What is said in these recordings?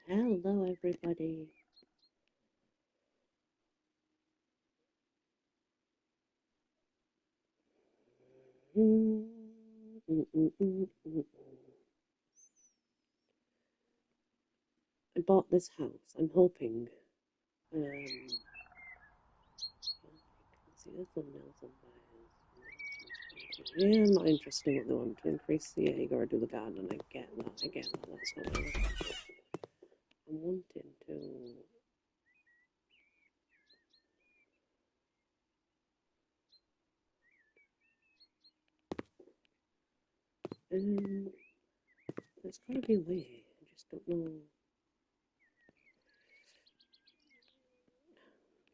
Hello, everybody. I bought this house. I'm hoping. See the thumbnails on buyers. Yeah, I'm not interested in what they want to increase the egg or do the garden. I get that. That's not what I'm wanting to. There's gotta be a way. I just don't know.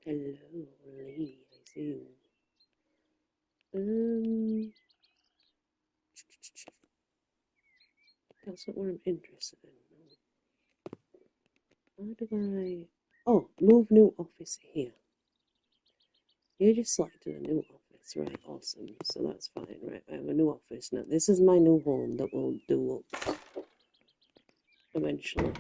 Hello, Lee. I see you. That's not what I'm interested in. How do I? Oh, move new office here. You just selected a new office, right? Awesome. So that's fine, right? I have a new office now. This is my new home that we'll do up eventually.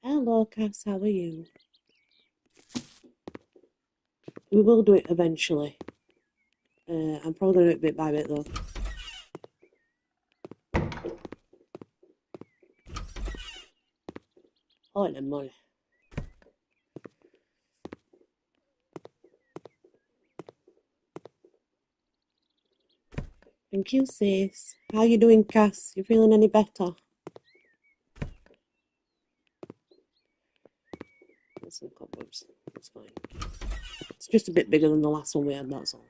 Hello, Cass. How are you? We will do it eventually. I'm probably gonna do it bit by bit though. Holy moly. Thank you, sis. How you doing, Cass? You feeling any better? There's some cobwebs. It's fine. It's just a bit bigger than the last one we had, that's all.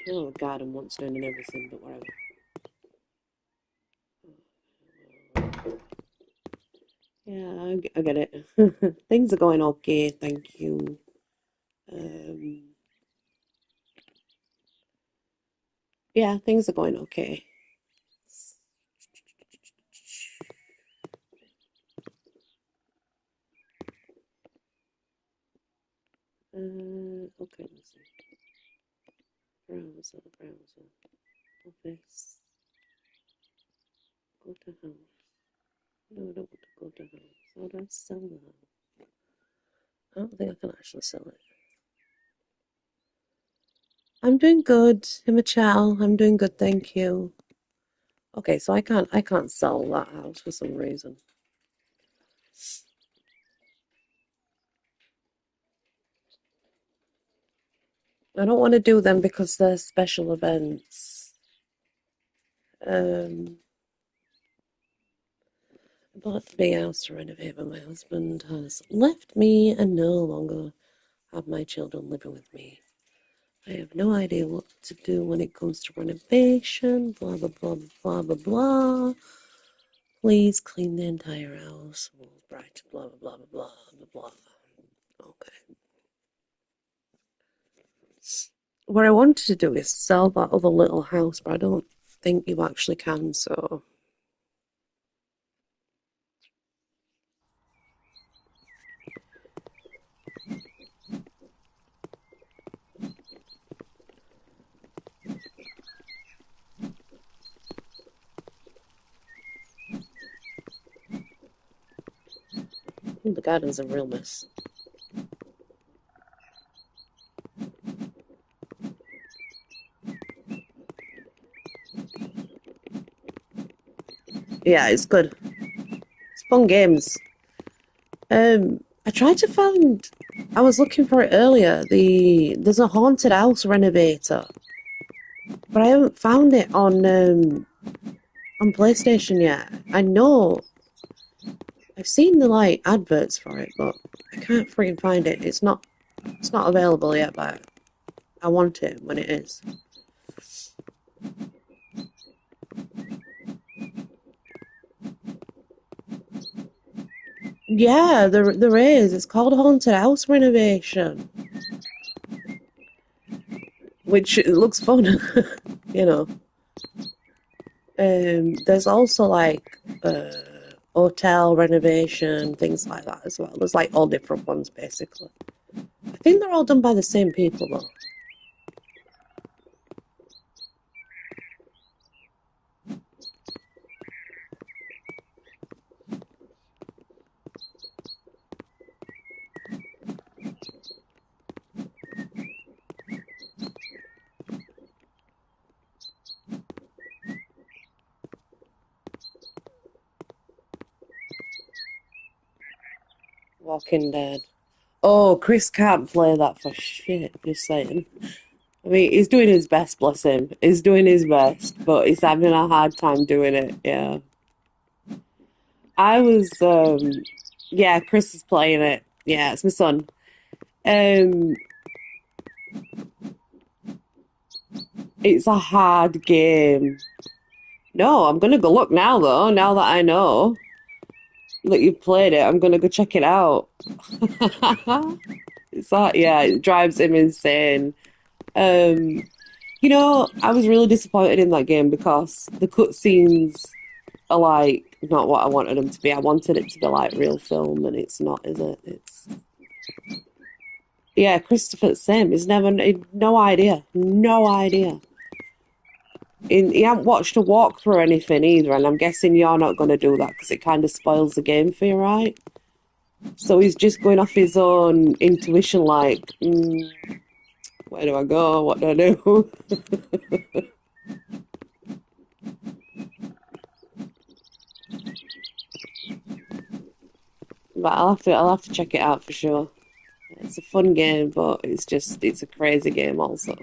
Oh, the garden wants doing and everything, but whatever. Yeah, I get it. Things are going okay, thank you. Yeah, things are going okay. Okay, let's see. Browser, office, go to house. No, I don't want to go to house. How do I sell the house? I don't think I can actually sell it. I'm doing good, Himachal. I'm doing good, thank you. Okay, so I can't sell that house for some reason. I don't want to do them because they're special events. I bought the big house to renovate, but my husband has left me and no longer have my children living with me. I have no idea what to do when it comes to renovation, blah, blah, blah, blah, blah, blah. Please clean the entire house, walls bright, blah, blah, blah, blah, blah, blah. Okay. What I wanted to do is sell that other little house, but I don't think you actually can, so. Ooh, the garden's a real mess. Yeah, it's good. It's fun games. I tried to find. I was looking for it earlier. There's a haunted house renovator, but I haven't found it on PlayStation yet. I know I've seen the like adverts for it, but I can't freaking find it. It's not available yet, but I want it when it is. Yeah, there is. It's called Haunted House Renovation, which it looks fun, you know. There's also like hotel renovation, things like that as well. There's like all different ones basically. I think they're all done by the same people, though. Walking Dead. Oh, Chris can't play that for shit, just saying. I mean, he's doing his best, bless him. He's doing his best, but he's having a hard time doing it, yeah. I was, yeah, Chris is playing it. Yeah, it's my son. Um, it's a hard game. No, I'm gonna go look now, though, now that I know that you've played it. I'm gonna go check it out. It's that, yeah, it drives him insane. Um, I was really disappointed in that game because the cutscenes are like not what I wanted them to be. I wanted it to be like real film, and it's not, is it? It's yeah, Christopher Sim. He's never, no idea, no idea. He hasn't watched a walkthrough or anything either, and I'm guessing you're not going to do that because it kind of spoils the game for you, right? So he's just going off his own intuition, like, where do I go? What do I do? But I'll have to check it out for sure. It's a fun game, but it's a crazy game also.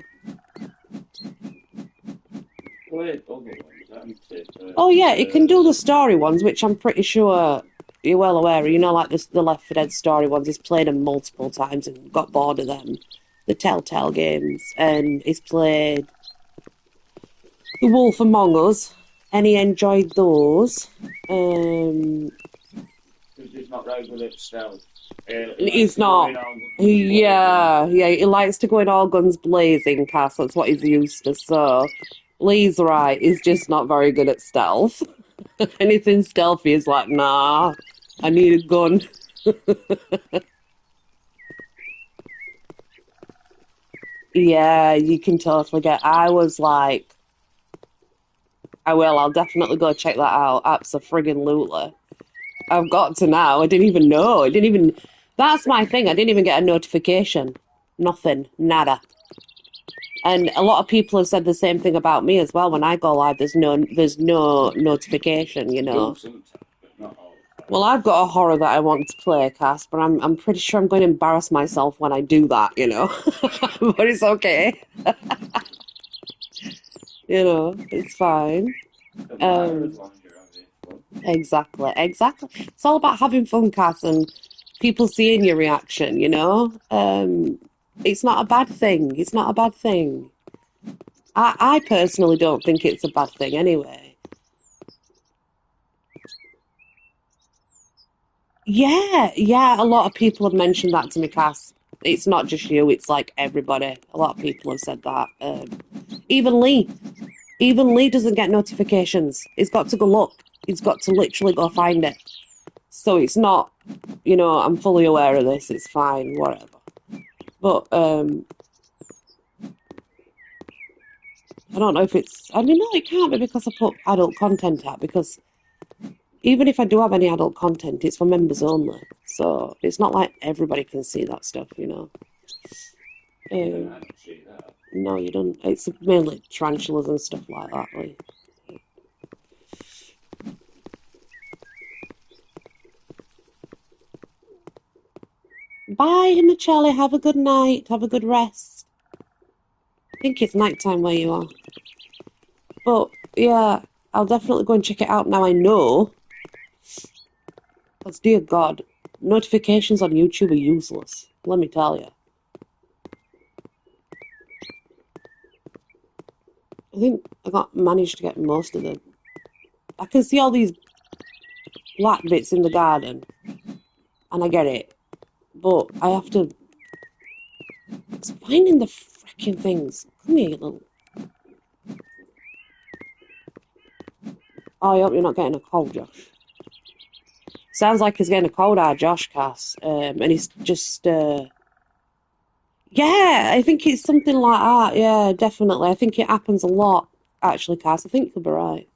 Played other ones, haven't it? Oh yeah, it can do the story ones, which I'm pretty sure you're well aware of. Like the Left 4 Dead story ones. He's played them multiple times and got bored of them. The Telltale games, and he's played The Wolf Among Us, and he enjoyed those. Because he's not very good at stealth. He's not. Yeah, yeah, he likes to go in all guns blazing, Cass. That's what he's used to. So, Lee's right. He's just not very good at stealth. Anything stealthy is like, nah, I need a gun. Yeah, you can totally get. I was like, I will. I'll definitely go check that out. Abso-friggin-lutely. I've got to now. I didn't even know. I didn't even. That's my thing. I didn't even get a notification. Nothing. Nada. And a lot of people have said the same thing about me as well. When I go live, there's no notification. Do sometimes, but not all the time. Well, I've got a horror that I want to play, Cass, but I'm pretty sure I'm going to embarrass myself when I do that. But it's okay. It's fine. Doesn't matter Um, as long as you're having fun. exactly, exactly. It's all about having fun, Cass, and people seeing your reaction. It's not a bad thing. It's not a bad thing. I personally don't think it's a bad thing anyway. Yeah, yeah, a lot of people have mentioned that to me, Cass. It's not just you, it's like everybody. A lot of people have said that. Even Lee. Even Lee doesn't get notifications. He's got to go look. He's got to literally go find it. So it's not, I'm fully aware of this. It's fine, whatever. But I don't know if it's. I mean, no, it can't be because I put adult content out. Because even if I do have any adult content, it's for members only. So it's not like everybody can see that stuff. Even Um, I don't see that. no, you don't. It's mainly tarantulas and stuff like that. Like. Bye, Michelle. Have a good night. Have a good rest. I think it's nighttime where you are. But yeah, I'll definitely go and check it out now I know. Because, dear God, notifications on YouTube are useless. Let me tell you. I think I managed to get most of them. I can see all these black bits in the garden, and I get it. But I have to. It's finding the freaking things. Come here, you little. Oh, I hope you're not getting a cold, Josh. Sounds like he's getting a cold, our Josh Cass. And he's just. Yeah, I think it's something like that. Yeah, definitely. I think it happens a lot, actually, Cass. I think you'll be right.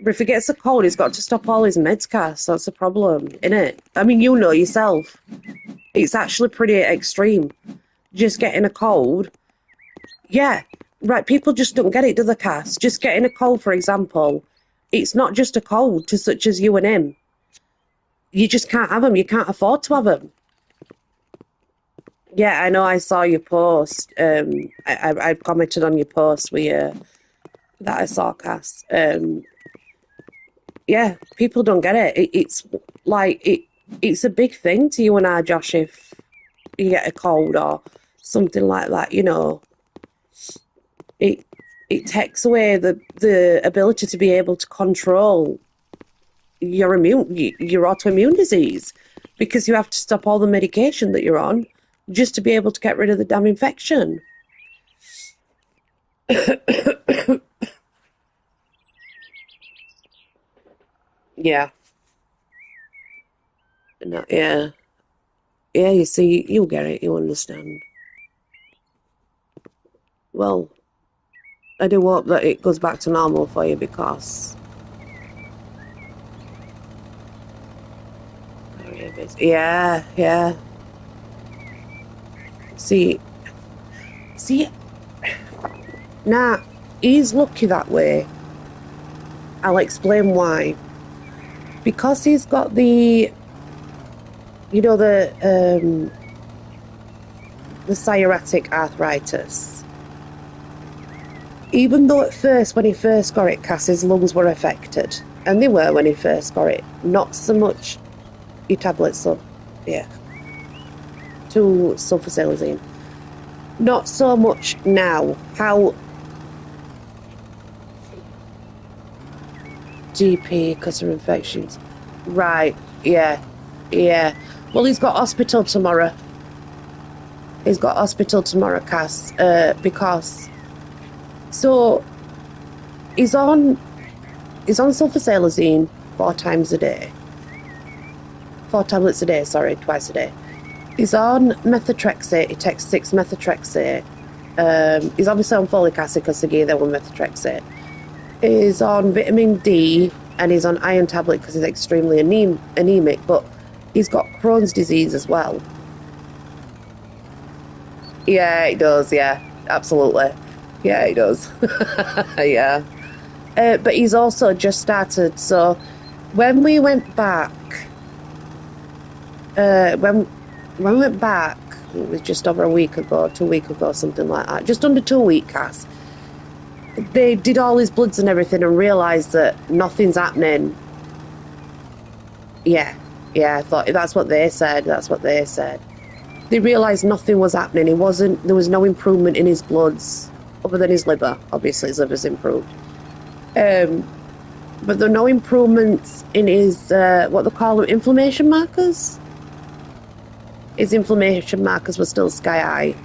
But if he gets a cold, he's got to stop all his meds, Cass. That's a problem, innit? I mean, you know yourself. It's actually pretty extreme. Just getting a cold. Yeah, right. People just don't get it, do they, Cass? Just getting a cold, for example, it's not just a cold to such as you and him. You just can't have them. You can't afford to have them. Yeah, I know. I saw your post. I commented on your post that I saw, Cass. Yeah, people don't get it. It's like it's a big thing to you and I, Josh, if you get a cold or something like that. It it takes away the ability to be able to control your autoimmune disease because you have to stop all the medication that you're on just to be able to get rid of the damn infection. Yeah. No, yeah. Yeah, you see, you get it, you understand. Well, I do hope that it goes back to normal for you because yeah, yeah. See, see, now he's lucky that way. I'll explain why. Because he's got you know, the psoriatic arthritis. Even though at first, when he first got it, Cass's lungs were affected, and they were when he first got it. Not so much your tablets, so yeah, to sulfasalazine. Not so much now. How GP because of infections. Right, yeah, yeah. Well, he's got hospital tomorrow. He's got hospital tomorrow, Cass, because so he's on sulfasalazine 4 times a day. 4 tablets a day, sorry, twice a day. He's on methotrexate. He takes 6 methotrexate. He's obviously on folic acid because they gave that one methotrexate. He's on vitamin D and he's on iron tablet because he's extremely anemic, but he's got Crohn's disease as well. Yeah, it does. Yeah, absolutely. Yeah, it does. Yeah. But he's also just started. So when we went back, when we went back, it was just over a week ago, 2 weeks ago, something like that. Just under 2 weeks, Cass. They did all his bloods and everything and realised that nothing's happening. Yeah, yeah. I thought that's what they said. That's what they said. They realised nothing was happening. There was no improvement in his bloods other than his liver. Obviously, his liver's improved. Um, but there are no improvements in his, what they call them, inflammation markers. His inflammation markers were still sky high.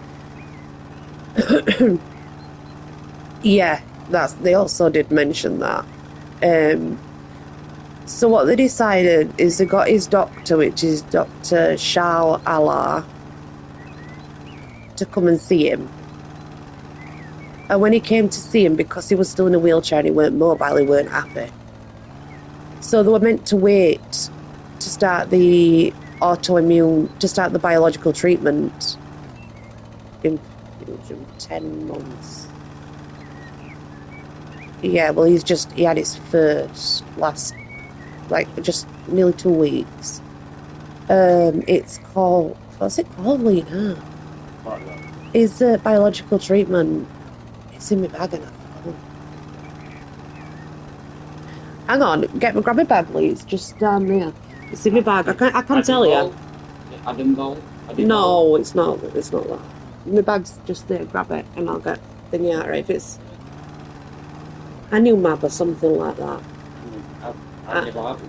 Yeah, they also did mention that. Um, so what they decided is they got his doctor, which is Dr. Shah Allah, to come and see him. And when he came to see him, because he was still in a wheelchair and he weren't mobile, he weren't happy. So they were meant to wait to start the biological treatment in 10 months. Yeah, well, he had his first just nearly 2 weeks. It's called, what's it called, Lena? Is biological treatment. It's in my bag and hang on, grab my bag, please. Just down there. It's in my bag. I can't tell you. No, it's not. It's not that. My bag's just there. Grab it, and I'll get thingy out. Right, if it's Anumab or something like that. Anumab.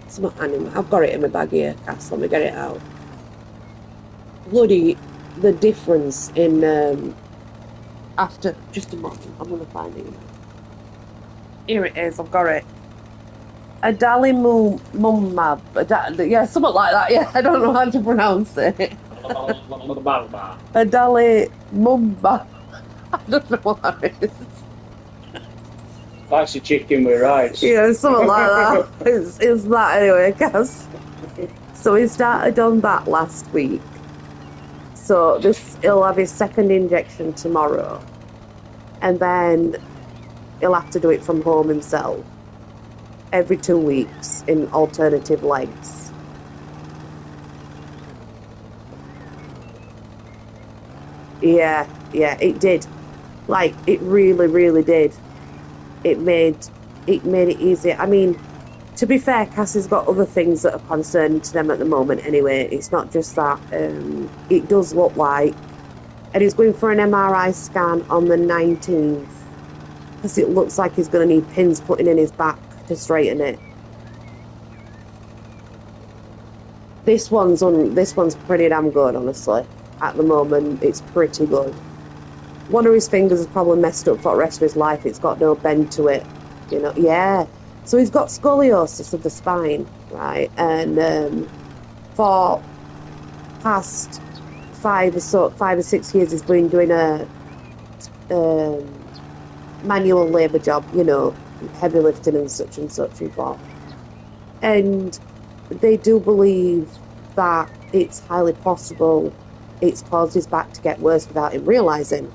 It's not Anumab. I've got it in my bag here, Cass. Let me get it out. Bloody, the difference in after. Just a moment. I'm gonna find it. Here it is. I've got it. adalimumab. Yeah, something like that. Yeah, I don't know how to pronounce it. Adalimumab. I don't know what that is. Spicy chicken with rice. Yeah, something like that. It's that anyway, I guess. So he started on that last week. So this he'll have his second injection tomorrow, and then he'll have to do it from home himself every 2 weeks in alternative legs. Yeah, yeah, it did. Like it really, really did. It made it easier. I mean, to be fair, Cassie's got other things that are concerning to them at the moment. Anyway, it's not just that. It does look like, and he's going for an MRI scan on the 19th because it looks like he's going to need pins putting in his back to straighten it. This one's pretty damn good, honestly. At the moment, it's pretty good. One of his fingers is probably messed up for the rest of his life. It's got no bend to it, Yeah. So he's got scoliosis of the spine, right? And for past 5 or 6 years, he's been doing a um, manual labour job, heavy lifting and such and for. And they do believe that it's highly possible it's caused his back to get worse without him realising.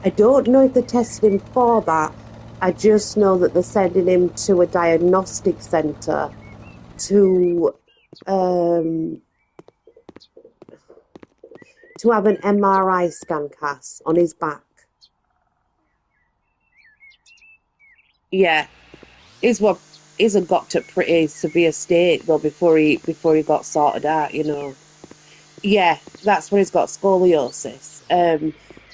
I don't know if they tested him for that. I just know that they're sending him to a diagnostic centre to um, to have an MRI scan cast on his back. Yeah, he's got to a pretty severe state though before he got sorted out. Yeah, that's when he's got scoliosis.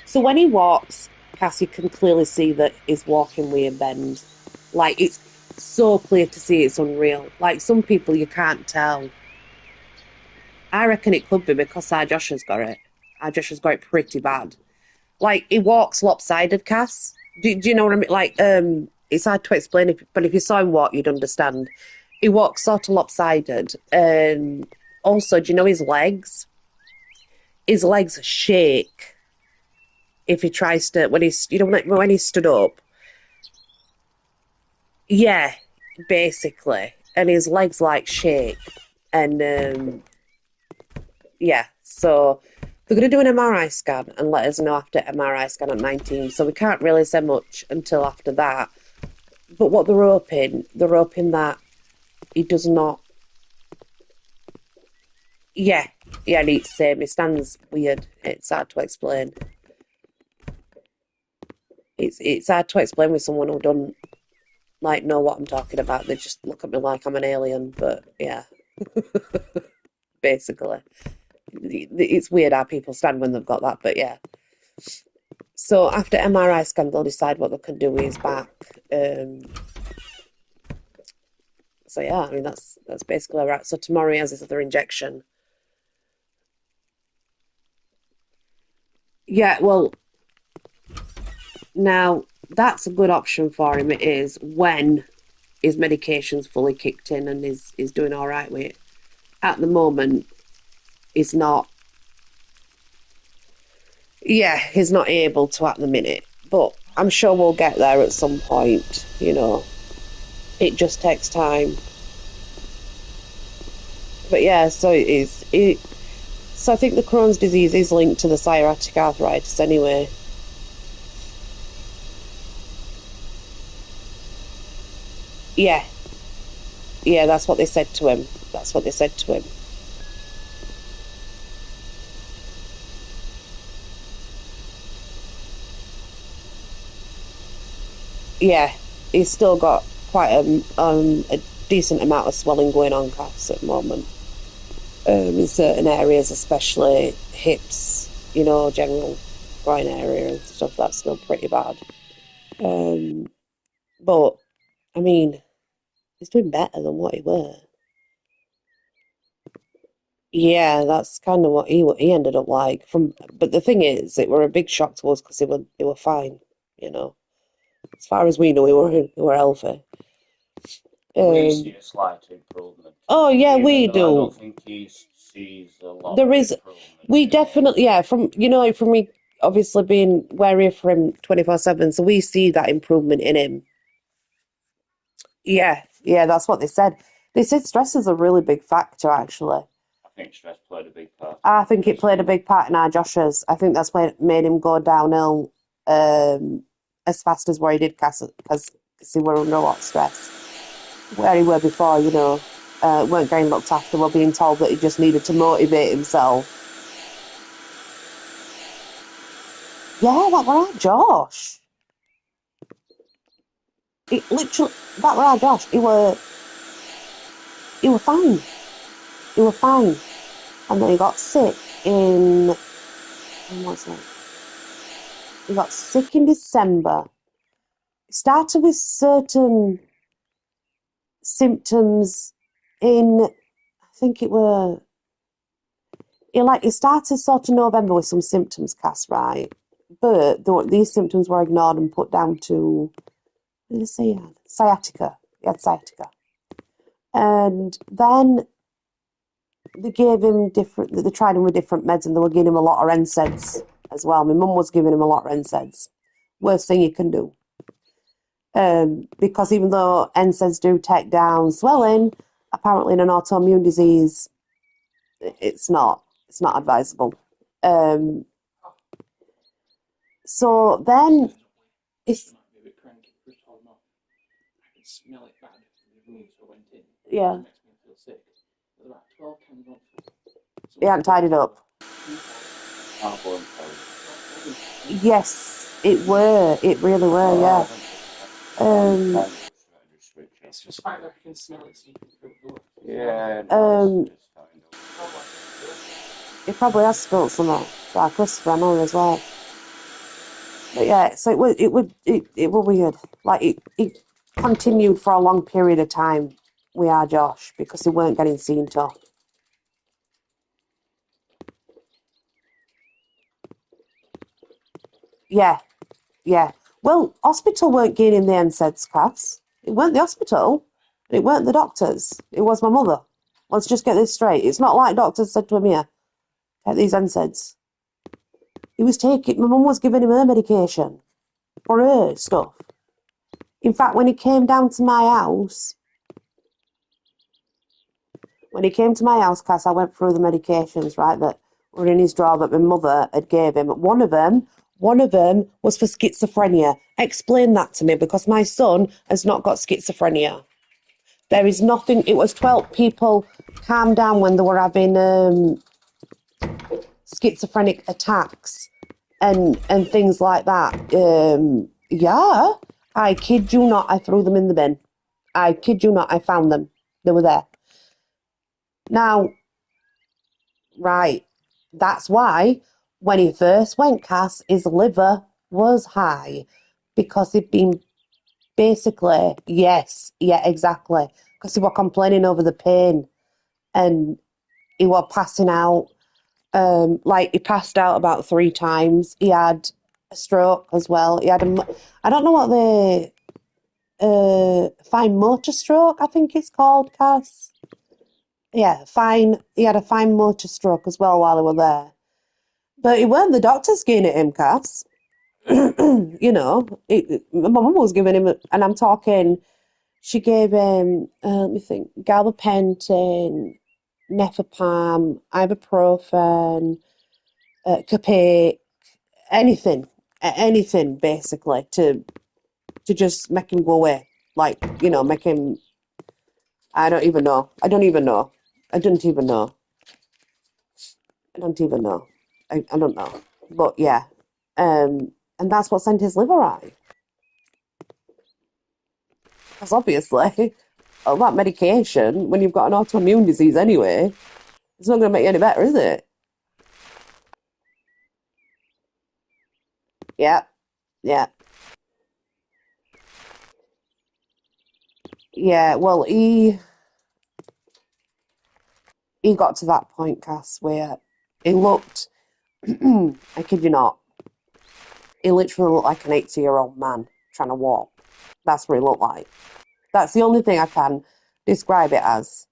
So when he walks, Cassie can clearly see that he's walking weird bend. Like it's so clear to see it's unreal. Like some people you can't tell. I reckon it could be because our Josh has got it. Our Josh has got it pretty bad. Like he walks lopsided, Cass. Do you know what I mean? Like it's hard to explain, but if you saw him walk, you'd understand. He walks sort of lopsided. Also, do you know his legs? His legs shake if he tries to when he stood up. Yeah, basically, and his legs like shake, and yeah. So they're going to do an MRI scan and let us know after MRI scan at 19. So we can't really say much until after that. But what they're hoping that he does not. Yeah, yeah, and it's same. He stands weird. It's hard to explain. It's hard to explain with someone who don't like know what I'm talking about. They just look at me like I'm an alien. But yeah, basically, it's weird how people stand when they've got that. But yeah. So after MRI scan, they'll decide what they can do with his back. Um, so yeah, I mean that's basically where we're at. So tomorrow he has his other injection. Yeah, well, now that's a good option for him. It is when his medication's fully kicked in and is doing all right with it. At the moment, he's not. Yeah, he's not able to at the minute, but I'm sure we'll get there at some point. It just takes time. But yeah, so it is. So I think the Crohn's disease is linked to the psoriatic arthritis anyway. Yeah, yeah, that's what they said to him. That's what they said to him. Yeah, he's still got quite a decent amount of swelling going on, Cass, at the moment. In certain areas, especially hips, general groin area and stuff. That's still pretty bad. Um, but I mean, he's doing better than what he were. Yeah, that's kind of what he ended up like. But the thing is, it were a big shock to us because they were fine. You know, as far as we know, we were healthy. We Um, see a slight improvement, oh yeah, even we though I do. don't think he sees a lot There of is, improvement we in it. definitely, yeah, from me obviously being wary for him 24/7, so we see that improvement in him. Yeah, yeah, that's what they said. They said stress is a really big factor, actually. I think stress played a big part in I it think it played a personally. big part in our Josh's. I think that's what made him go downhill as fast as where he did, because he were under a lot of stress. Where he were before, weren't getting looked after, were being told that he just needed to motivate himself. Yeah, that were our Josh. It literally, that were our Josh. He were fine. He were fine. And then he got sick when was it? He got sick in December. It started with certain symptoms I think it started sort of November with some symptoms, Cass, right? But these symptoms were ignored and put down to, what did they say he had? Sciatica. He had sciatica. And then they tried him with different meds and they were giving him a lot of NSAIDs as well. My mum was giving him a lot of NSAIDs. Worst thing you can do. Because even though NSAIDs do take down swelling, apparently in an autoimmune disease, it's not advisable. Um, so then, She it's might be a bit cranky for a time off. I can smell it bad from the room, so I went in. yeah, It makes me feel sick. There's about 12 cans on full. he Someone hadn't put tidied up. two cardboard cans. Yes, it were. It really were. Yeah. Um, It's just the fact that I can smell it seeping through the door. Yeah, no, um, it's kind of. he probably has spilt some out. Like Christopher, I know as well. But yeah, so it was weird. Like it continued for a long period of time with our Josh because he weren't getting seen to. Yeah, yeah. Well, hospital weren't gaining the NSAIDs, Cass. It weren't the hospital. It weren't the doctors. It was my mother. Let's just get this straight. It's not like doctors said to him, here, take these NSAIDs. My mum was giving him her medication for her stuff. In fact, Cass, I went through the medications, right, that were in his drawer that my mother had gave him. One of them was for schizophrenia. Explain that to me, because my son has not got schizophrenia. There is nothing. It was 12 people calmed down when they were having schizophrenic attacks and things like that. Yeah, I kid you not. I threw them in the bin. I kid you not. I found them. They were there. Now, right. That's why when he first went, Cass, his liver was high because he'd been basically, yes, yeah, exactly. Because he was complaining over the pain and he was passing out. Like he passed out about 3 times. He had a stroke as well. I don't know what fine motor stroke, I think it's called, Cass. Yeah, fine. He had a fine motor stroke as well while he was there. But it weren't the doctors giving it him, Cass. My mum was giving him, and I'm talking, she gave him, let me think, gabapentin, nefapam, ibuprofen, Cape, anything, anything basically to just make him go away. Like, make him. I don't even know. I don't even know. I don't even know. I don't even know. I don't know. But yeah, and that's what sent his liver high. Because obviously, all that medication, when you've got an autoimmune disease anyway, it's not going to make you any better, is it? Yeah, yeah, yeah. Well, he got to that point, Cass, where he looked. I kid you not. He literally looked like an 80-year-old man trying to walk. That's what he looked like. That's the only thing I can describe it as.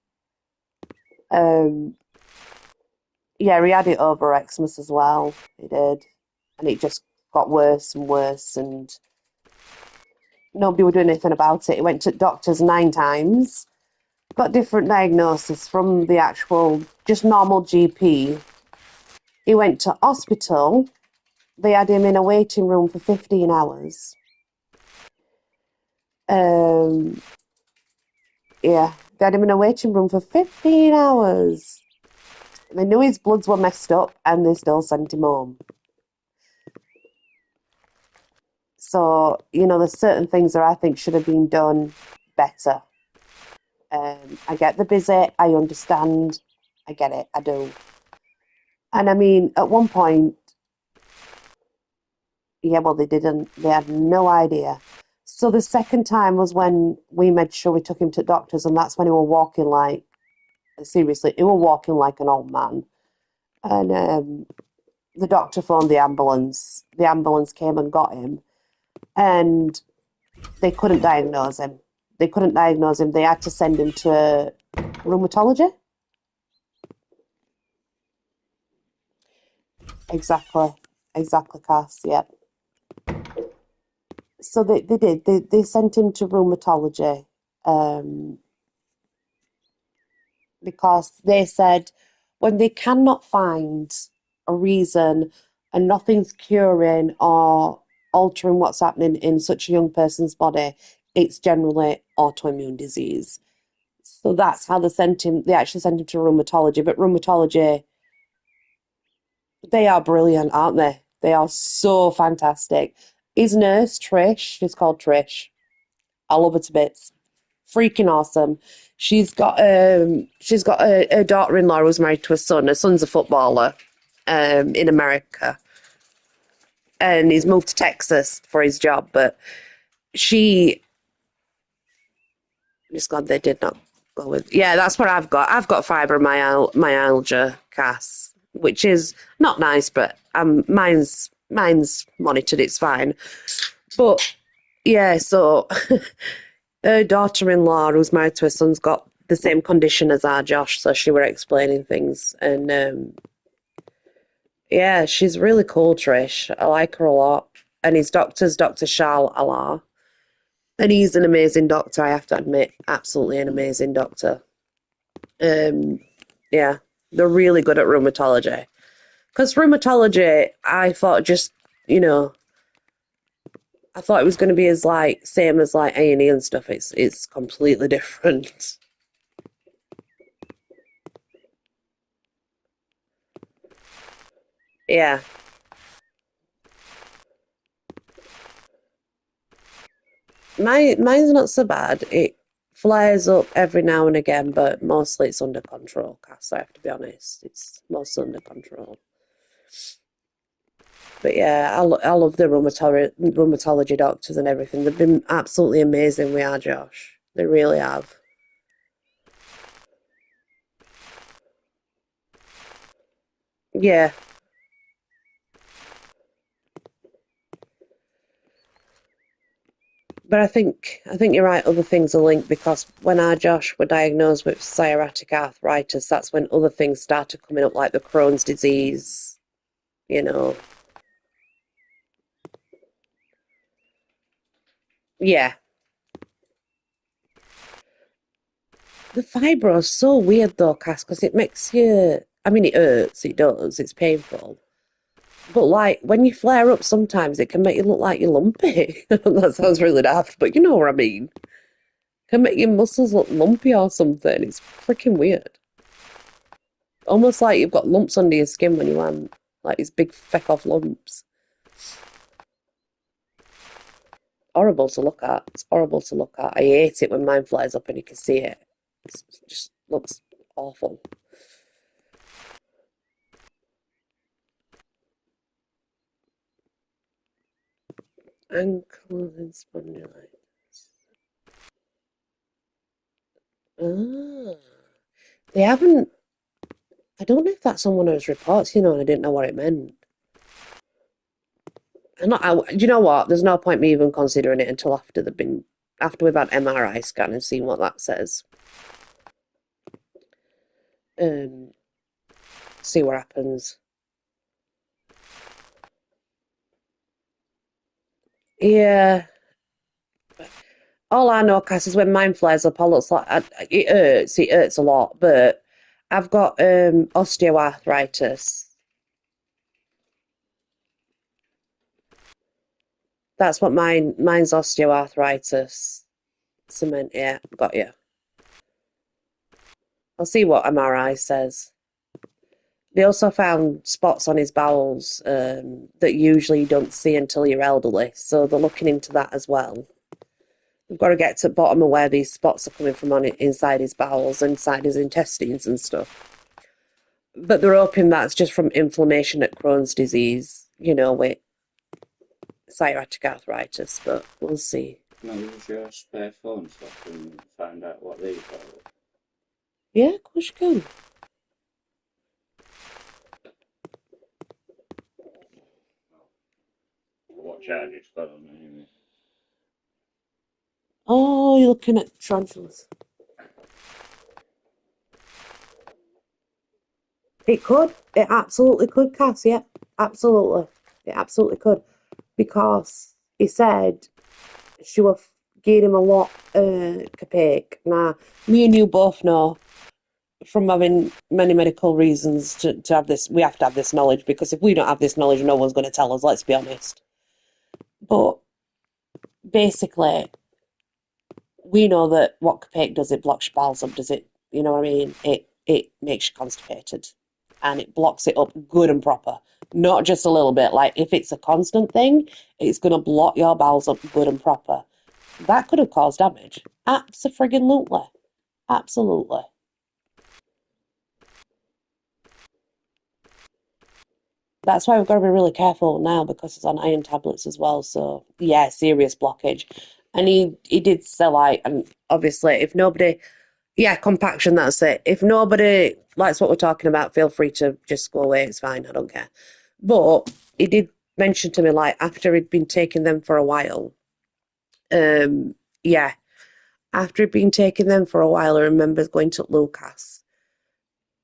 Um, yeah, he had it over Xmas as well. He did, and it just got worse and worse, and nobody would do anything about it. He went to doctors 9 times, got different diagnosis from the actual just normal GP. He went to hospital. They had him in a waiting room for 15 hours. Um, yeah, they had him in a waiting room for 15 hours. They knew his bloods were messed up and they still sent him home. So, there's certain things that I think should have been done better. I get the busy, I understand, I get it, I do. And I mean, at one point, yeah, well, they didn't, they had no idea. So the second time was when we made sure we took him to doctors, and that's when he was walking like, seriously, he was walking like an old man. And the doctor phoned the ambulance. The ambulance came and got him, and they couldn't diagnose him. They couldn't diagnose him. They had to send him to rheumatology. Exactly, exactly, Cass. Yep. So they did. They sent him to rheumatology, um, because they said when they cannot find a reason and nothing's curing or altering what's happening in such a young person's body, it's generally autoimmune disease. So that's how they sent him. They actually sent him to rheumatology. But rheumatology, they are brilliant, aren't they? They are so fantastic. His nurse, Trish, she's called Trish. I love her to bits. Freaking awesome. She's got a daughter-in-law who's married to a son. Her son's a footballer, in America, and he's moved to Texas for his job. But she, just God, they did not go with. Yeah, that's what I've got. I've got fibromyalgia, Cass, which is not nice, but mine's monitored. It's fine. But yeah, so her daughter-in-law, who's married to her son's got the same condition as our Josh, so she were explaining things, and yeah, she's really cool, Trish. I like her a lot. And his doctor's Dr. Charles Allah, and he's an amazing doctor. I have to admit, absolutely an amazing doctor. Um, yeah, they're really good at rheumatology. Because rheumatology, I thought you know, I thought it was going to be as like same as like A&E and stuff. It's completely different. Yeah, mine's not so bad. It flares up every now and again, but mostly it's under control, Cass. I have to be honest. It's mostly under control. But yeah, I love the rheumatology doctors and everything. They've been absolutely amazing with our Josh. They really have. Yeah, but I think you're right. Other things are linked because when our Josh were diagnosed with psoriatic arthritis, that's when other things started coming up, like the Crohn's disease. You know, yeah. The fibro is so weird though, Cass, because it makes you. I mean, it hurts. It does. It's painful. But like when you flare up, sometimes it can make you look like you're lumpy. That sounds really daft, but you know what I mean. Can make your muscles look lumpy or something. It's freaking weird. Almost like you've got lumps under your skin when you want like these big feck off lumps. Horrible to look at. It's horrible to look at. I hate it when mine flares up and you can see it. It just looks awful. Ankle and spondylitis. Ah, they haven't. I don't know if that's on one of those reports, and I didn't know what it meant. Do you know what? There's no point me even considering it until after they've been after we've had MRI scan and seen what that says. Um, See what happens. Yeah. All I know, Cass, is when mine flares up, I looks like it hurts. It hurts a lot, but I've got osteoarthritis. That's what mine's osteoarthritis. Cement, yeah, got you. I'll see what MRI says. They also found spots on his bowels that usually you don't see until you're elderly, so they're looking into that as well. We've got to get to the bottom of where these spots are coming from on it, inside his bowels, inside his intestines and stuff. But they're hoping that's just from inflammation at Crohn's disease, with psoriatic arthritis, but we'll see. Can I use your spare phone so I can find out what these are? Yeah, of course you can. What charge it's got on anyway. Oh, you're looking at tarantulas. It could. It absolutely could, Cass. Yeah, absolutely. It absolutely could. Because he said she was giving him a lot capac. Now, me and you both know from having many medical reasons to have this, we have to have this knowledge because if we don't have this knowledge, no one's going to tell us, let's be honest. But basically, we know that what capac does, it blocks your bowels up, does it? You know what I mean? It makes you constipated and it blocks it up good and proper. Not just a little bit. Like if it's a constant thing, it's going to block your bowels up good and proper. That could have caused damage. Absolutely. Absolutely. That's why we've got to be really careful now because it's on iron tablets as well. So yeah, serious blockage. And he did say like, and obviously if nobody, yeah, compaction, that's it. If nobody likes what we're talking about, feel free to just go away. It's fine. I don't care. But he did mention to me like after he'd been taking them for a while. Yeah, after he'd been taking them for a while, I remember going to Lucas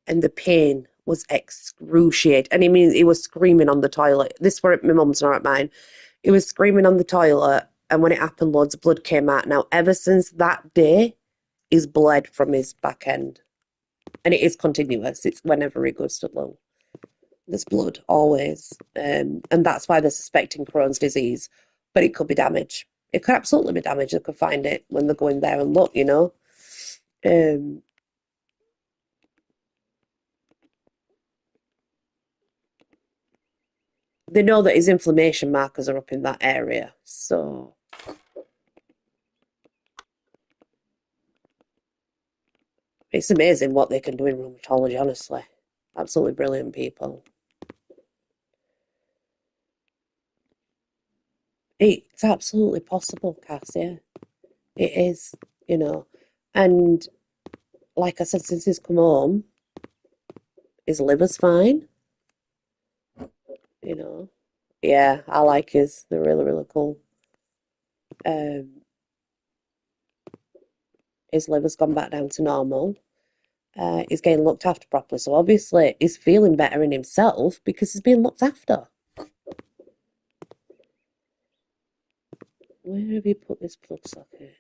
and the pain was excruciating. And he was screaming on the toilet. This were at my mum's, not at mine. He was screaming on the toilet, and when it happened, loads of blood came out. Now, ever since that day, he's bled from his back end. And it is continuous. It's whenever he goes to the loo. There's blood, always. And that's why they're suspecting Crohn's disease. But it could be damage. It could absolutely be damage. They could find it when they go in there and look. Um, they know that his inflammation markers are up in that area. So it's amazing what they can do in rheumatology, honestly. Absolutely brilliant people. It's absolutely possible, Cass, yeah. It is. And like I said, since he's come home, his liver's fine, you know. Yeah, I like his. They're really, really cool. Um, his liver's gone back down to normal. He's getting looked after properly. So obviously he's feeling better in himself because he's being looked after. Where have you put this plug socket?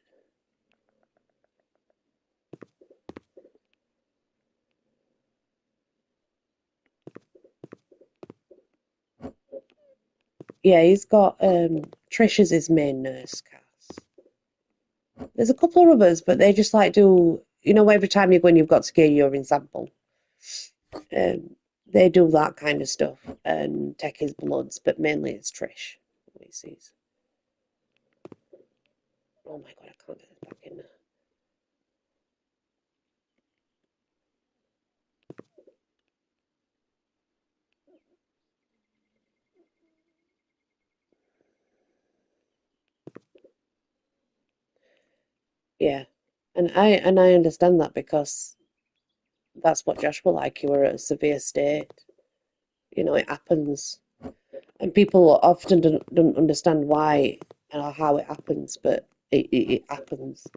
Yeah, he's got Trish as his main nurse, Cass. There's a couple of others, but they just like every time you go in, you've got to get your urine sample. Um, they do that kind of stuff and take his bloods, but mainly it's Trish. He sees. Oh my god, I can't get it back in there. Yeah, and I understand that because that's what Josh were like. You were at a severe state. It happens, and people often don't understand why or how it happens, but It happens.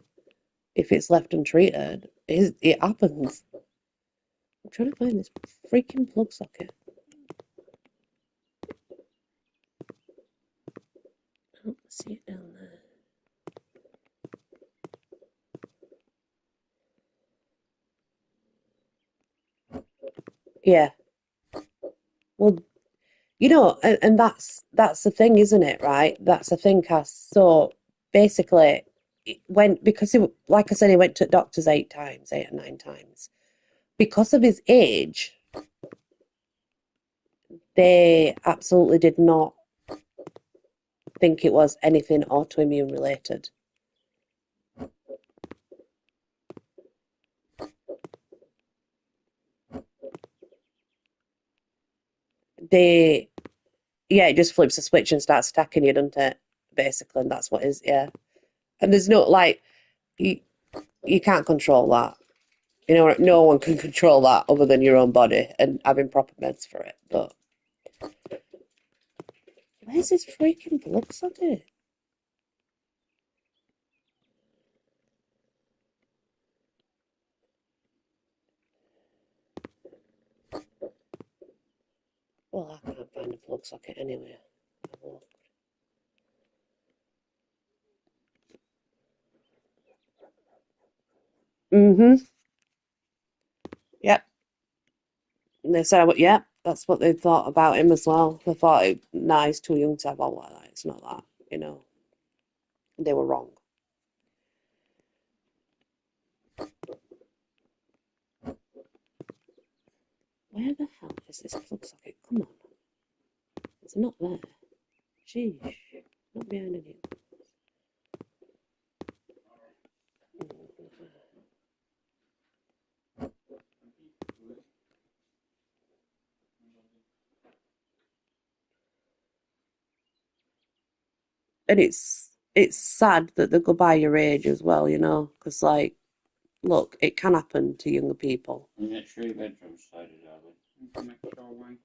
If it's left untreated, it happens. I'm trying to find this freaking plug socket. I don't see it down there. Yeah. Well, and that's the thing, isn't it? Right? That's the thing, Cass. So basically, because like I said, he went to doctors 8 times, 8 or 9 times. Because of his age, they absolutely did not think it was anything autoimmune related. They, yeah, it just flips a switch and starts attacking you, doesn't it? Basically, and that's what it is, yeah. And there's no like you you can't control that. No one can control that other than your own body and having proper meds for it. But where's this freaking plug socket? Well, I can't find a plug socket anywhere. Mm-hmm. Yep. And they said, yeah, that's what they thought about him as well. They thought, nah, he's too young to have all like that. It's not that, you know. They were wrong. Where the hell is this plug socket? Come on. It's not there. Sheesh. Not behind any. And it's sad that they go by your age as well, because like, look, it can happen to younger people. And make sure your bedroom's tidy, darling. Make sure when.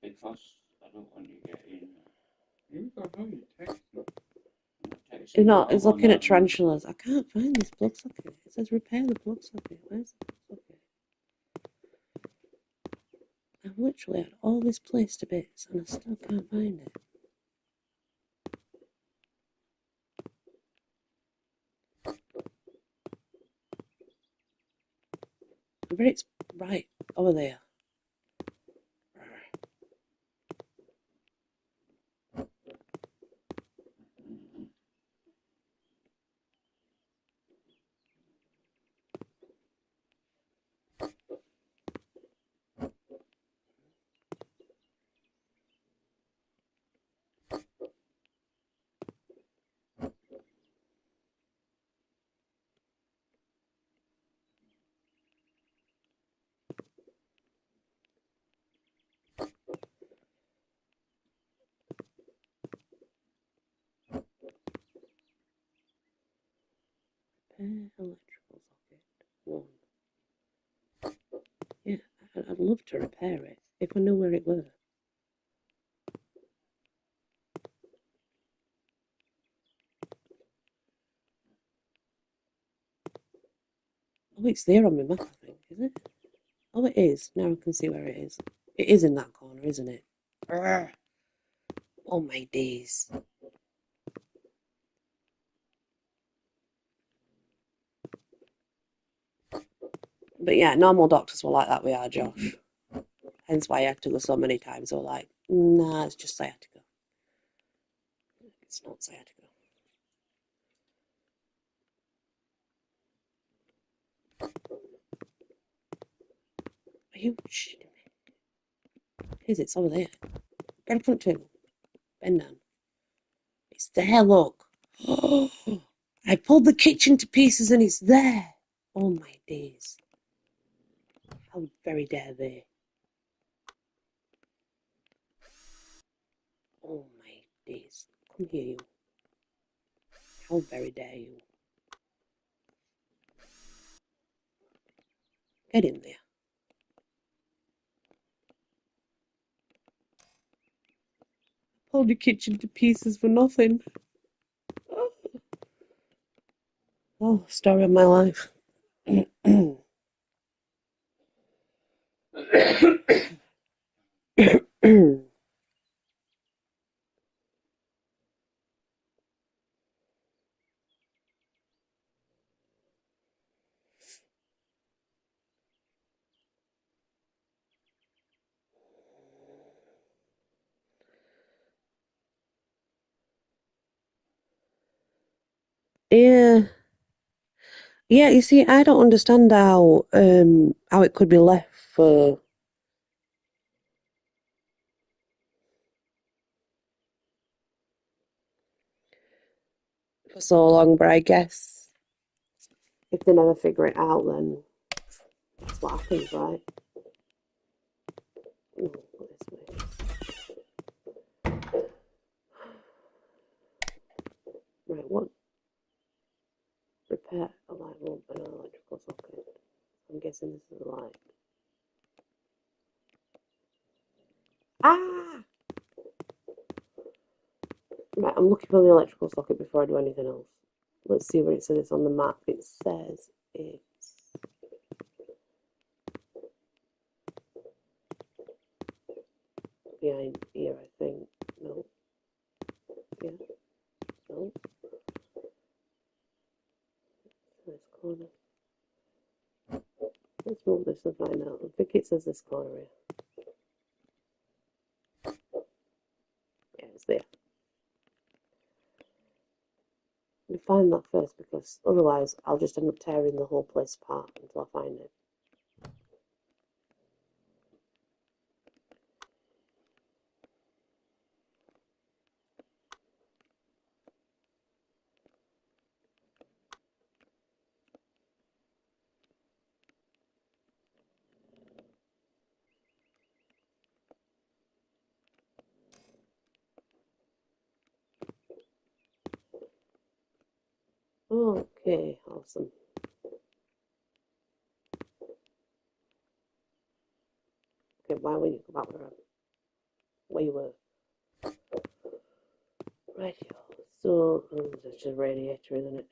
Because I don't want you getting. You got all your texting. He's looking at tarantulas. I can't find this plug socket. It says repair the plug socket. Where's the plug socket? I've literally had all this placed to bits and I still can't find it. I bet it's right over there. Repair electrical socket. One. Yeah, I'd love to repair it if I knew where it were. Oh, it's there on my map, I think, is it? Oh, it is. Now I can see where it is. It is in that corner, isn't it? Urgh. Oh my days. But yeah, normal doctors were like that with our Josh. Hence why I had to go so many times. They were like, nah, it's just sciatica. It's not sciatica. Are you shitting me? Here's it's over there. Get up front table. Bend down. It's there, look. I pulled the kitchen to pieces and it's there. Oh my days. How very dare they? Oh my days. Come here, you. How very dare you? Get in there. Pulled the kitchen to pieces for nothing. Oh, story of my life. Yeah, yeah. You see, I don't understand how it could be left for so long, but I guess if they never figure it out, then that's what happens, right? Oh, what is this? Right, what repair a light bulb and an electrical socket? I'm guessing this is a light. Ah! Right, I'm looking for the electrical socket before I do anything else. Let's see what it says on the map. It says it's behind here, I think. No, yeah, no, this corner. Let's move this and find out. I think it says this corner here. Yeah, it's there. We find that first because otherwise I'll just end up tearing the whole place apart until I find it. Okay, awesome. Okay, why will you go back where you were? Right here. So, that's just a radiator, isn't it?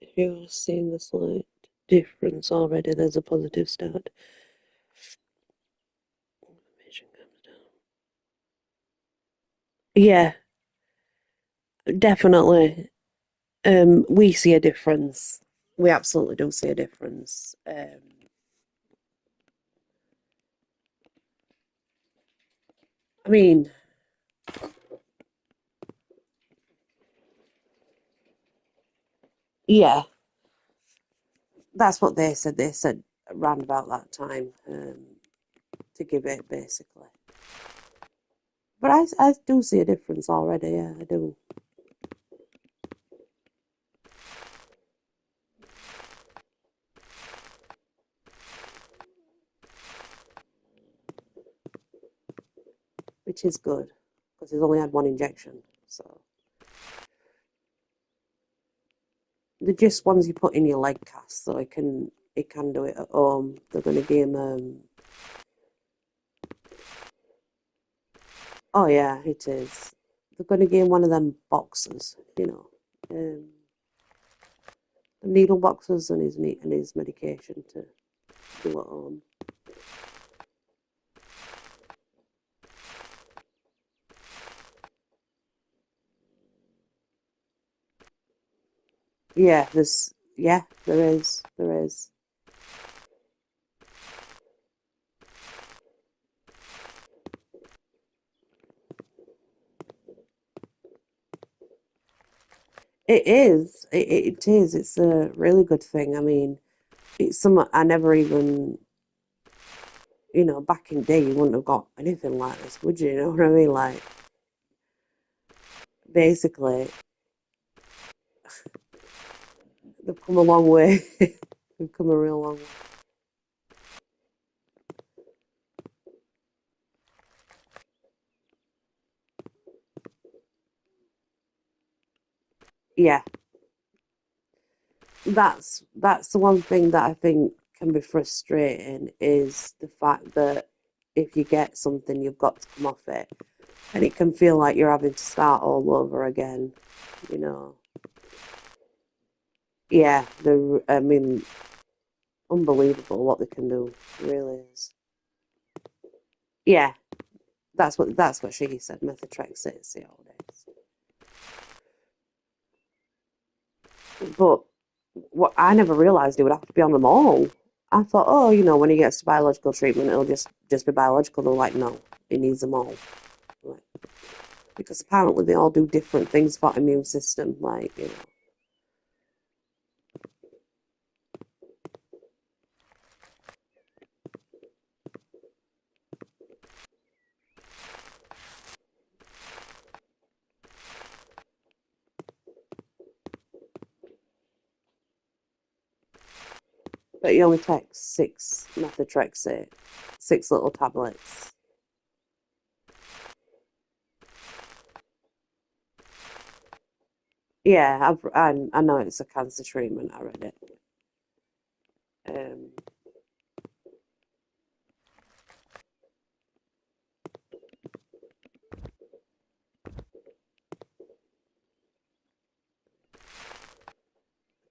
If you're seeing the slight difference already, there's a positive start. Information comes down. Yeah, definitely. We see a difference. We absolutely do see a difference. I mean, yeah, that's what they said. They said around about that time to give it basically. But I do see a difference already. Yeah, I do. Which is good because he's only had one injection. So they're just ones you put in your leg cast, so it can do it at home. They're going to give him. Oh yeah, it is. They're going to give him one of them boxes, the needle boxes and his medication to do at home. Yeah, there is. It is. It is. It's a really good thing. I mean, it's something I never even, back in the day, you wouldn't have got anything like this, would you? You know what I mean? Like, Basically, they've come a long way. They've come a real long way. Yeah, that's the one thing that I think can be frustrating is the fact that if you get something, you've got to come off it, and it can feel like you're having to start all over again. You know, yeah, I mean, unbelievable what they can do. It really is. Yeah, that's what she said. Methotrexate, see all days. But what I never realised it would have to be on them all. I thought, oh, when he gets to biological treatment, it'll just be biological. They're like, no, he needs them all. Like, because apparently they all do different things for immune system. But he only takes 6 methotrexate, 6 little tablets. Yeah, I know it's a cancer treatment. I read it. Um,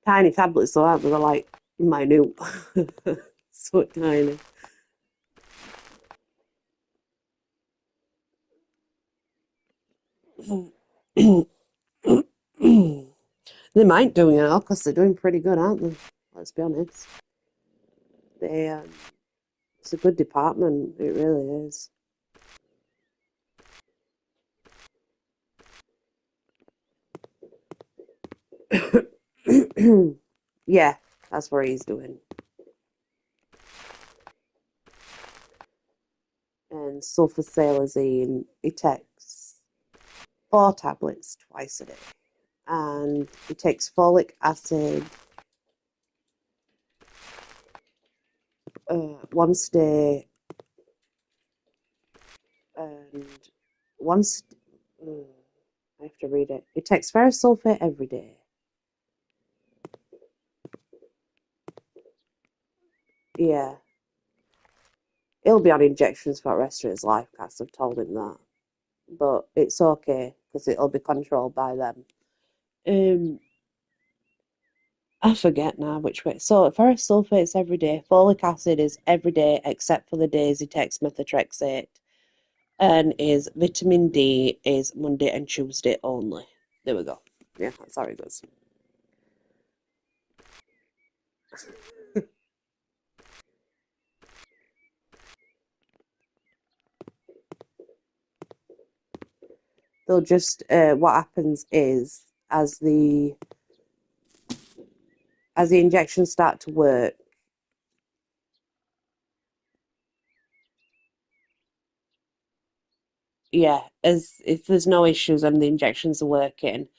Tiny tablets though, aren't they? They're like minute, so tiny. They might do, because they're doing pretty good, aren't they? Let's be honest. They, it's a good department. It really is. Yeah, that's what he's doing. And sulfasalazine, he takes 4 tablets twice a day. And he takes folic acid once a day and once. Mm, I have to read it. He takes ferrous sulfate every day. Yeah, he'll be on injections for the rest of his life, cats have told him that. But it's okay because it'll be controlled by them. Um, I forget now which way. So ferrous sulfate's every day. Folic acid is every day except for the days he takes methotrexate. And his vitamin D is Monday and Tuesday only. There we go. Yeah, that's how it goes. They'll just what happens is as the injections start to work, yeah, as if there's no issues and the injections are working,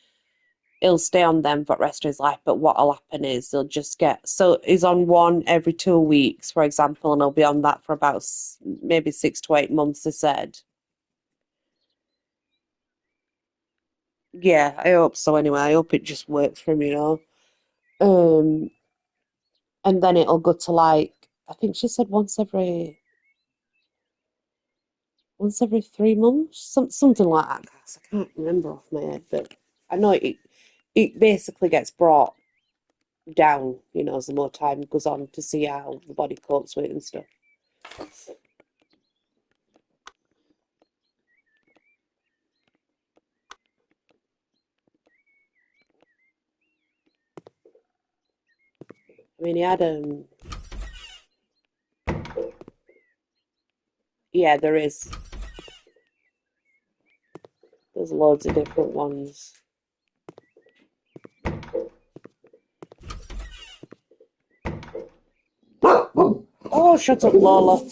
he'll stay on them for the rest of his life. But what'll happen is they'll just so he's on one every 2 weeks, for example, and he'll be on that for about maybe 6 to 8 months, they said. Yeah, I hope so anyway. I hope it just works for him. Um, and then it'll go to I think she said once every 3 months, something like that. Guys, I can't remember off my head, but I know it basically gets brought down, as the more time goes on to see how the body copes with it and stuff. I mean, he had yeah, there's loads of different ones. Oh, shut up, Lola.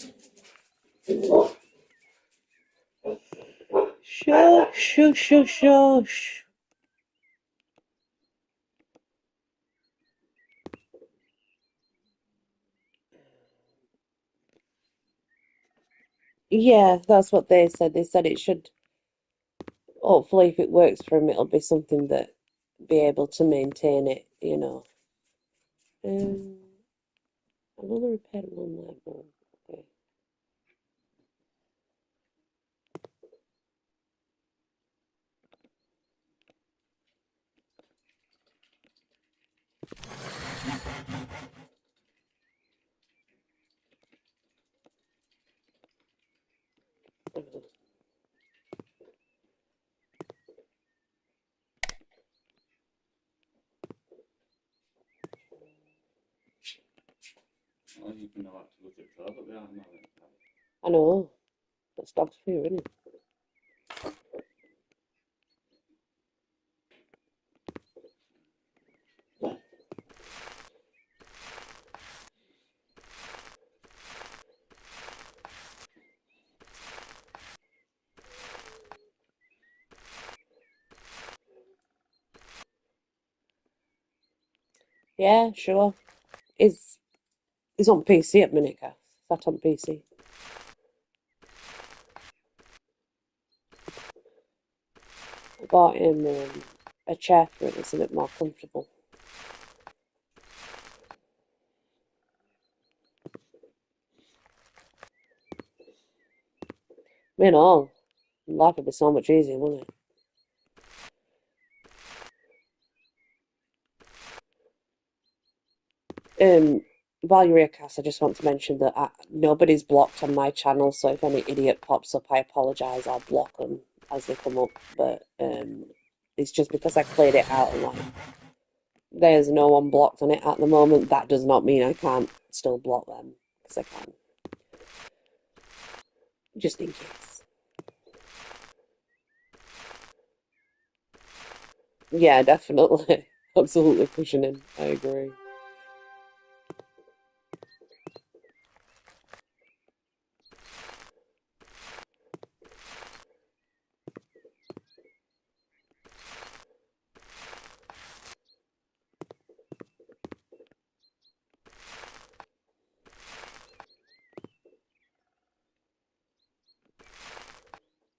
Shush, shush, shush, shush. Yeah, that's what they said. They said it should, hopefully, if it works for him, it'll be something that be able to maintain it. Um, I've only repaired one light bulb. Okay. Well, you can have to look at toilet behind that. I know, that's dog's fear, isn't it? Yeah, sure. He's on PC at minute, Kath. Sat on PC. I bought him a chair for it that's a bit more comfortable. All, life would be so much easier, wouldn't it? While you're here, Cass, I just want to mention that nobody's blocked on my channel, so if any idiot pops up, I apologise. I'll block them as they come up, but it's just because I cleared it out and like there's no one blocked on it at the moment. That does not mean I can't still block them because I can, just in case. Yeah, definitely, absolutely pushing in. I agree.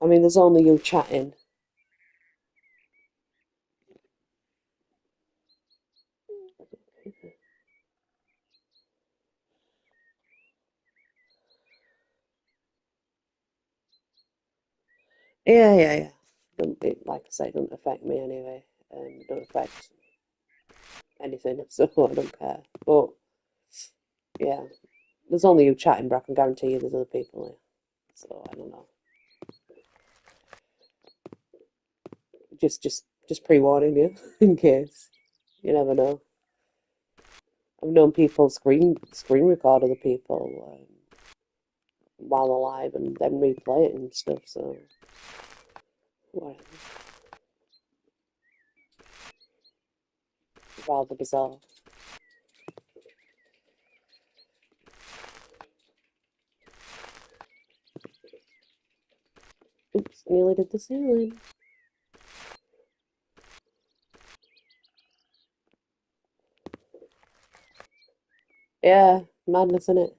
I mean, there's only you chatting. Yeah, yeah, yeah. Like I say, it doesn't affect me anyway. It don't affect anything, so I don't care. But yeah, there's only you chatting, but I can guarantee you there's other people here. So I don't know. Just pre-warning you in case. You never know. I've known people screen record other people while alive and then replay it and stuff. So whatever. Rather bizarre. Oops, nearly did the ceiling. Yeah, madness in it.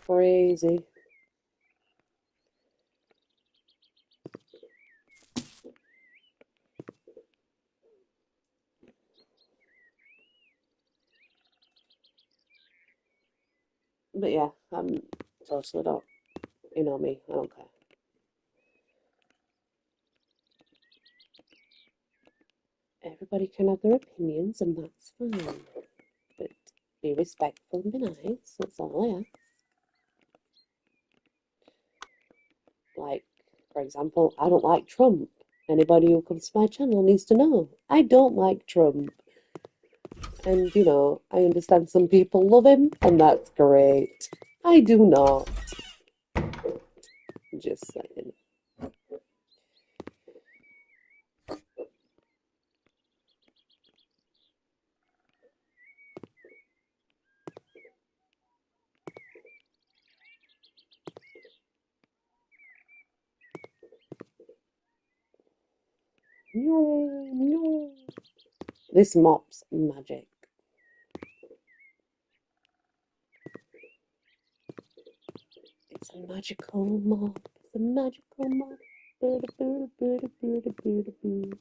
Crazy. But yeah, I'm totally don't. You know me, I don't care. Everybody can have their opinions, and that's fine. But be respectful and be nice. That's all I ask. Like, for example, I don't like Trump. Anybody who comes to my channel needs to know I don't like Trump. And, I understand some people love him, and that's great. I do not. Just saying. No, no. This mop's magic. It's a magical mop. It's a magical mop. Boo boo boo boo boo boo boo.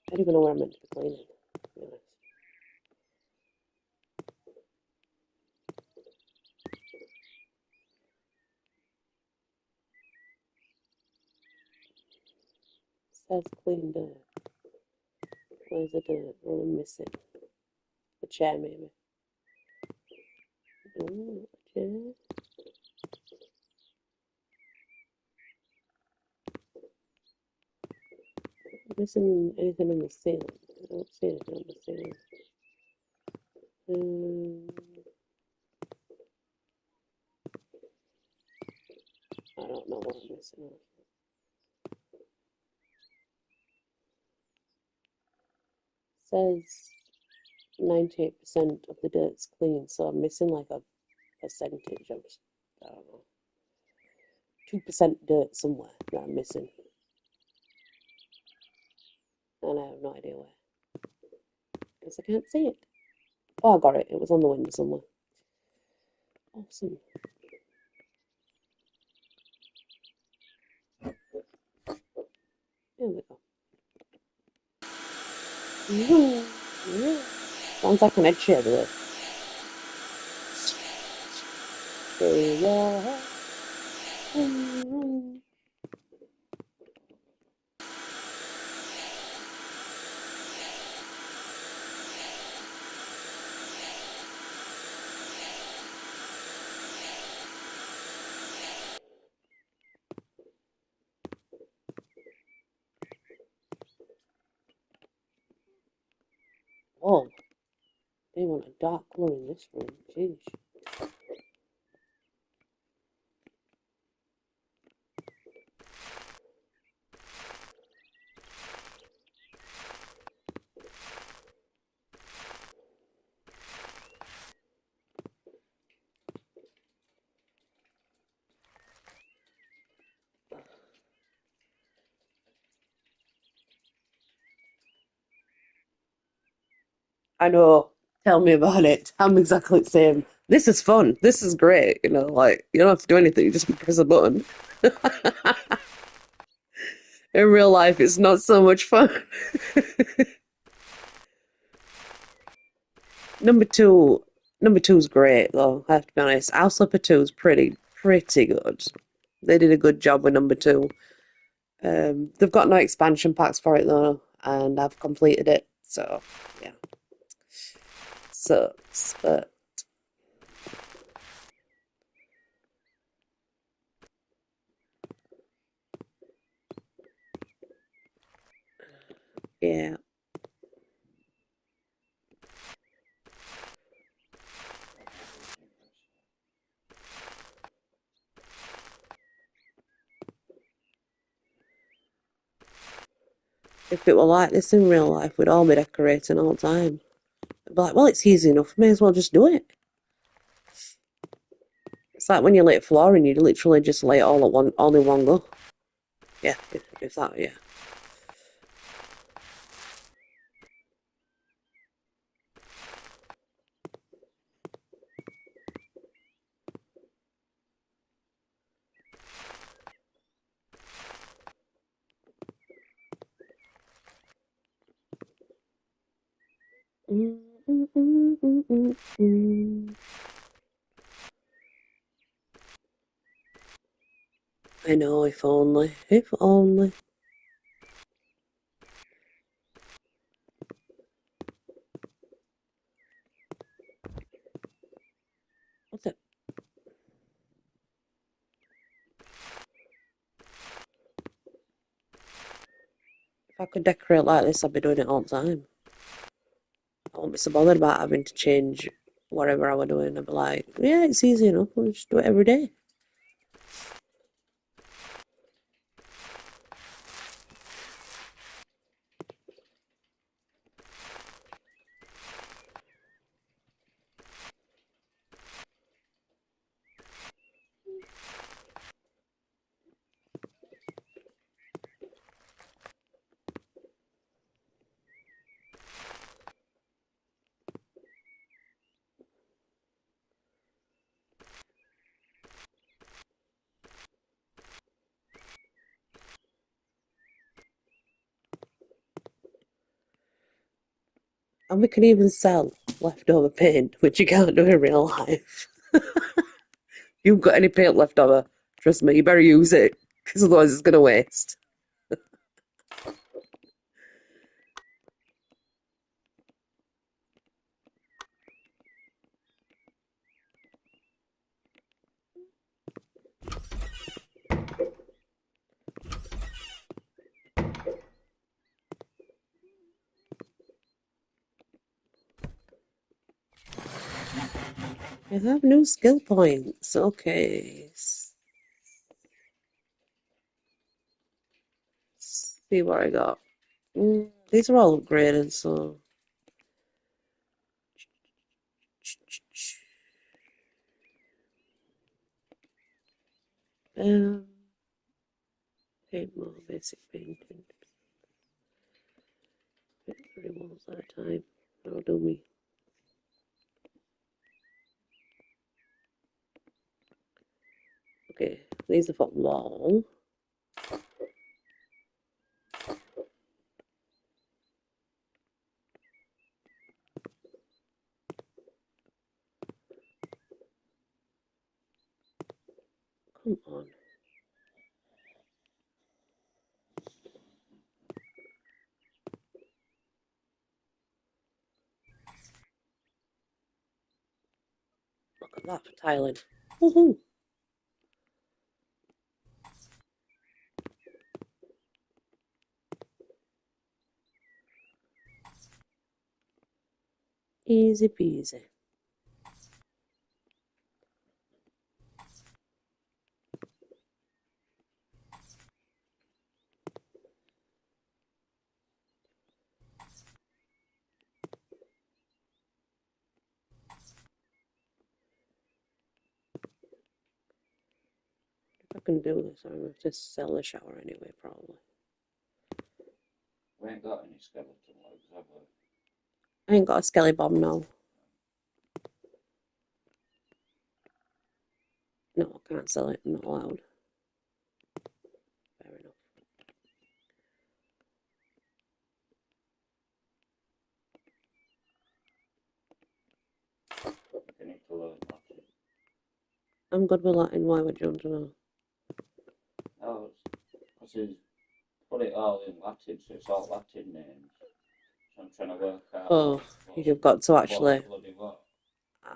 I don't even know what I'm meant to be cleaning, to be honest. It says clean dirt. Where's the dirt? What am I missing? The chair, maybe. Oh, not the chair. Missing anything on the ceiling? I don't see anything on the ceiling. I don't know what I'm missing. It says 98% of the dirt's clean, so I'm missing like a percentage. I don't know, 2% dirt somewhere that I'm missing, and I have no idea where because I can't see it. Oh, I got it. It was on the window somewhere. Awesome. There we go. Sounds like an Ed Sheeran. Oh, they want a dark colour in this room. Jeez. I know. Tell me about it. I'm exactly the same. This is fun. This is great. Like you don't have to do anything. You just press a button. In real life, it's not so much fun. Number two, number two's great though. I have to be honest. House Flipper 2 is pretty good. They did a good job with number two. They've got no expansion packs for it though, and I've completed it. So yeah, sucks, but yeah. If it were like this in real life, we'd all be decorating all the time. I'd be like, well, it's easy enough. May as well just do it. It's like when you lay flooring, you literally just lay it all in one go. Yeah, if that, yeah. I know, if only. If only. What the? If I could decorate like this, I'd be doing it all the time. I won't be so bothered about having to change whatever I were doing. I'd be like, yeah, it's easy enough. We'll just do it every day. And we can even sell leftover paint, which you can't do in real life. You've got any paint left over, trust me, you better use it, because otherwise it's going to waste. I have new skill points. Okay. See what I got. These are all upgraded, so. Um, paint more basic painting. 3 walls at a time. That'll do me. Okay, these are for wall. Come on. Look at that for tiling. Woohoo! Easy peasy. If I can do this, I'm going to sell the shower anyway, probably. We ain't got any skeleton legs, have we? I ain't got a skelly bomb now. No, I can't sell it. I'm not allowed. Fair enough. You need to learn Latin. I'm good with Latin. Why would you want to know? No, because he's put it all in Latin, so it's all Latin names. So I'm trying to work out Oh, you've got to what's actually. bloody what. Ah.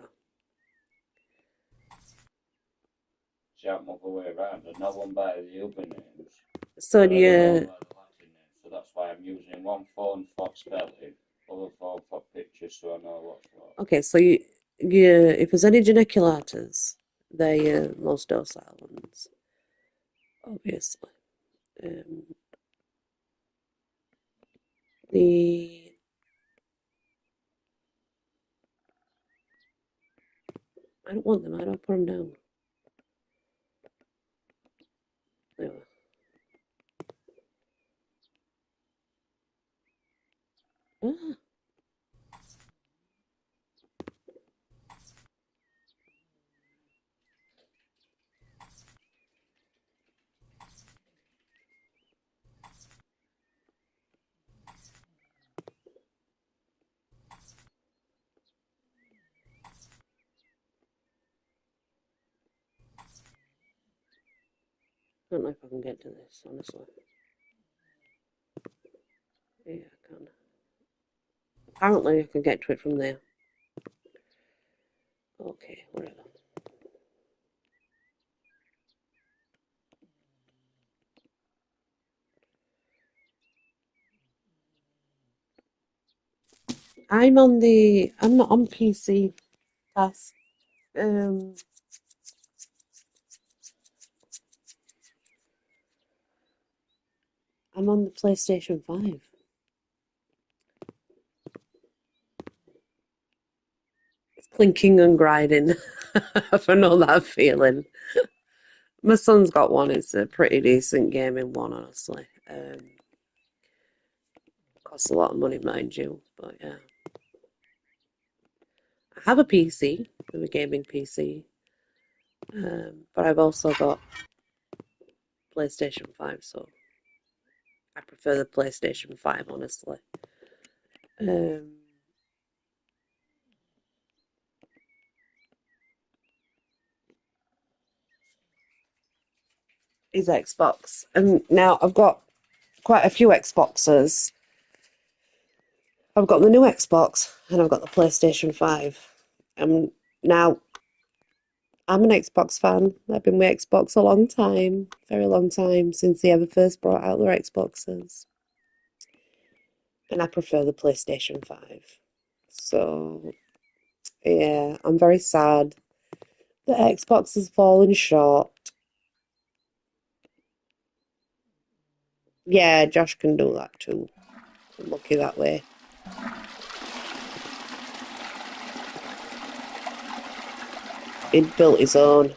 See, I'm other way around. And no one by the other names. So And I don't know you. by the Latin names, so that's why I'm using one phone for spelling, other phone for pictures, so I know what's what. Okay, so you. If there's any geniculators, they're your most docile ones, obviously. Um, the. I don't want them. I don't put them down. There we are. Ah, I don't know if I can get to this, honestly. Yeah, I can. Apparently, I can get to it from there. Okay, whatever. I'm not on PC task. Um, I'm on the PlayStation 5. It's clinking and grinding. I know that feeling. My son's got one. It's a pretty decent gaming one, honestly. Costs a lot of money, mind you, but yeah. I have a PC, a gaming PC, but I've also got PlayStation 5, so I prefer the PlayStation 5, honestly. Um, his Xbox. And now I've got quite a few Xboxes. I've got the new Xbox and I've got the PlayStation 5. And now I'm an Xbox fan. I've been with Xbox a long time, very long time, since they ever first brought out their Xboxes. And I prefer the PlayStation 5. So, yeah, I'm very sad that Xbox has fallen short. Yeah, Josh can do that too. I'm lucky that way. He'd built his own.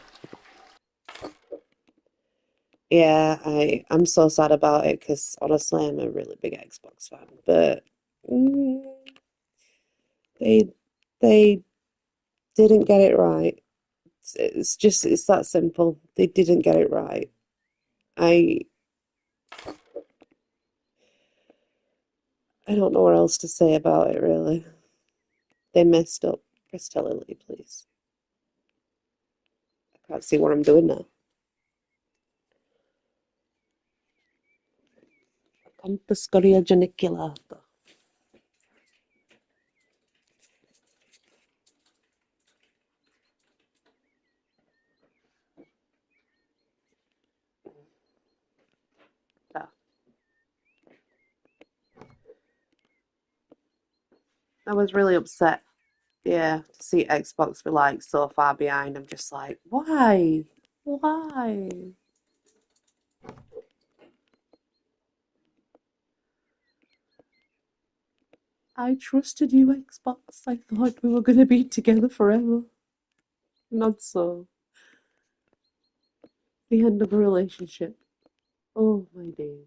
Yeah, I'm so sad about it because honestly, I'm a really big Xbox fan. But mm, they they didn't get it right. It's that simple. They didn't get it right. I I don't know what else to say about it really. They messed up. Press Lily, please. I can't see what I'm doing now. Compascoria geniculata. Ah, I was really upset, yeah, to see Xbox be like so far behind. I'm just like, why? Why? I trusted you, Xbox. I thought we were going to be together forever. Not so. The end of a relationship. Oh, my days.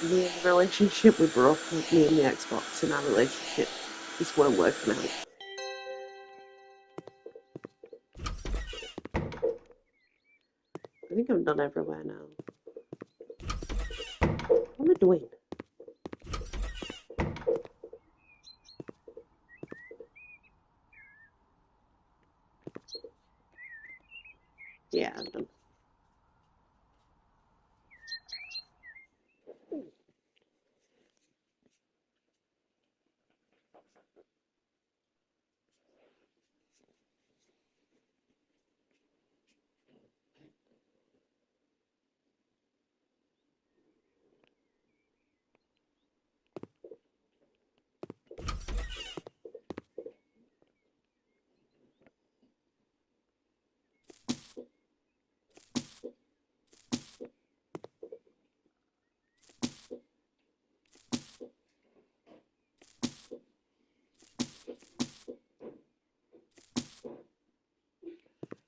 The end of the relationship, we broke up, me and the Xbox in our relationship. Just weren't working out. I think I'm done everywhere now. What am I doing? Yeah, I'm done.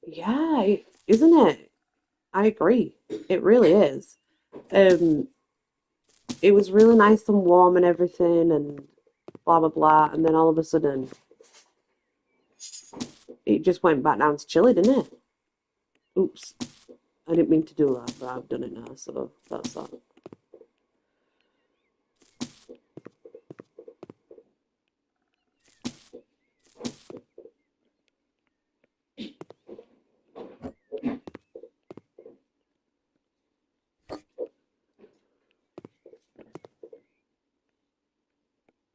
Yeah, isn't it? I agree. It really is. Um, it was really nice and warm and everything, and blah blah blah. And then all of a sudden, it just went back down to chilly, didn't it? Oops, I didn't mean to do that, but I've done it now, so that's that.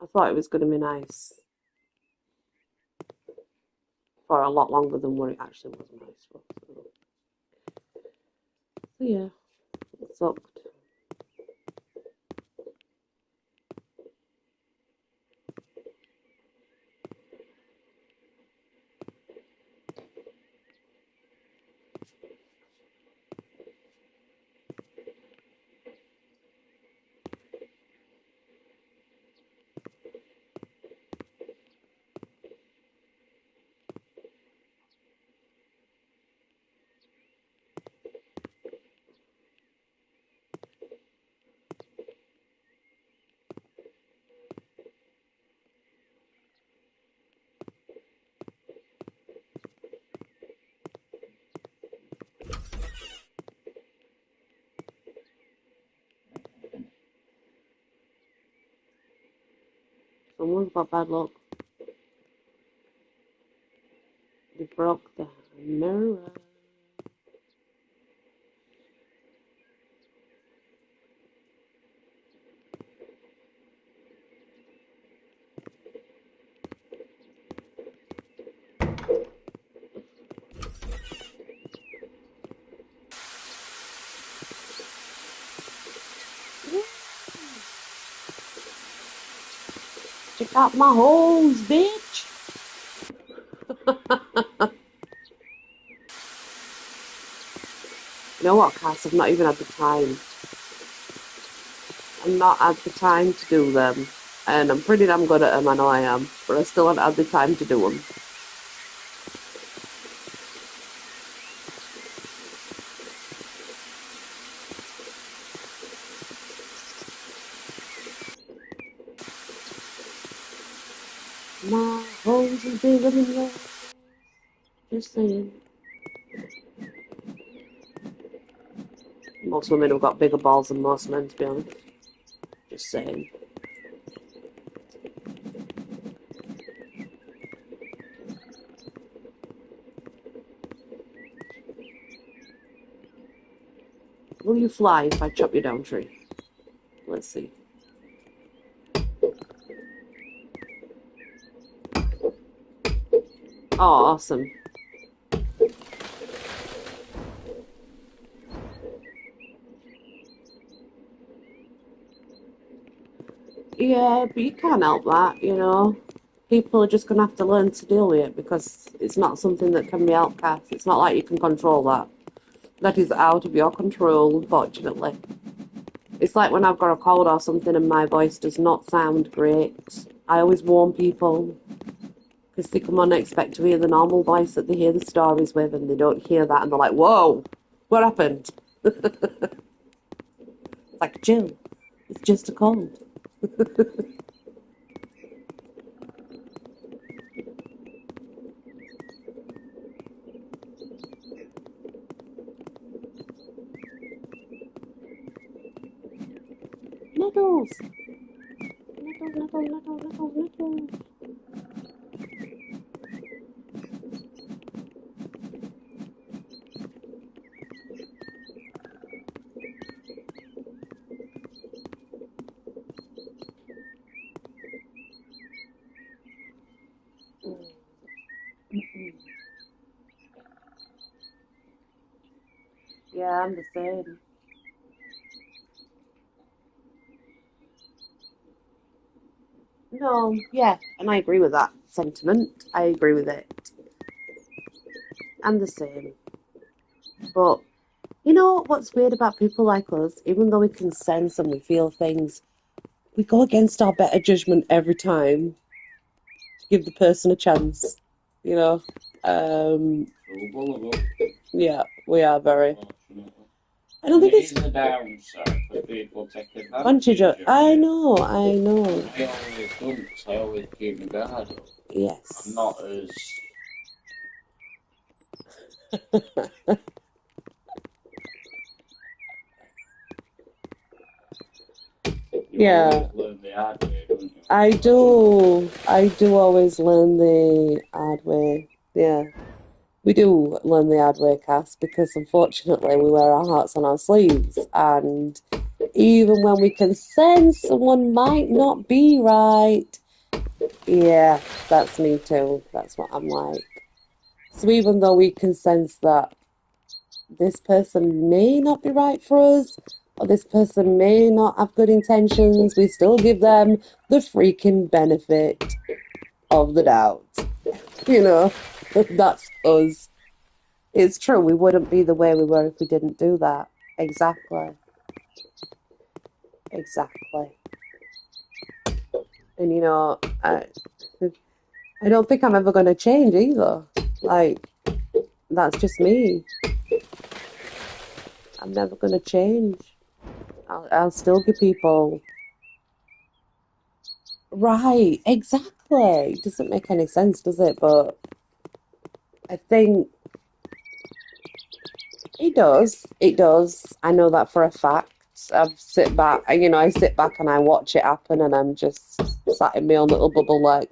I thought it was going to be nice for a lot longer than what it actually was nice for. So yeah, it sucked. Someone's got bad luck. They broke the mirror. Check out my holes, bitch. You know what, Cass? I've not even had the time. I've not had the time to do them. And I'm pretty damn good at them, I know I am. But I still haven't had the time to do them. My holes are bigger than yours. Just saying. Most women have got bigger balls than most men, to be honest. Just saying. Will you fly if I chop you down, tree? Let's see. Oh, awesome. Yeah, but you can't help that, you know. People are just going to have to learn to deal with it because it's not something that can be outcast. It's not like you can control that. That is out of your control, unfortunately. It's like when I've got a cold or something and my voice does not sound great. I always warn people because they come on and expect to hear the normal voice that they hear the stories with and they don't hear that and they're like, whoa, what happened? It's like, Jill, it's just a cold. Nettles! Nettles. Yeah, I'm the same. No, yeah, and I agree with that sentiment. I agree with it. I'm the same. But you know what's weird about people like us? Even though we can sense and we feel things, we go against our better judgment every time to give the person a chance. You know? Um, Too gullible, yeah, we are very. unfortunately. I don't And think it it's is a downside because people take advantage advantage of. of I it. know, I know. I always don't because I always keep my guard up. I'm Yes. not as you always Yeah, learn the hard way, don't you? I do. I do always learn the hard way. Yeah. We do learn the hard way, Cass, because unfortunately we wear our hearts on our sleeves. And even when we can sense someone might not be right, yeah, that's me too. That's what I'm like. So even though we can sense that this person may not be right for us, or this person may not have good intentions, we still give them the freaking benefit of the doubt. You know, that's us. It's true, we wouldn't be the way we were if we didn't do that. Exactly. Exactly. And you know, I don't think I'm ever going to change either. Like, that's just me. I'm never going to change. I'll still give people. Right, exactly. It doesn't make any sense, does it? But I think it does. It does. I know that for a fact. I sit back, I sit back and I watch it happen, and I'm just sat in my own little bubble, like.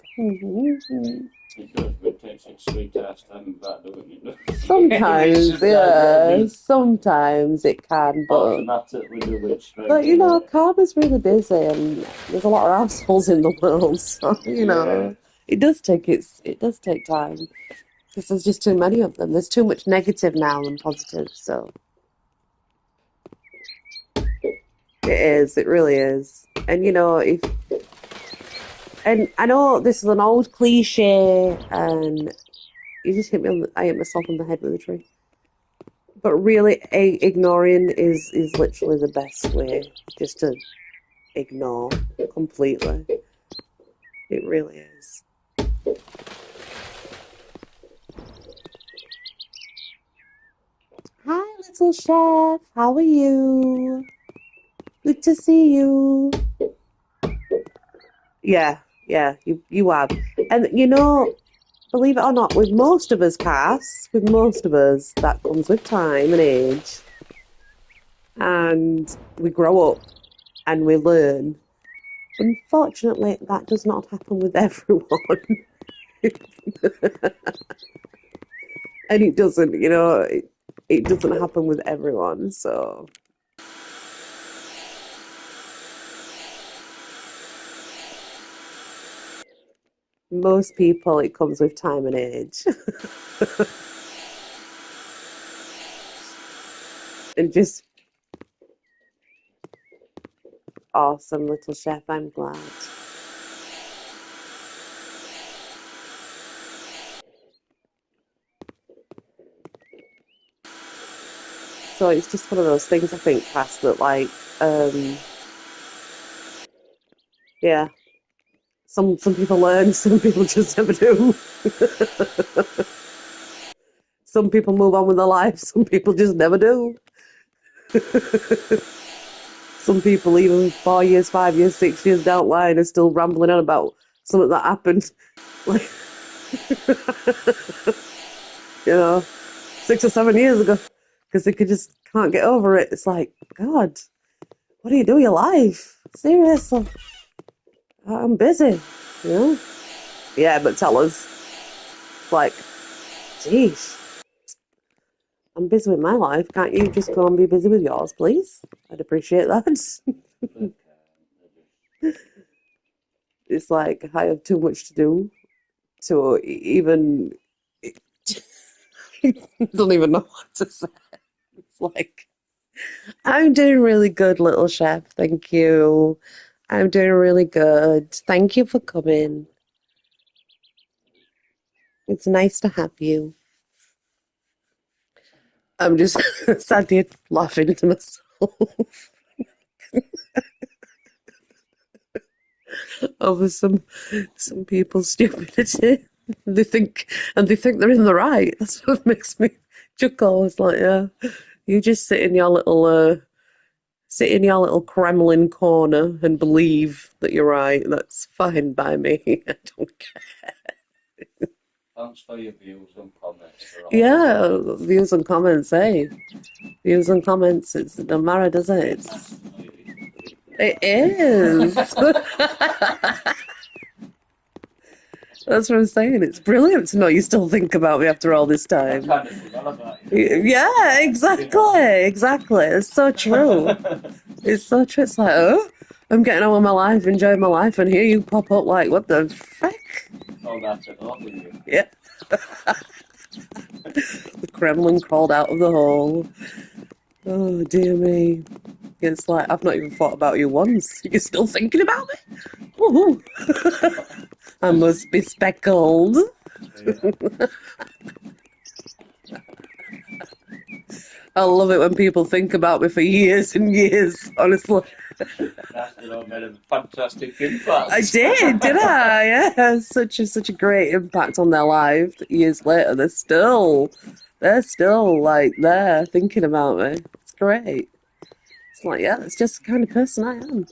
It does, but it takes its sweet ass time back, doesn't it? Sometimes, yeah, sometimes it can, but automatically do it straight away. Karma's really busy, and there's a lot of assholes in the world, so Yeah. it does take time because there's just too many of them. There's too much negative now than positive, so it really is. And if and I know this is an old cliche, and you just I hit myself on the head with a tree. But really, ignoring is literally the best way, just to ignore completely. It really is. Hi, little chef. How are you? Good to see you. Yeah, yeah, you have. And believe it or not, with most of us, Cass, with most of us, that comes with time and age. And we grow up and we learn. Unfortunately, that does not happen with everyone. And it doesn't, it doesn't happen with everyone. So most people, it comes with time and age. And just awesome, little chef. I'm glad. So it's just one of those things, I think, Cass, that um, yeah, some people learn, some people just never do. Some people move on with their life, some people just never do. Some people, even 4 years, 5 years, 6 years down the line, are still rambling on about something that happened, like, 6 or 7 years ago, because they just can't get over it. It's like, God, what do you do with your life? Seriously, I'm busy, you know? Yeah, but tell us, like, geez, I'm busy with my life. Can't you just go and be busy with yours, please? I'd appreciate that. It's like I have too much to do to even don't even know what to say. It's like I'm doing really good, little chef. Thank you. I'm doing really good. Thank you for coming. It's nice to have you. I'm just sat here laughing to myself over some people's stupidity. They think they're in the right. That's what makes me chuckle. It's like, yeah, you just sit in your little Kremlin corner and believe that you're right. That's fine by me. I don't care. Thanks for your views and comments. Yeah, views and comments, hey. Views and comments, it doesn't matter, does it? It is. That's what I'm saying. It's brilliant to know you still think about me after all this time. Kind of forgot about you. Yeah, exactly. It's so true. It's so true. It's like, oh, I'm getting on with my life, enjoying my life, and here you pop up like, what the frick? Oh, that's it, all of you. Yeah. The Kremlin crawled out of the hole. Oh, dear me. It's like, I've not even thought about you once. You're still thinking about me? Woohoo. I must be speckled. Yeah. I love it when people think about me for years and years, honestly. That's made a fantastic impact. I did I? Yeah, such a great impact on their life. Years later, they're still like there thinking about me. It's great. It's like, yeah, that's just the kind of person I am.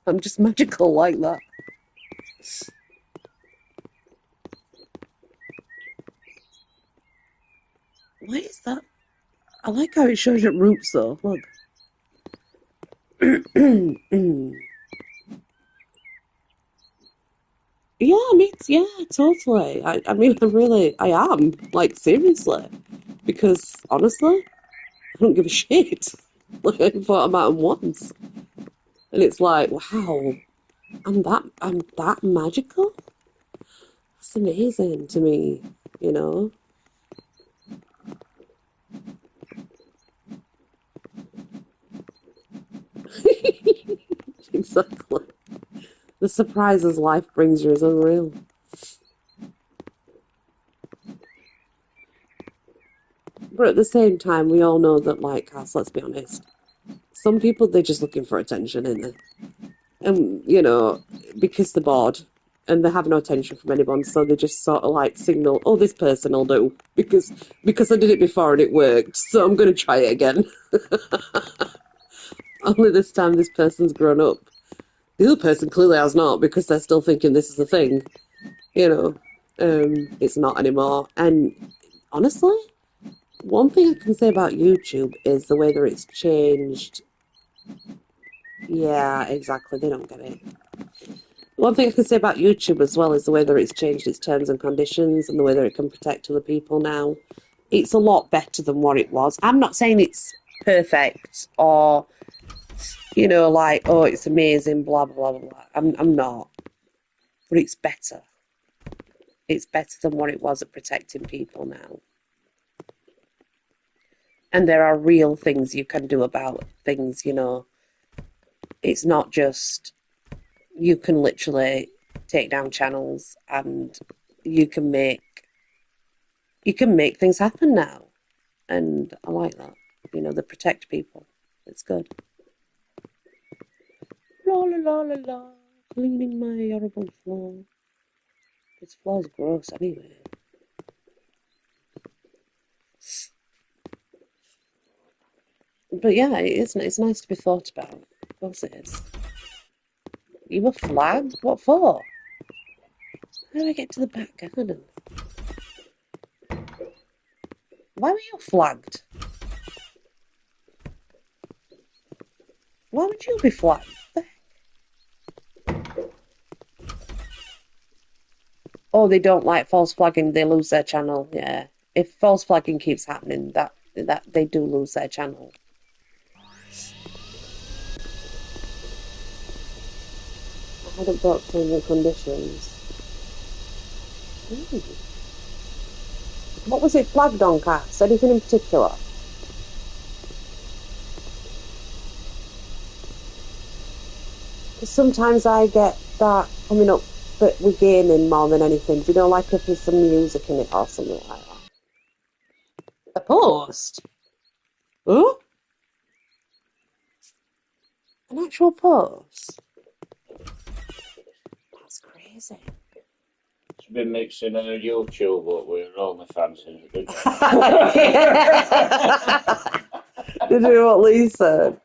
I'm just magical like that. What is that? I like how it shows your roots though. Look, Yeah, me, yeah, totally. I mean, I am, like, seriously, because honestly, I don't give a shit. Like, I thought about them once, and it's like, wow, I'm that magical. It's amazing to me, you know. Exactly. The surprises life brings you is unreal. But at the same time, we all know that, like, Cass, let's be honest, some people, they're just looking for attention, ain't they? And, you know, because they're bored and they have no attention from anyone, so they just sort of like signal, oh, this person will do because I did it before and it worked, so I'm going to try it again. Only this time this person's grown up. The other person clearly has not because they're still thinking this is a thing, you know. It's not anymore. And honestly, one thing I can say about YouTube is the way that it's changed. Yeah, exactly. They don't get it. One thing I can say about YouTube as well is the way that it's changed its terms and conditions and the way that it can protect other people now. It's a lot better than what it was. I'm not saying it's perfect or, you know, like, oh, it's amazing, blah, blah, blah, blah. I'm not. But it's better. It's better than what it was at protecting people now. And there are real things you can do about things, you know. It's not just, you can literally take down channels and you can make things happen now. And I like that. You know, they protect people. It's good. La la la la la. Cleaning my horrible floor. This floor's gross anyway. But yeah, it's nice to be thought about. Of course it is. You were flagged? What for? How did I get to the back garden? Why were you flagged? Why would you be flagged? Oh, they don't like false flagging. They lose their channel. Yeah. If false flagging keeps happening, that they do lose their channel. I hadn't brought terms and conditions. Ooh. What was it flagged on, Cass? Anything in particular? 'Cause sometimes I get that coming up, but with gaming more than anything. Do you know, like if there's some music in it or something like that? A post? Oh, an actual post? That's crazy. She's been mixing her YouTube up with her OnlyFans since the beginning. Did you hear what Lee said?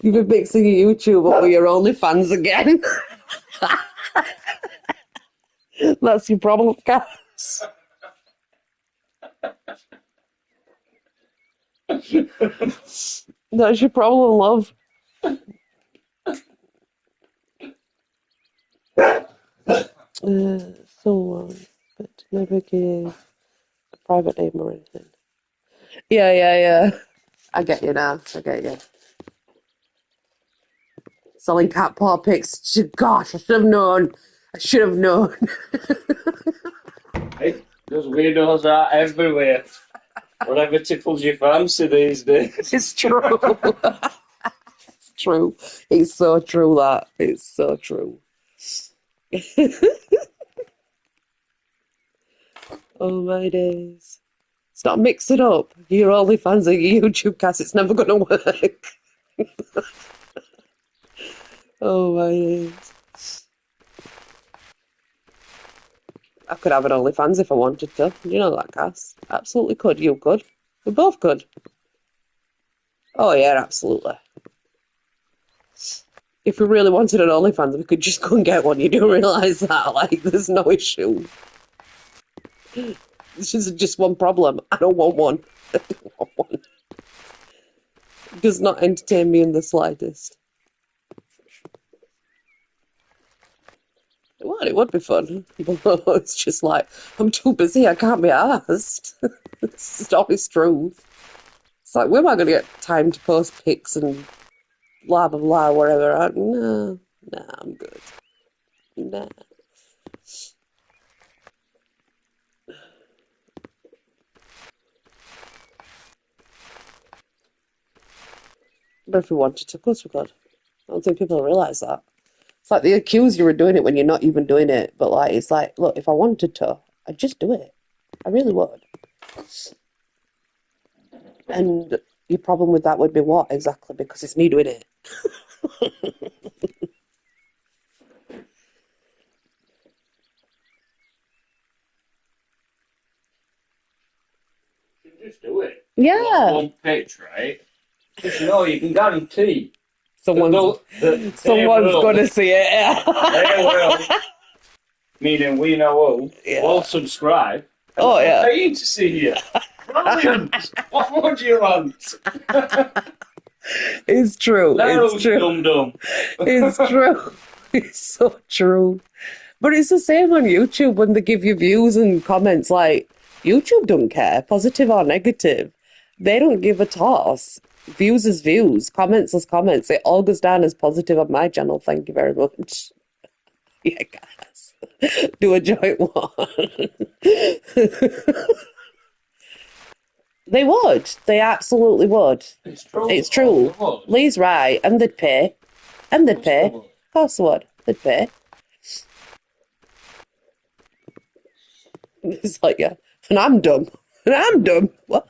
You've been mixing your YouTube up with your OnlyFans again. That's your problem, Cass. That's your problem, love. So, but never give a private name or anything. Yeah, yeah, yeah. I get you now. I get you. Selling cat paw pics. Gosh, I should have known. I should have known. Hey, there's weirdos out everywhere. Whatever tickles your fancy these days. It's true. It's true. It's so true that. It's so true. Oh my days. Stop mixing up your OnlyFans and your YouTube cast. It's never going to work. Oh my days. I could have an OnlyFans if I wanted to. You know that, Cass. Absolutely could. You could. We both could. Oh yeah, absolutely. If we really wanted an OnlyFans, we could just go and get one. You do realise that? Like, there's no issue. This is just one problem. I don't want one. I don't want one. Does not entertain me in the slightest. Well, it would be fun, but it's just like I'm too busy. I can't be asked. It's the honest truth. It's like, where am I going to get time to post pics and blah blah blah, whatever? No, nah, I'm good. Nah. But if we wanted to, of course we could. I don't think people realise that. It's like they accuse you of doing it when you're not even doing it. But like, it's like, look, if I wanted to, I'd just do it. I really would. And your problem with that would be what exactly? Because it's me doing it. You can just do it. Post Yeah. one pitch, right? Because you know you can guarantee that Someone's they someone's will, gonna see it. they will, meaning we know who, Yeah. will subscribe and Oh they'll yeah. pay you to see you. Brilliant! What more do you want? It's true. It's Those true. dum dum. It's true. It's so true. But it's the same on YouTube when they give you views and comments. Like, YouTube don't care, positive or negative. They don't give a toss. Views is views, comments is comments. It all goes down as positive on my channel. Thank you very much. Yeah, guys. Do a joint one. They would. They absolutely would. It's true It's though. true. It was. Lee's right. And they'd pay. And Of they'd course they pay. would. Of course they would. They'd pay. It's like, yeah. And I'm dumb. And I'm dumb. What?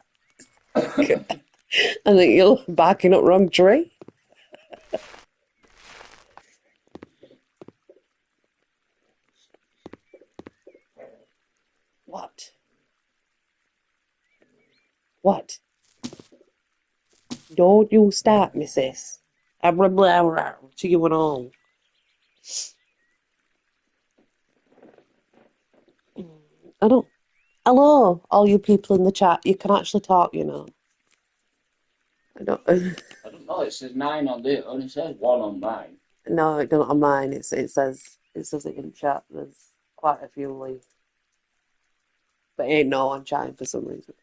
I think you're barking up wrong tree. What? What? Don't you start, missus. I'm blah, blah, blah, to you and all. I don't. Hello, all you people in the chat. You can actually talk, you know. I don't. I don't know. It says 9 on there. It only says 1 on mine. No, it don't on mine. It says it in chat. There's quite a few leave, but ain't no on chatting for some reason.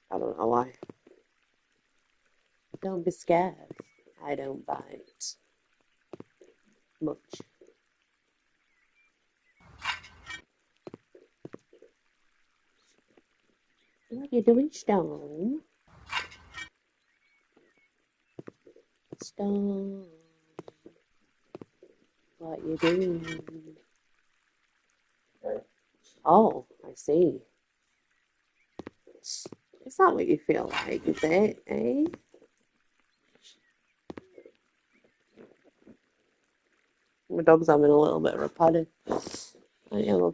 I don't know why. Don't be scared. I don't bite much. What are you doing, Stone? Stone. What you doing? Oh, I see. It's not what you feel like, is it? Eh? My dog's having a little bit of a potty. I am.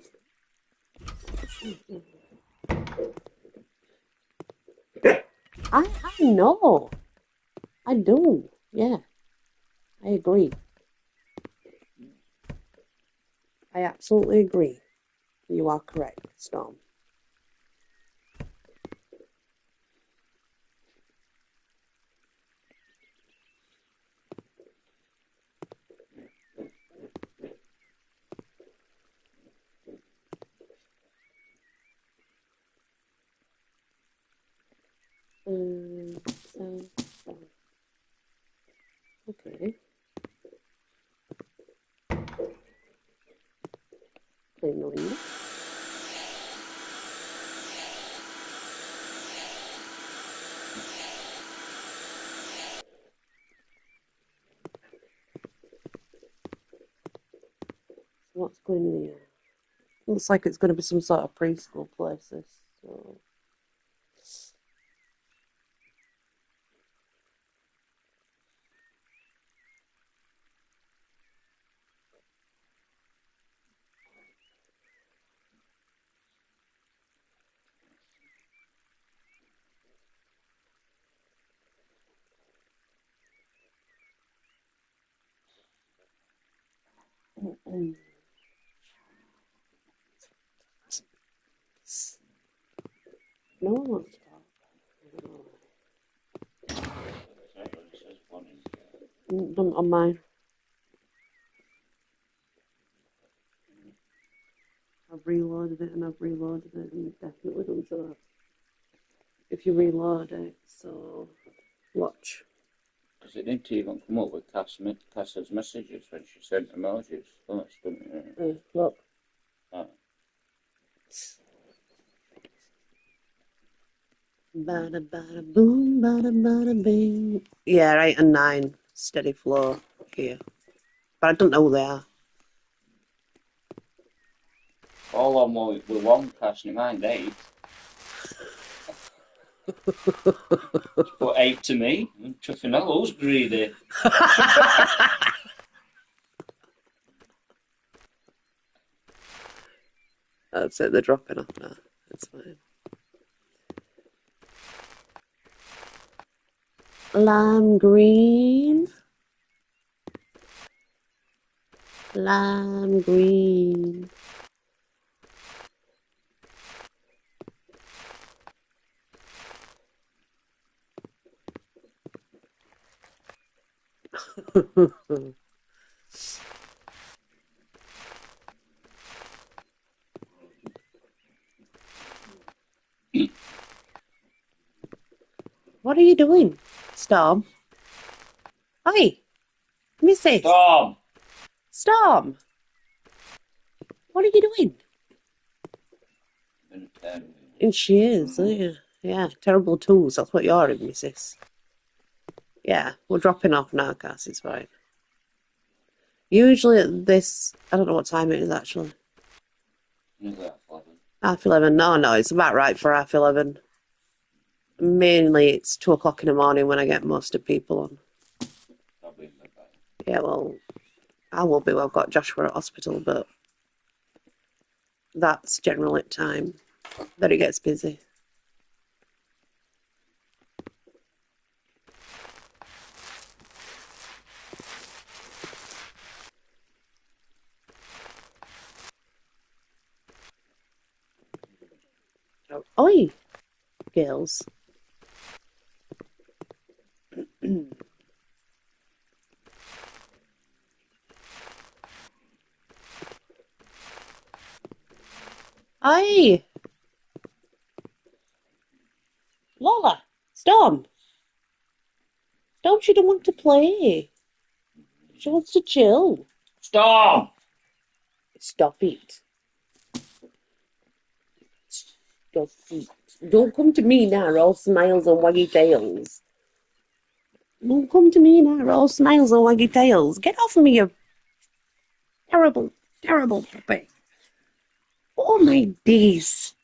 I know. I do. Yeah, I agree. I absolutely agree. You are correct, Storm. So, okay. Clean the window. What's going in here? Looks like it's going to be some sort of preschool place. This. So. No one wants to talk. Done on mine. I've reloaded it and I've reloaded it and definitely done to that. If you reload it, so watch. Because it didn't even come up with Cass's messages when she sent emojis. Oh, it's done. Look. Oh. Bada bada boom, bada bada bing. Yeah, 8 and 9. Steady flow here. But I don't know who they are. All on with one Cass, never mind 8. Put 8 to me. Chuffing all who's greedy. That's it, they're dropping off now. That's fine. Lime green. Lime green. What are you doing, Storm? Hi, Mrs. Storm! Storm! What are you doing? And she is, yeah. Terrible tools, that's what you're in, Mrs. Yeah, we're dropping off now, Cass, it's fine. Usually at this, I don't know what time it is actually. Is that 11? Half 11. No, it's about right for half 11. Mainly it's 2 o'clock in the morning when I get most of people on. I'll be in bed by Yeah, well, I will be. Well, I've got Joshua at hospital, but that's generally time that it gets busy. Oi, girls. Oi, Lola, Storm. Don't she don't want to play? She wants to chill. Storm! Stop it. Stop it. Don't come to me now, all smiles and waggy tails. Don't come to me now, all smiles and waggy tails. Get off me, you terrible, terrible puppy. Oh my days.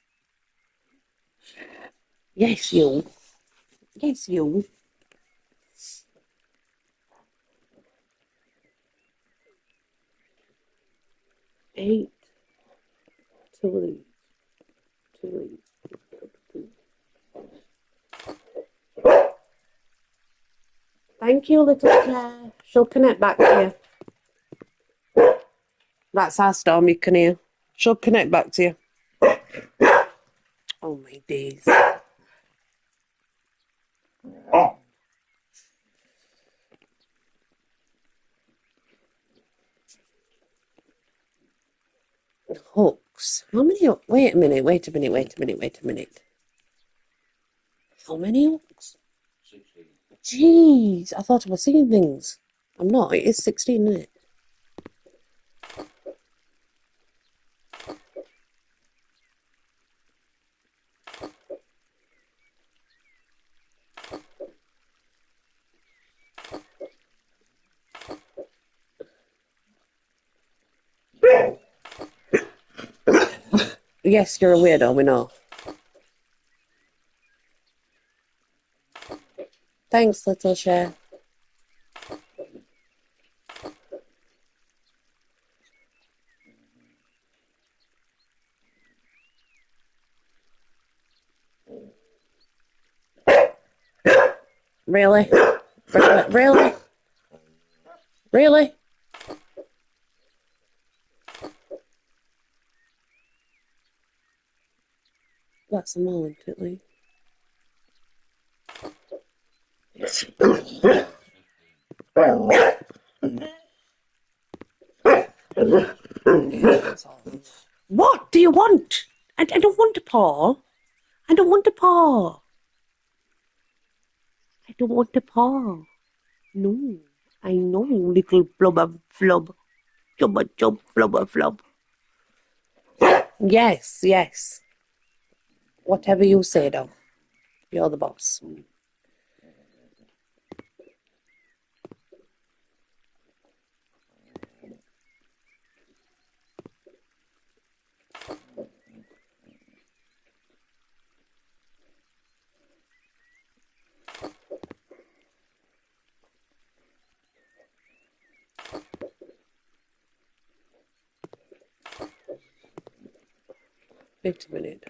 Yes, you. Yes, you. Eight. Two. Thank you, little chair. She'll connect back to you. That's our Storm, you can hear. She'll connect back to you. Oh my days. Hooks. How many? Wait a minute. How many hooks? 16. Jeez, I thought I was seeing things. I'm not. It is 16, isn't it? Yes, you're a weirdo, we know. Thanks, little chair. Really? Really? Really? That's a moment, at least. What do you want? I don't want a paw. I don't want a paw. I don't want a paw. No, I know, little blubber flub. Jubba jub blubber flub. Yes, yes. Whatever you say, dog. You're the boss. Wait a minute.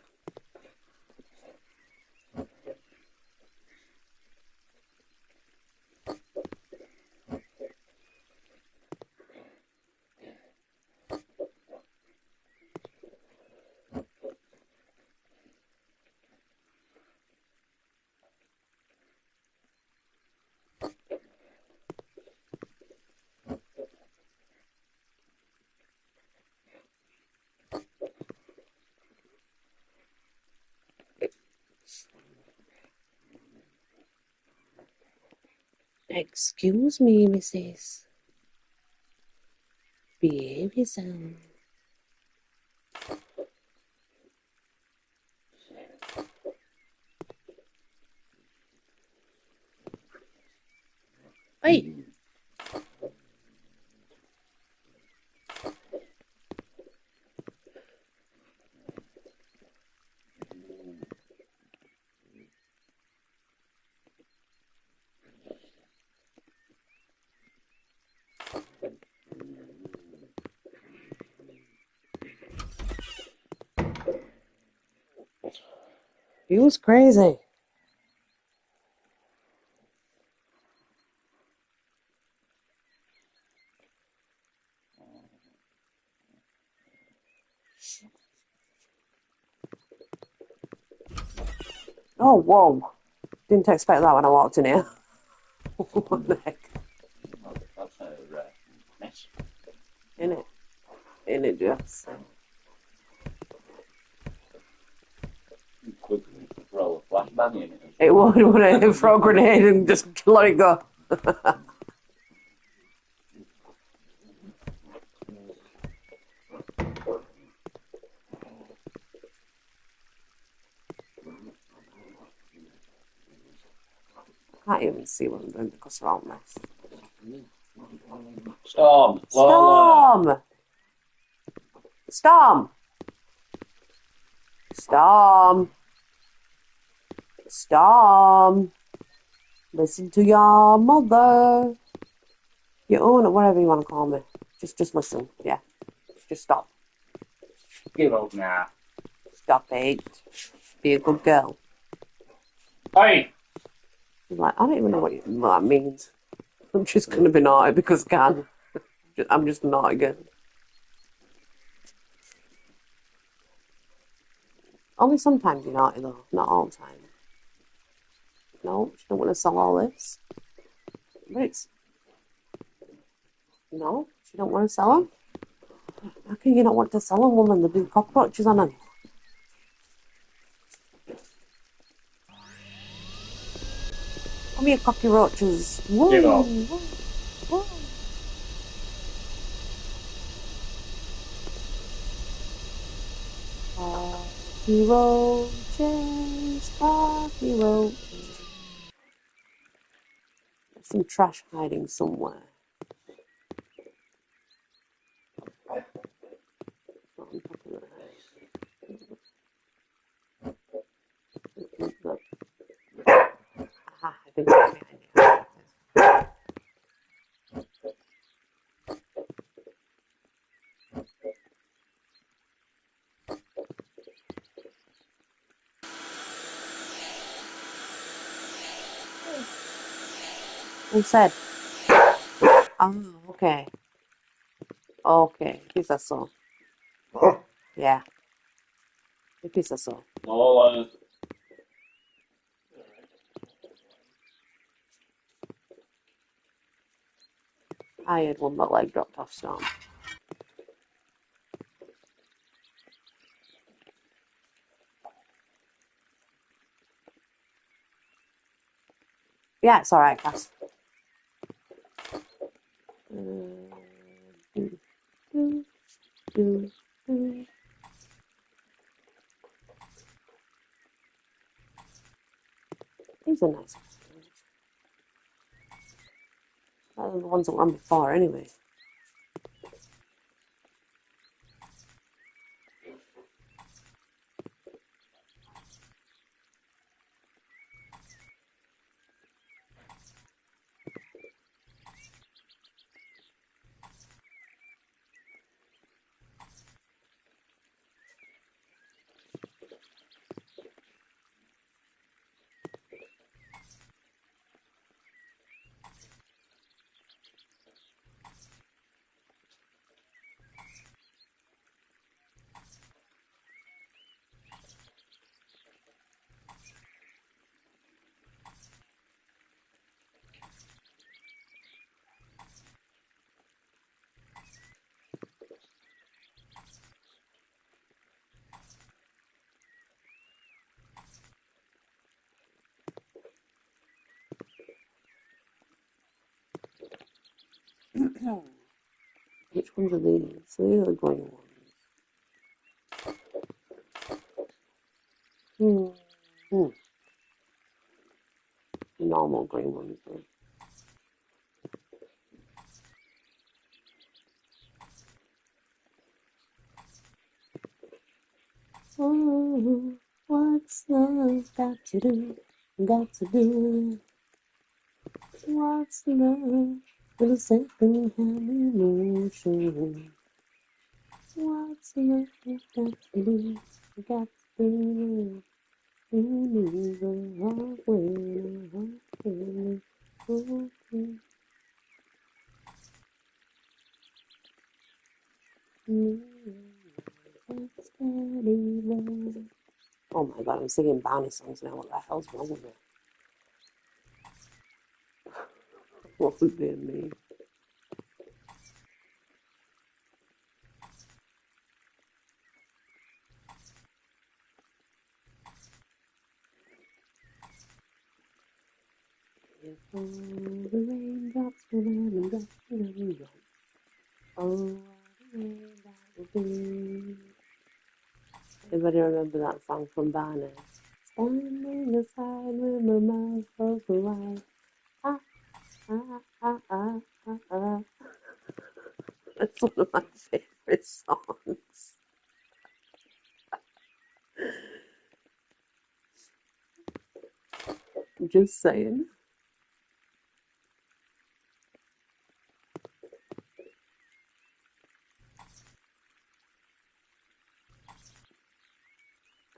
Excuse me, Mrs. Behave yourself. Hey. He was crazy. Oh, whoa. Didn't expect that when I walked in here. What the heck? That's a mess. In it, just. Quickly throw a flashbang in it. It would, wouldn't it? Throw a grenade and just let it go. I can't even see what I'm doing because they're all mess. Storm! Lola! Storm! Storm! Storm! Listen to your mother. Your owner, whatever you want to call me. Just listen. Yeah. Just stop. Give up now. Stop it. Be a good girl. Hey! He's like, I don't even know what that means. I'm just going to be naughty because I can. I'm just a naughty girl. Only sometimes you're naughty though, not all the time. No, she don't want to sell all this. But it's... No, she don't want to sell them. How can you not want to sell them, woman? There'll be cockroaches on them. Come here, cockroaches. Whoa, Give up. whoa, whoa. Cocky roaches. There's some trash hiding somewhere. Aha, I think it's behind you. Who said? Oh, okay. Okay, if it's so. Yeah, if it's so. Lola! I had one that leg dropped off storm. Yeah, it's alright, Cass. These are nice. Better than the ones that were on before, anyway. Which ones are these? These are the green ones. Normal green ones. Oh, what's love got to do? Got to do. What's love with a second-hand emotion? What's love got to do? Got to do. Who needs a halfway? Oh my god, I'm singing Barney songs now. What the hell's wrong with me? What was being me? If all the raindrops will and drops and drops. Oh, what a rain that will be. Anybody remember that song from Barney? Standing aside with my mouth open wide. Ah, ah, ah, ah, ah, ah. That's one of my favourite songs. I'm just saying.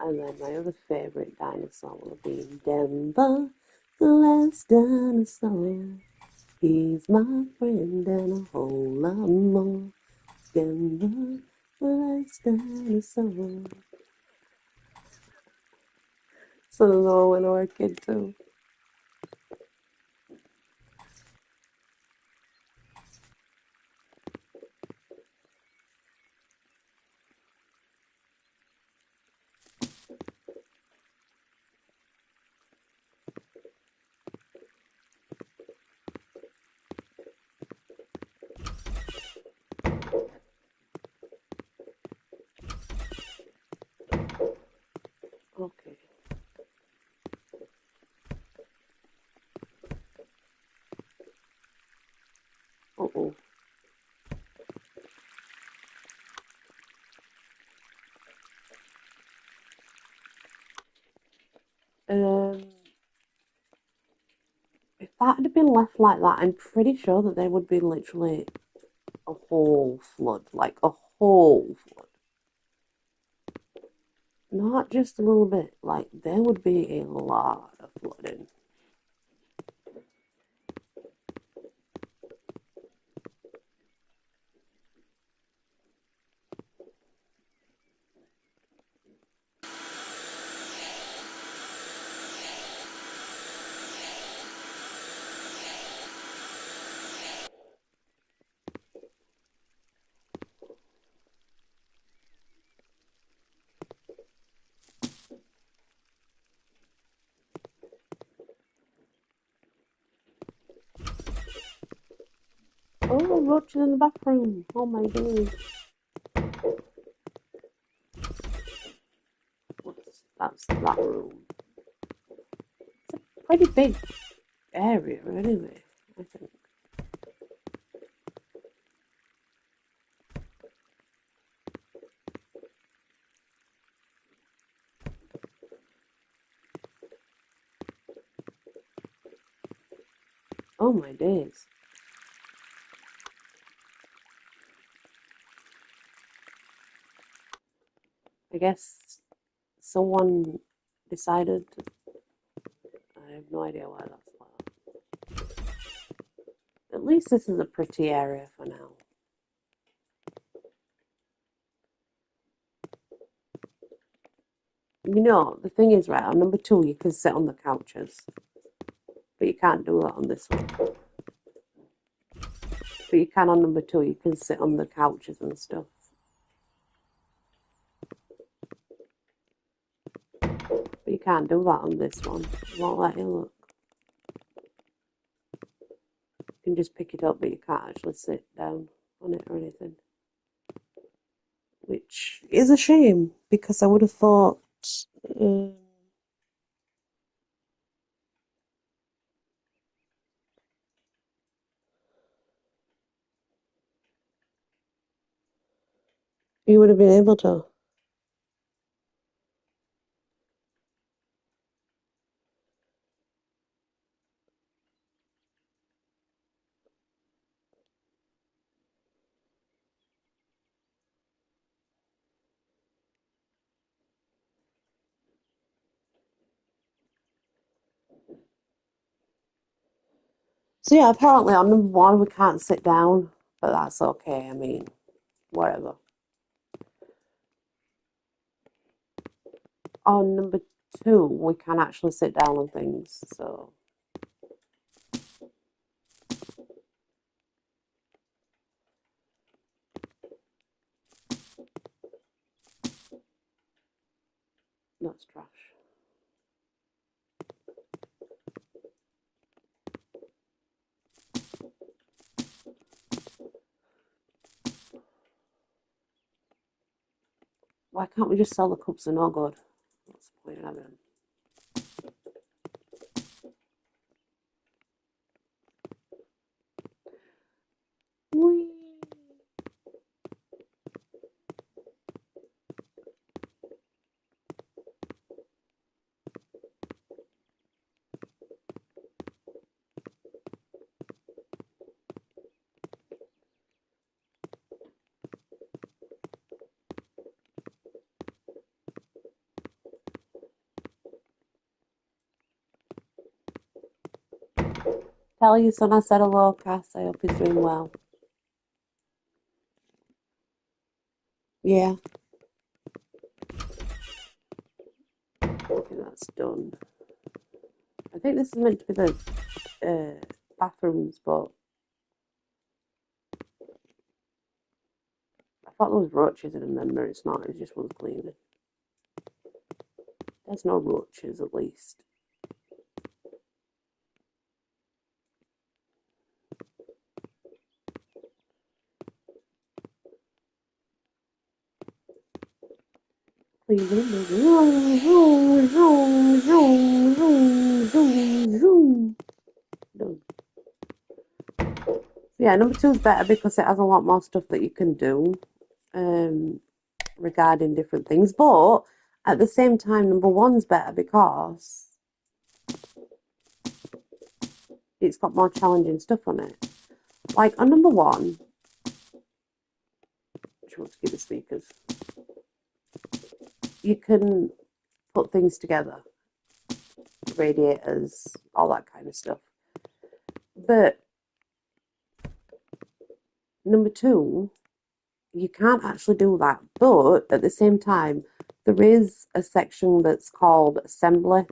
And then my other favourite dinosaur will be Denver, the last dinosaur. He's my friend and a whole lot more. Denver, the last dinosaur. So low when I was a kid too. Okay. Uh-oh. Um, if that had been left like that, I'm pretty sure that there would be literally a whole flood, like a whole flood. Not just a little bit, like there would be a lot of flooding. Oh, roaches in the bathroom. Oh my days. That's that room. It's a pretty big area anyway, I think. Oh my days. I guess someone decided. I have no idea why that's like that. At least this is a pretty area for now. You know, the thing is, right, on number 2, you can sit on the couches, but you can't do that on this one. But you can on number 2, you can sit on the couches and stuff. But you can't do that on this one. It won't let you look. You can just pick it up, but you can't actually sit down on it or anything. Which is a shame, because I would have thought um, you would have been able to. So yeah, apparently on number 1 we can't sit down, but that's okay. I mean, whatever. On number 2 we can actually sit down on things, so that's trash. Why can't we just sell the cups and all good? What's the point of having them? Whee! Tell your son I said hello, Cass. I hope he's doing well. Yeah, okay, that's done. I think this is meant to be the bathrooms, but I thought there was roaches in them, but it's not. It just was cleaning. There's no roaches, at least. Cleveland. Zoom, zoom, zoom, zoom, zoom, zoom, zoom. Done. Yeah, number 2 is better because it has a lot more stuff that you can do regarding different things. But at the same time, number 1's better because it's got more challenging stuff on it. Like on number 1, which wants to give the speakers, you can put things together, radiators, all that kind of stuff. But number 2, you can't actually do that. But at the same time, there is a section that's called assembly.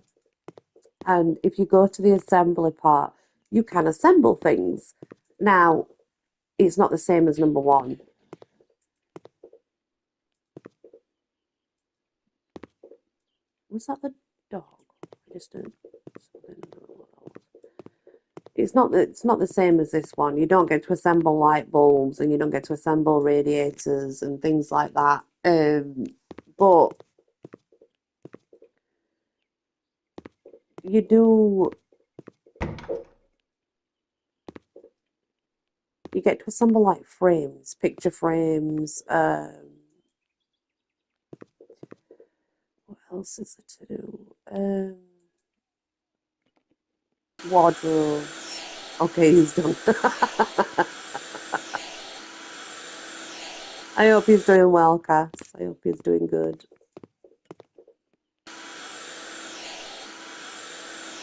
And if you go to the assembly part, you can assemble things. Now, it's not the same as number 1. Was that the dog? I just didn't. I don't know what that was. It's not the same as this one. You don't get to assemble light bulbs and you don't get to assemble radiators and things like that. But you do you get to assemble like frames, picture frames. What else is there to do? Wardrobes. Okay, he's done. I hope he's doing well, Cass. I hope he's doing good.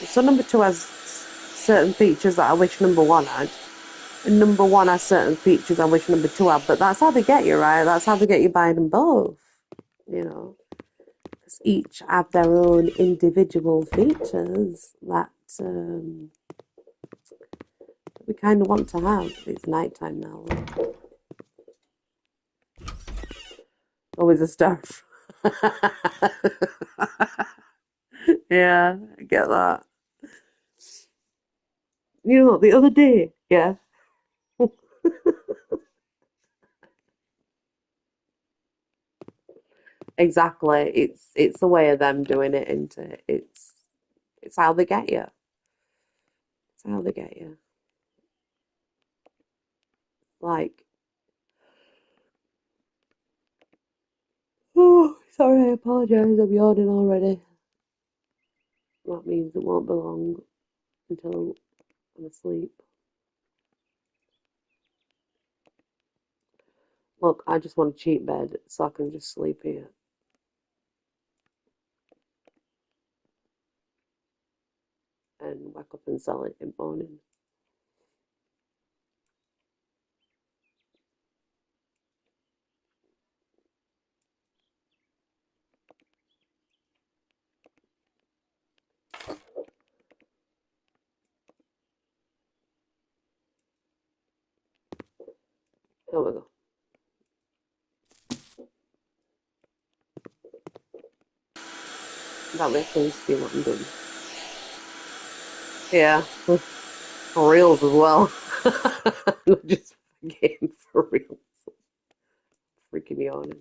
So number two has certain features that I wish number one had. And number one has certain features I wish number two had. But that's how they get you, right? That's how they get you buying them both. You know, because each have their own individual features that we kind of want to have. It's nighttime now. Always a stuff. Yeah, I get that. You know, the other day, yeah, exactly. It's the way of them doing it, isn't it? It's how they get you. It's how they get you. Like, oh, sorry, I apologise. I'm yawning already. That means it won't be long until I'm asleep. Look, I just want a cheap bed so I can just sleep here. And wake up and sell it in the morning. There we go. That way I can see what I'm doing. Yeah, for reals as well. Not just for game, for real. Freaking yawning.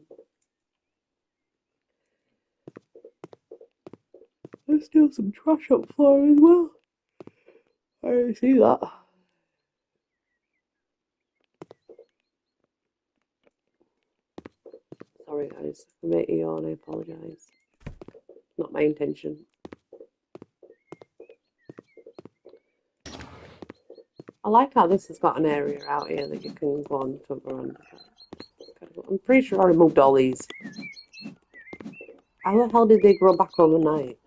There's still some trash up the floor as well. I see that. Sorry guys, if I make you yawn, I apologise. Not my intention. I like how this has got an area out here that you can go on to a veranda. I'm pretty sure I removed all these. How the hell did they grow back overnight?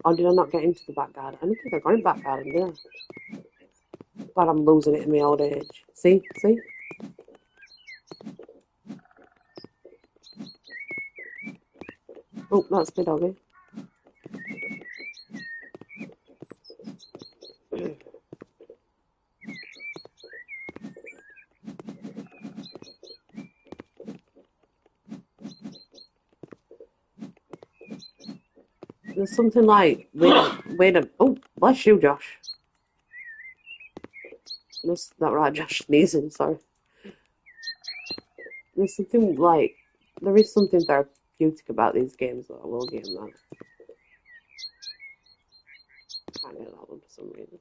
Or did I not get into the back garden? I don't think I got in the back garden, did I? Glad I'm losing it in my old age. See? See? Oh, that's my doggy. There's something like, wait a, oh, bless you, Josh. That's not right, Josh sneezing, sorry. There's something like, there is something therapeutic about these games, though. I will give them that. Can't get that one for some reason.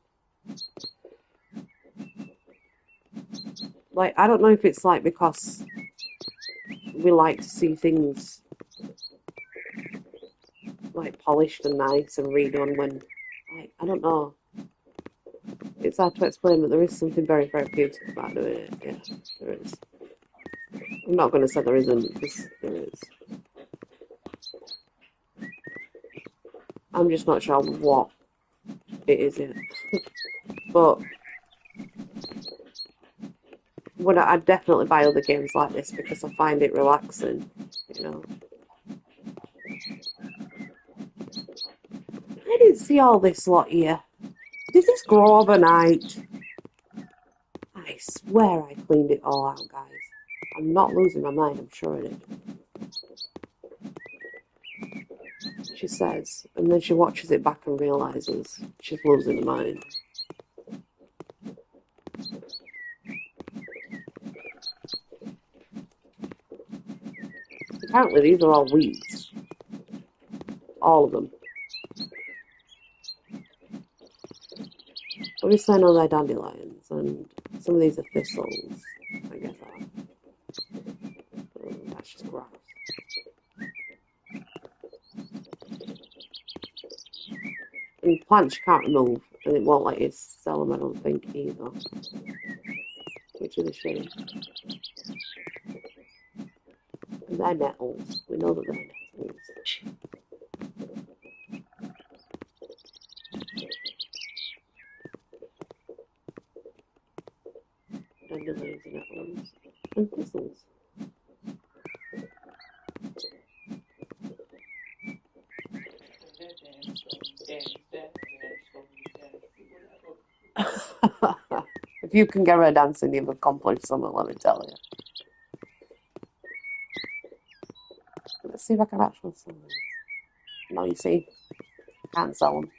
Like, I don't know if it's like because we like to see things like polished and nice and redone when, like, I don't know. It's hard to explain, but there is something very therapeutic about doing it. Yeah, there is. I'm not going to say there isn't, because there is. I'm just not sure what it is yet. But I'd definitely buy other games like this because I find it relaxing, you know. I didn't see all this lot here. Did this grow overnight? I swear I cleaned it all out, guys. I'm not losing my mind, I'm sure I did. She says, and then she watches it back and realises she's losing her mind. Apparently these are all weeds. All of them. Obviously I know they're dandelions, and some of these are thistles. I get that. That's just grass. And plants you can't remove, and it won't let you sell them, I don't think, either. Which is a shame. And they're nettles. We know that they're nettles. Dandelions and nettles. And thistles. If you can get her dancing, you've accomplished something, let me tell you. Let's see if I can actually sell them. No, you see, can't sell them.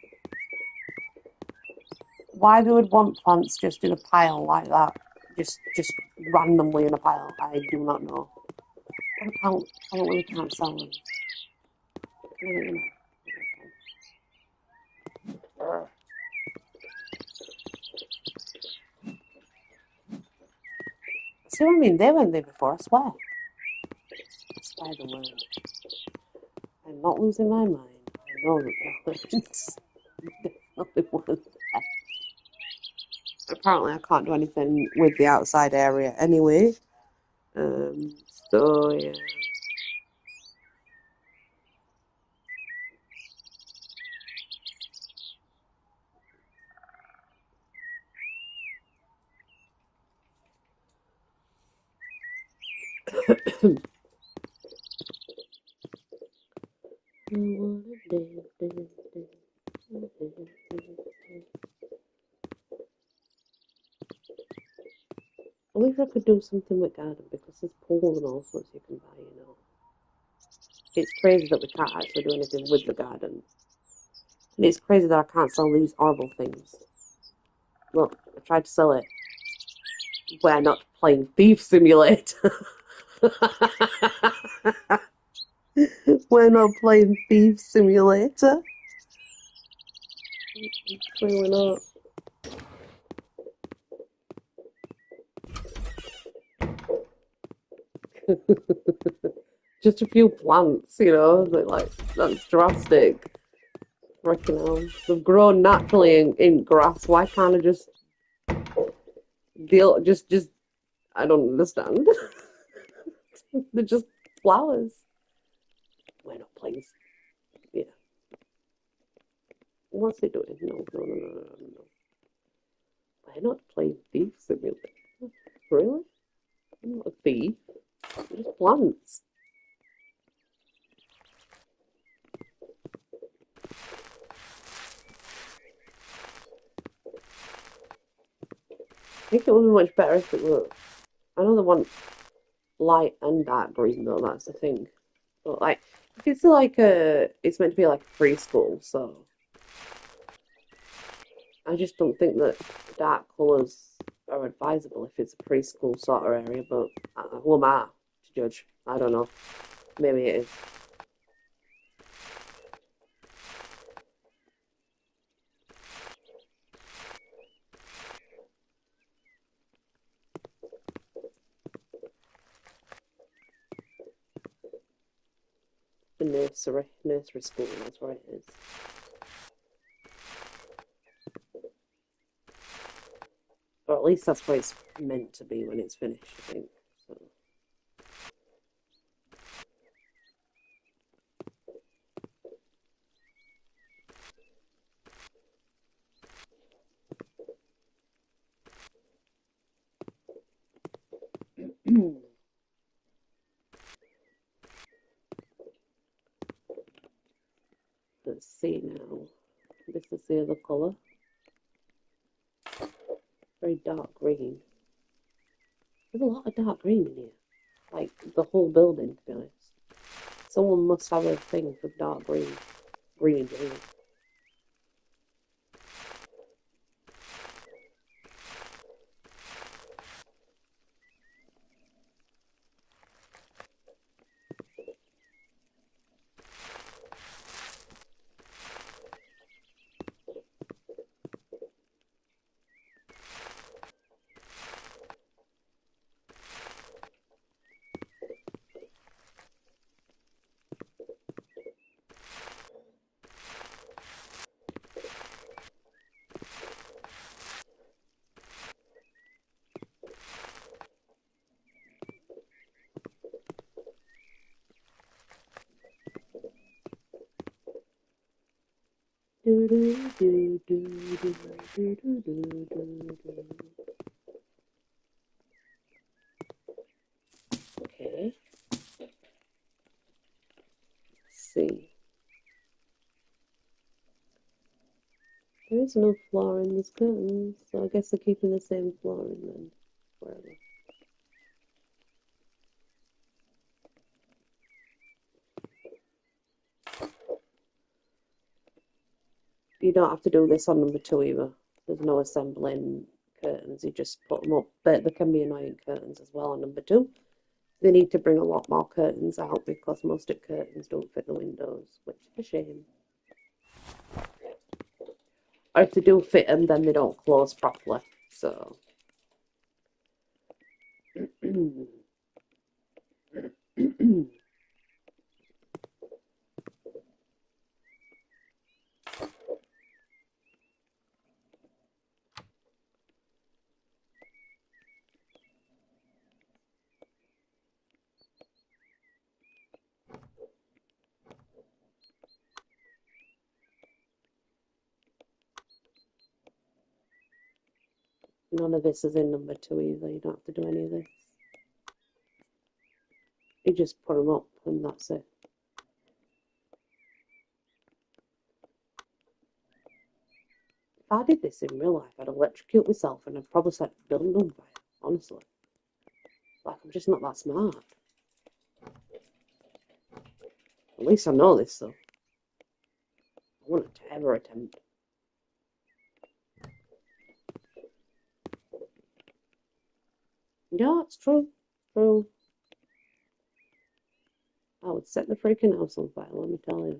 Why they would want plants just in a pile like that, just randomly in a pile, I do not know. I really can't sell them. See what I mean? They went there before, I swear. I swear they weren't. I'm not losing my mind. I know that they definitely weren't there. Apparently I can't do anything with the outside area anyway. So yeah. I wish I could do something with garden because there's pools and all sorts you can buy, you know. It's crazy that we can't actually do anything with the garden. And it's crazy that I can't sell these horrible things. Look, I tried to sell it. We're not playing Thief Simulator. We're not playing Thief Simulator. Clearly not. Just a few plants, you know, like that's drastic. Freaking hell. They've grown naturally in grass. Why can't I just deal just I don't understand. They're just flowers. We're not playing. Yeah. What's he doing? No. We're not playing Thief Simulator. Really? I'm not a thief. Just plants. I think it would be much better if it were. I know they want light and dark green though. That's the thing. But like, if it's like it's meant to be like a preschool, so I just don't think that dark colours are advisable if it's a preschool sort of area. But who am I to judge? I don't know. Maybe it is. The nursery school. That's where it is. Or at least that's where it's meant to be when it's finished, I think. So. Let's see now. This is the other colour. Very dark green. There's a lot of dark green in here. Like the whole building, to be honest. Someone must have a thing for dark green. Green. Do, do, do, do, do, do, do, do, do. Okay. Let's see. There is no floor in this curtain, so I guess they're keeping the same flooring then. Wherever. You don't have to do this on number 2 either. There's no assembling curtains, you just put them up. But there can be annoying curtains as well on number 2. They need to bring a lot more curtains out because most of the curtains don't fit the windows, which is a shame. Or if they do fit them, then they don't close properly. So. None of this is in number 2 either. You don't have to do any of this. You just put them up and that's it. If I did this in real life, I'd electrocute myself and I'd probably set the building on fire, honestly. Like, I'm just not that smart. At least I know this, though. I wouldn't ever attempt. Yeah, it's true. True. I would set the freaking house on fire, let me tell you.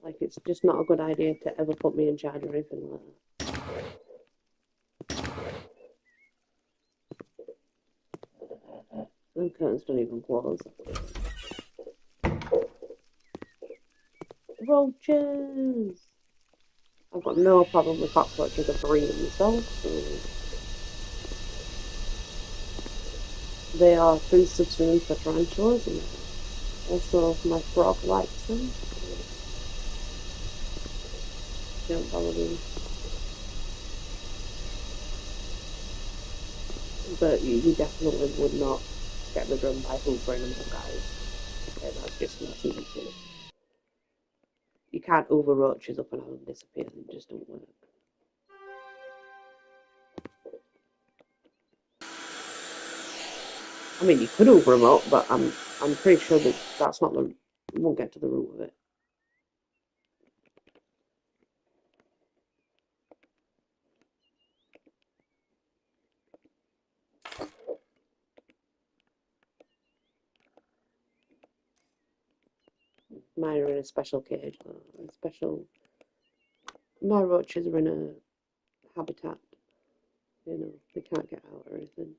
Like, it's just not a good idea to ever put me in charge or anything like that. The curtains don't even close. Roaches! I've got no problem with cockroaches or breeding myself. So they are food substitute for tarantulas, and also my frog likes them. Don't bother me. But you definitely would not get rid of them by hoovering them up, guys. Okay, that's just not easy. You can't hoover roaches up and have them disappear, they just don't work. I mean, you could hoover them up, but I'm pretty sure that that's not the, won't get to the root of it. Mine are in a special cage, a special. My roaches are in a habitat. You know, they can't get out or anything.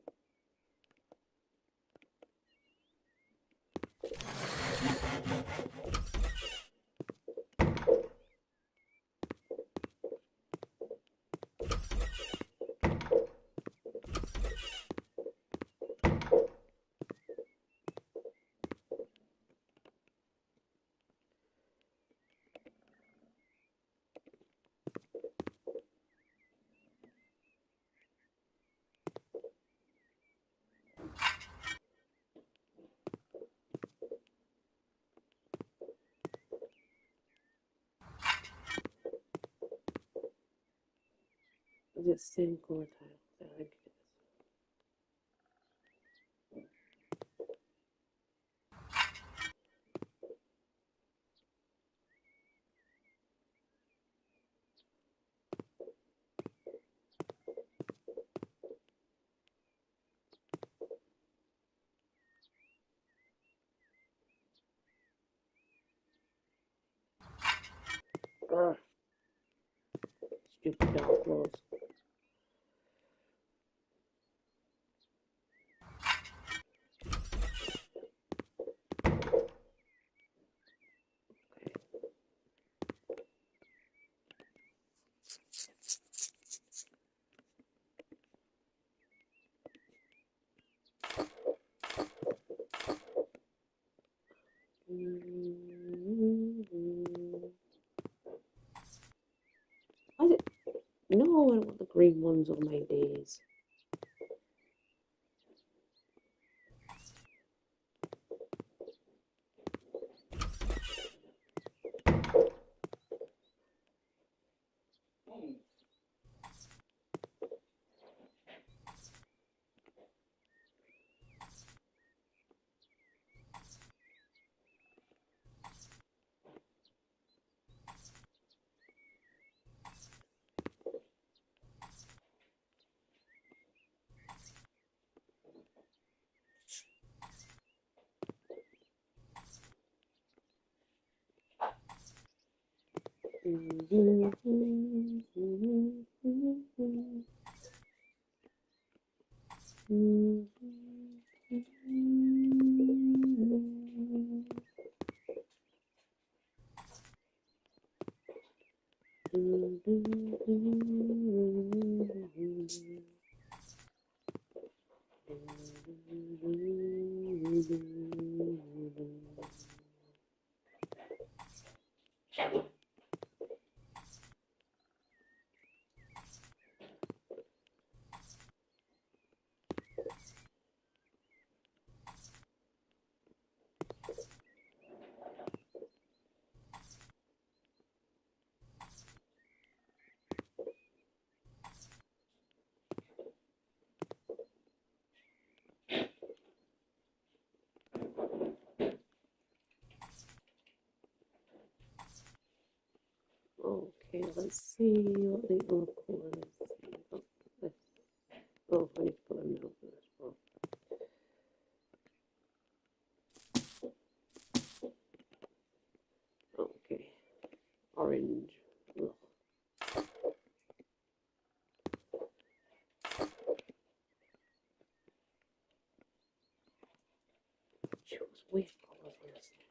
Is it same color tile? I think it is. Ugh, stupid dog clothes. Oh, I want the green ones on my days. Okay, let's see what the other colours. This. Oh, I need to put a note for this one. Okay, orange. Ugh. Choose weird colours, honestly.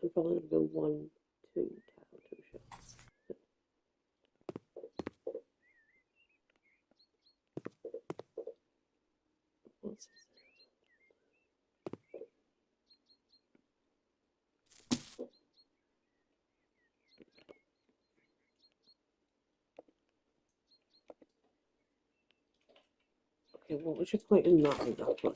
I'm probably going to go 1, 2 tile, 2 shots. What's this? Okay, what was your point in that exactly? That was fine.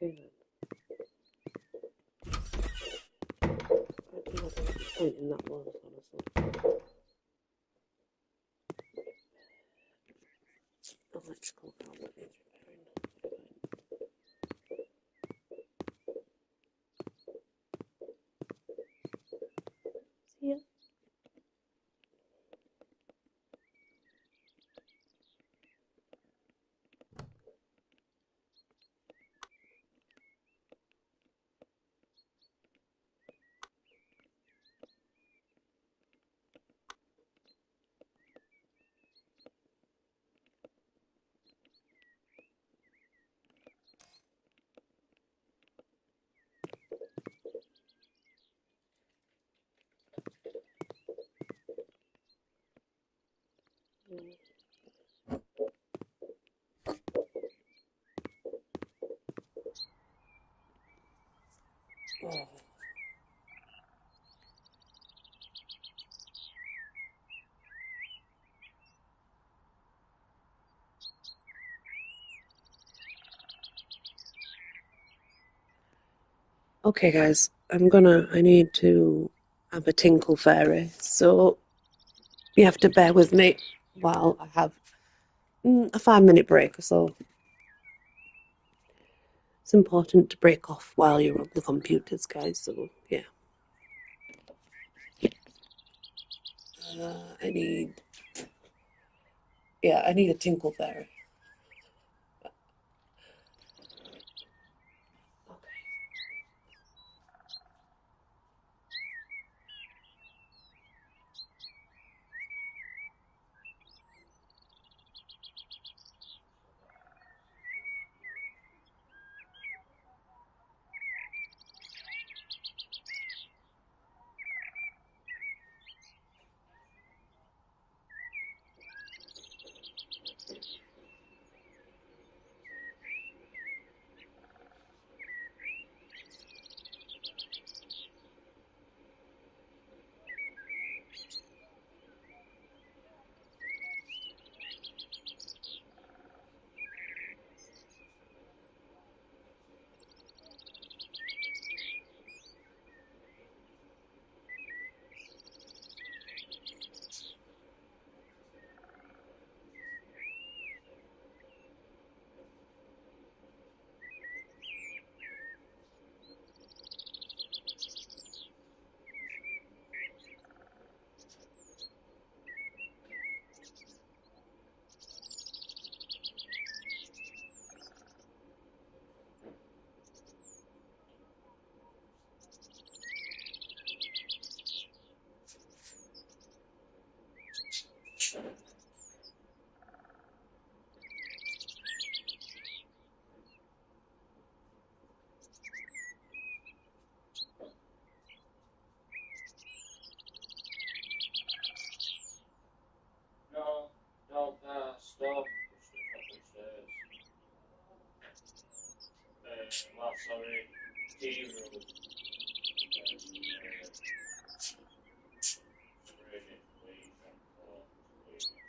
Okay then. I don't know what the point in that was, honestly. Electrical outlet needs repairing. See ya. Oh. Okay, guys, I need to have a tinkle fairy, so you have to bear with me while I have a 5 minute break or so. It's important to break off while you're on the computers, guys, so yeah. I need, yeah, I need a tinkle fairy. Okay. No, no, stop. Just the top of the stairs. Well, sorry, tea room. Spraying it with bleach on the floor to clean it.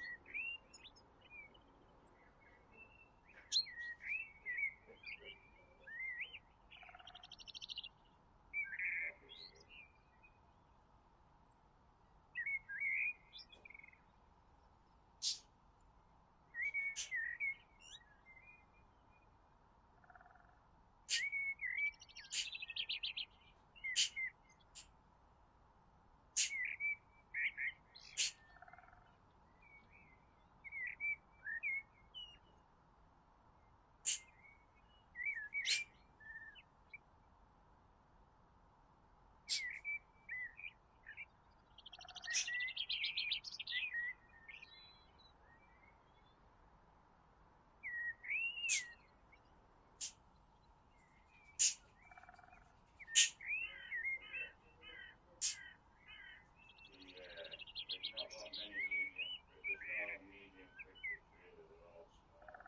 There's not that many medium. There's no medium crickets really. They're all small.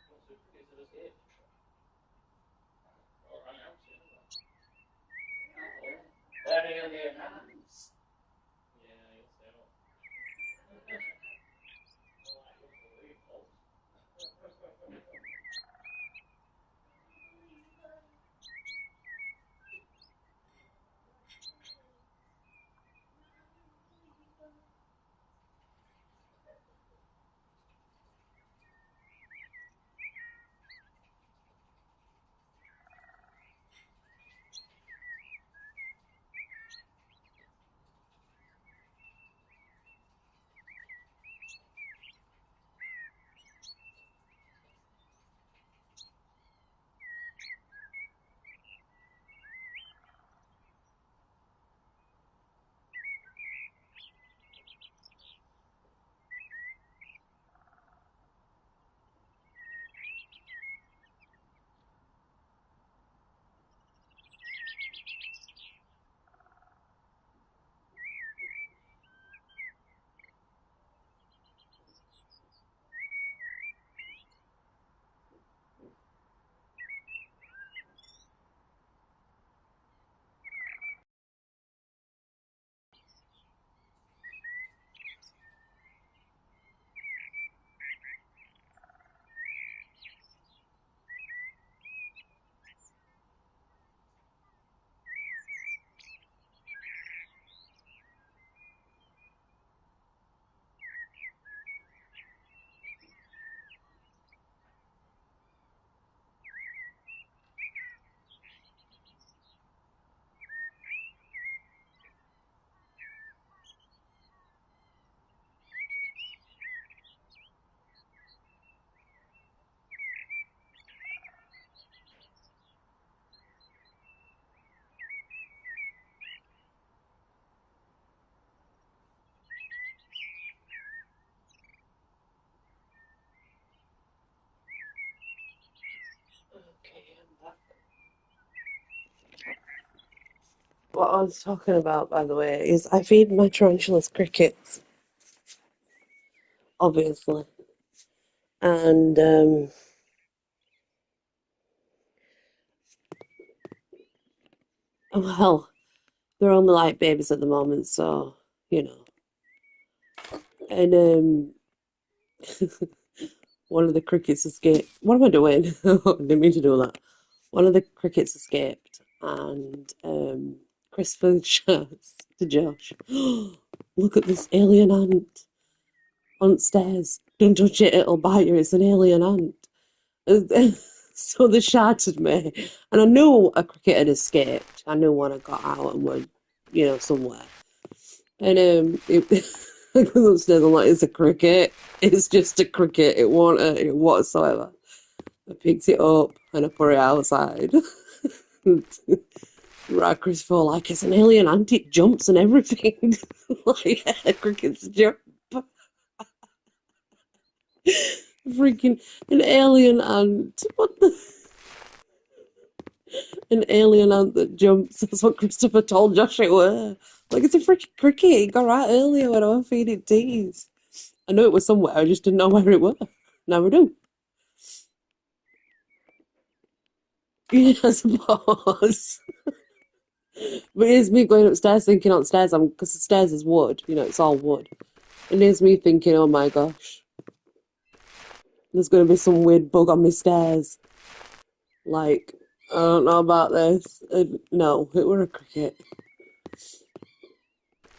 What's the crickets that escaped? All right, I'm seeing them. They're really nice. Yeah, you'll see. More like unbelievable. what I was talking about, by the way, is I feed my tarantulas crickets, obviously. And, well, they're only like babies at the moment, so, you know. And, one of the crickets escaped. What am I doing? I didn't mean to do that. One of the crickets escaped, and Christopher shouts to Josh, "Look at this alien ant on stairs. Don't touch it, it'll bite you. It's an alien ant." So they shouted me, and I knew a cricket had escaped. I knew one had got out and were, somewhere. And I go upstairs. I'm like, "It's a cricket. It's just a cricket. It won't hurt you whatsoever." I picked it up and I put it outside. Right, Christopher, like it's an alien ant. It jumps and everything. Like crickets jump. Freaking an alien ant. What the? An alien ant that jumps. That's what Christopher told Josh it were. Like, it's a freaking cricket. It got right earlier when I was feeding teas. I knew it was somewhere. I just didn't know where it were. Now I do. Yeah, I suppose. But here's me going upstairs thinking upstairs, because the stairs is wood. It's all wood. And here's me thinking, oh my gosh, there's going to be some weird bug on my stairs. Like, I don't know about this. No, it were a cricket.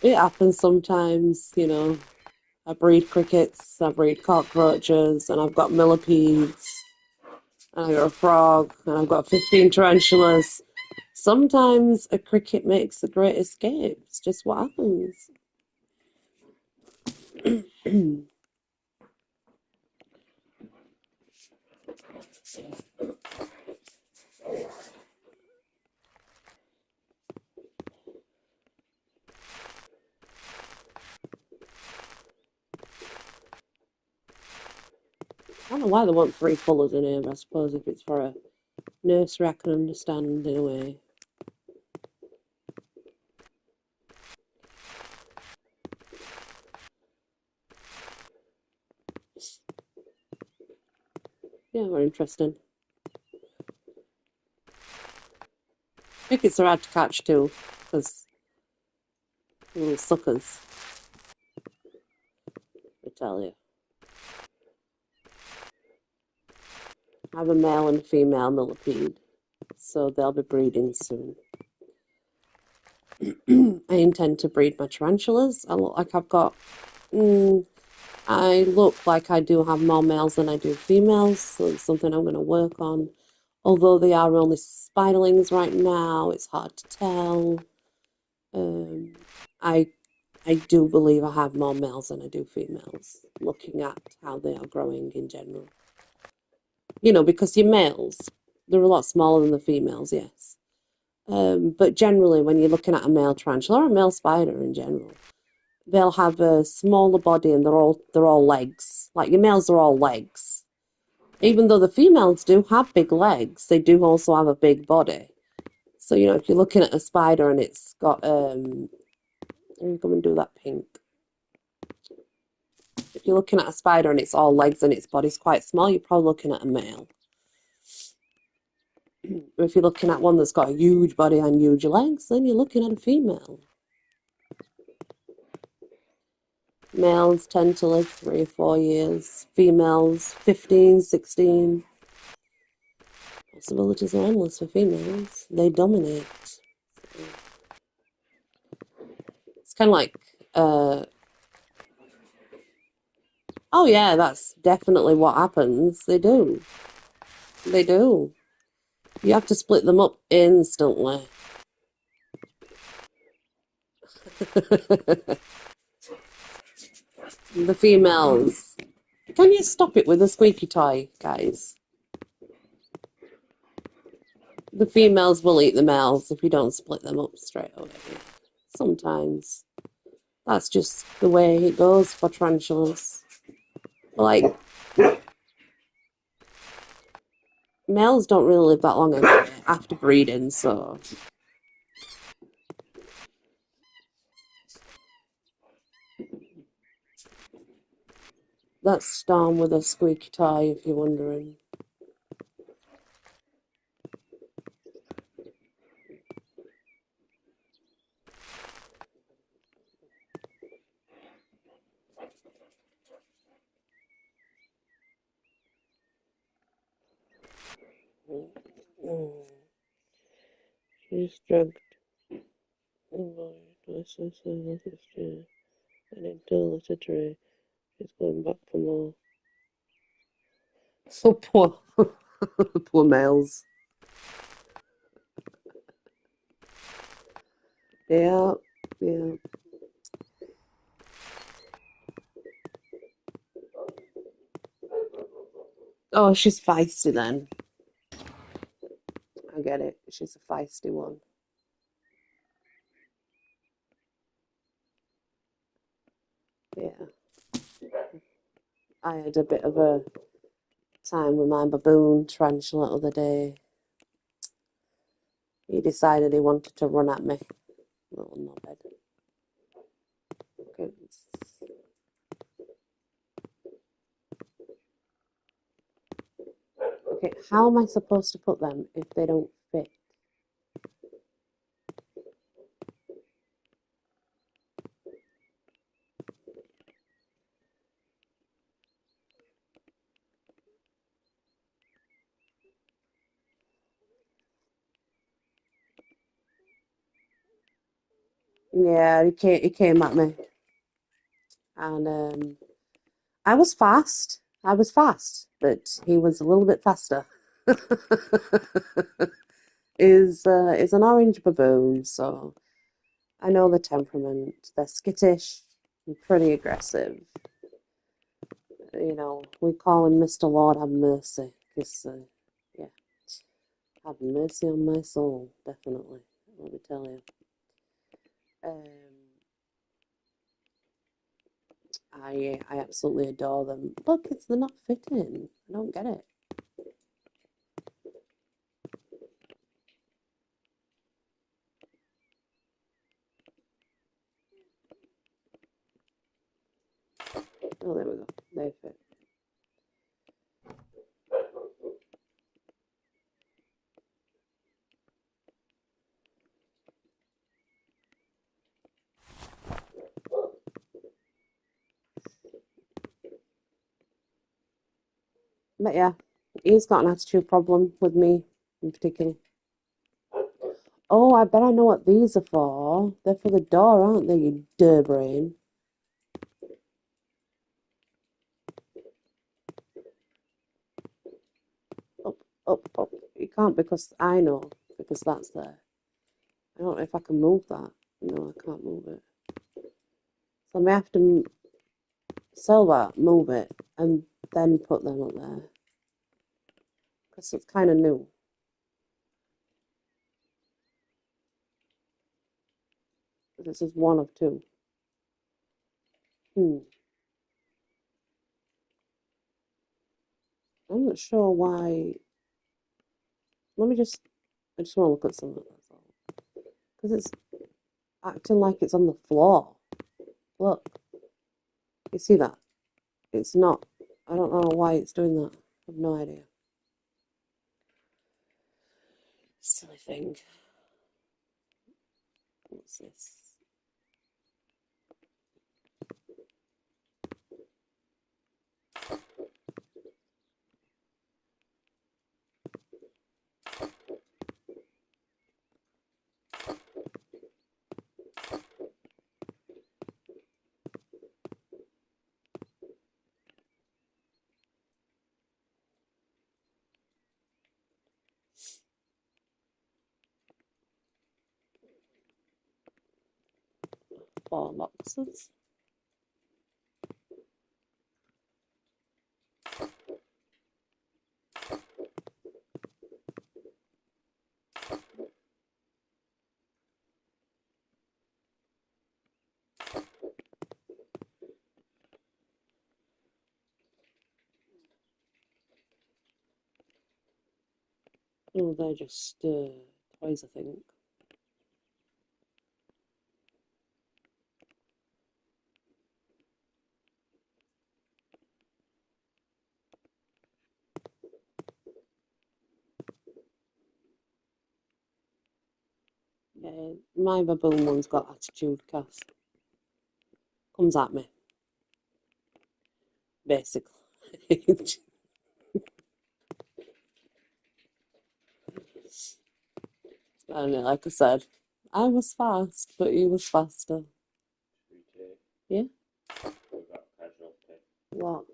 It happens sometimes. I breed crickets, I breed cockroaches, and I've got millipedes, and I've got a frog, and I've got 15 tarantulas. Sometimes a cricket makes a great escape. It's just what happens. I don't know why they want three colours in here, but I suppose if it's for a nursery, I can understand in a way. Yeah, very interesting. Crickets are hard to catch too, because little suckers, I tell you. I have a male and a female millipede, so they'll be breeding soon. I intend to breed my tarantulas. I look like I've got. I look like I do have more males than I do females, so it's something I'm going to work on. Although they are only spiderlings right now, it's hard to tell. Um, I I do believe I have more males than I do females, looking at how they are growing in general. Because your males, they're a lot smaller than the females, yes. But generally, when you're looking at a male tarantula or a male spider in general, they'll have a smaller body and they're all legs. Like your males are all legs. Even though the females do have big legs, they do also have a big body. So, if you're looking at a spider and it's got let me come and do that pink. If you're looking at a spider and it's all legs and its body's quite small, you're probably looking at a male. If you're looking at one that's got a huge body and huge legs, then you're looking at a female. Males tend to live 3 or 4 years. Females, 15, 16. Possibilities are endless for females. They dominate. It's kind of like, oh yeah, that's definitely what happens. They do. They do. You have to split them up instantly. The females. Can you stop it with a squeaky toy, guys? The females will eat the males if you don't split them up straight away. Sometimes. That's just the way it goes for tarantulas. Like, males don't really live that long anyway after breeding, so That's Storm with a squeaky tie, if you're wondering. Mm. She's drugged. And into the litter tray. She's going back for more. So poor, poor males. Yeah, yeah. Oh, she's feisty then. I get it. She's a feisty one. Yeah. I had a bit of a time with my baboon tarantula the other day. He decided he wanted to run at me. Little knobhead. Okay. Okay, how am I supposed to put them if they don't fit? Yeah, he came at me, and I was fast. I was fast, but he was a little bit faster. Is an orange baboon, so I know the temperament. They're skittish and pretty aggressive. You know, we call him Mr. Lord have mercy, because yeah, have mercy on my soul, definitely. Let me tell you. Um, I absolutely adore them. Look, they're not fitting. I don't get it. Oh, there we go. They fit. But yeah, he's got an attitude problem with me in particular. Oh, I bet I know what these are for. They're for the door, aren't they, you brain? Up, up, up. You can't because I know, because that's there. I don't know if I can move that. No, I can't move it. So I may have to sell that, move it, and then put them up there. Because it's kind of new. This is one of two. Hmm. I'm not sure why. Let me just. I just want to look at something. That's all. Because it's acting like it's on the floor. Look, you see that? It's not. I don't know why it's doing that. I have no idea. Silly thing. What's this? Four boxes. Oh, they're just toys, I think. My baboon one's got attitude, Cass. Comes at me, basically. And like I said, I was fast, but he was faster. Yeah? What?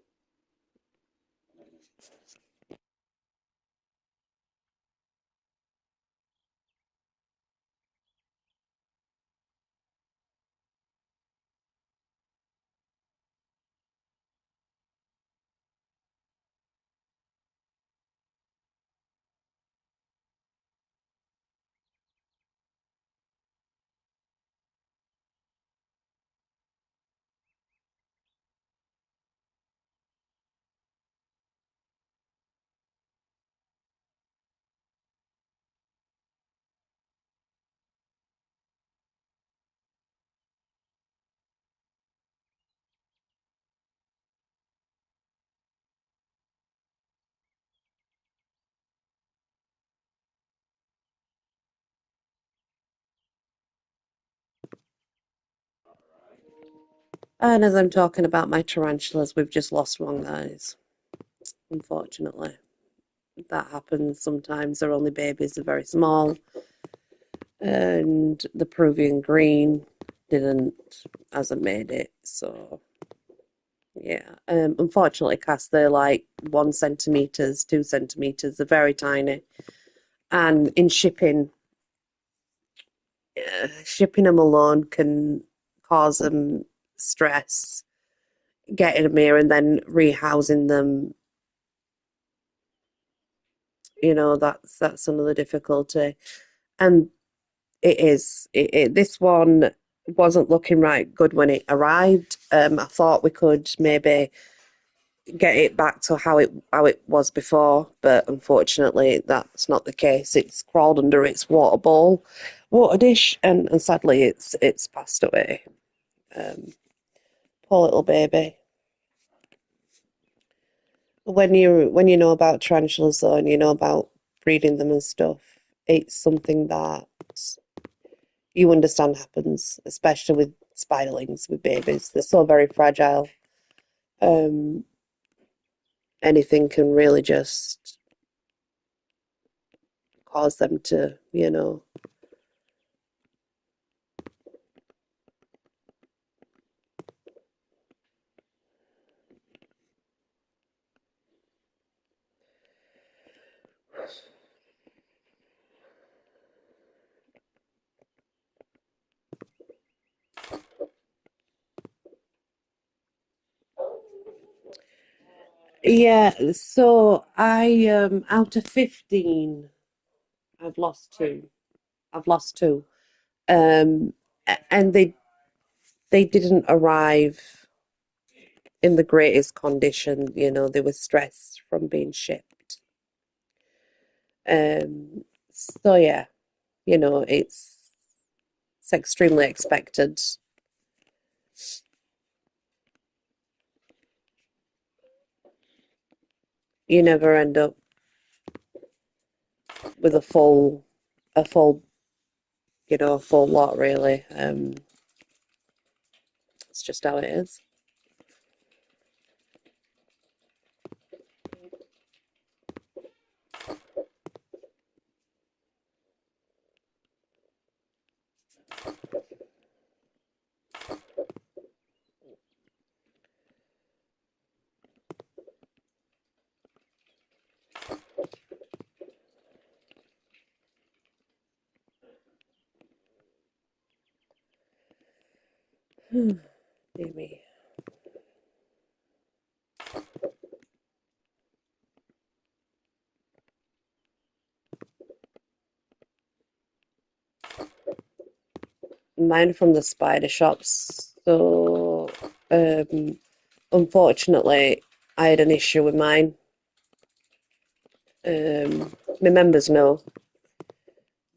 And as I'm talking about my tarantulas, we've just lost one, guys. Unfortunately. That happens sometimes. They're only babies, they're very small. And the Peruvian green didn't, hasn't made it. So, yeah. Unfortunately, Cass, they're like 1 centimeters, 2 centimeters. They're very tiny. And in shipping, shipping them alone can cause them stress. Getting them here and then rehousing them, that's another difficulty. And this one wasn't looking right good when it arrived. I thought we could maybe get it back to how it was before, but unfortunately that's not the case. It's crawled under its water dish, and sadly it's passed away. Um, Poor little baby. When you know about tarantulas though, and you know about breeding them and stuff, it's something that you understand happens, especially with spiderlings, with babies. They're so very fragile. Um, Anything can really just cause them to. Yeah, so I out of 15, I've lost two. I've lost two. And they didn't arrive in the greatest condition. They were stressed from being shipped. So yeah, it's extremely expected. You never end up with a full lot really. It's just how it is. Dear me. Mine from the spider shops. So, unfortunately, I had an issue with mine. My members know,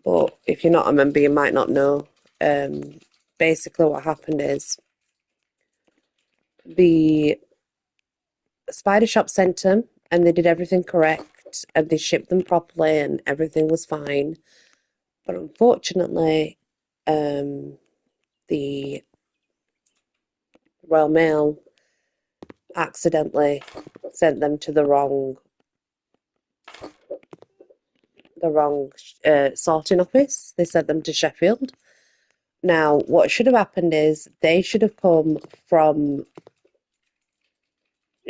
but if you're not a member, you might not know. Um, Basically, what happened is the spider shop sent them, and they did everything correct, and they shipped them properly, and everything was fine. But unfortunately, the Royal Mail accidentally sent them to the wrong sorting office. They sent them to Sheffield. Now, what should have happened is they should have come from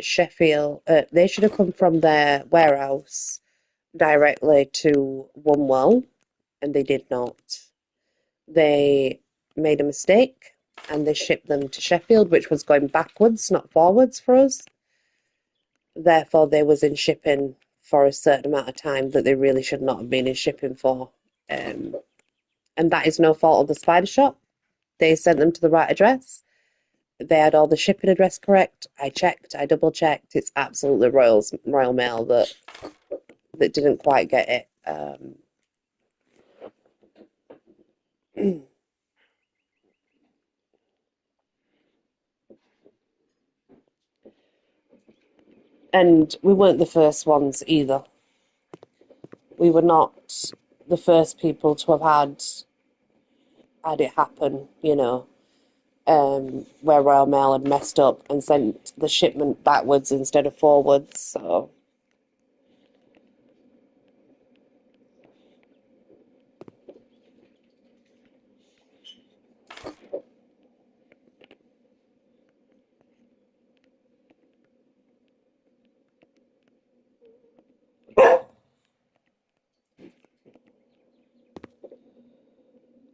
Sheffield. They should have come from their warehouse directly to Woolwell, and they did not. They made a mistake and they shipped them to Sheffield, which was going backwards, not forwards for us. Therefore, they was in shipping for a certain amount of time that they really should not have been in shipping for. And that is no fault of the spider shop. They sent them to the right address. They had all the shipping address correct. I checked, I double checked. It's absolutely Royal Mail that didn't quite get it. And we weren't the first ones either. We were not the first people to have had it happen, where Royal Mail had messed up and sent the shipment backwards instead of forwards. So,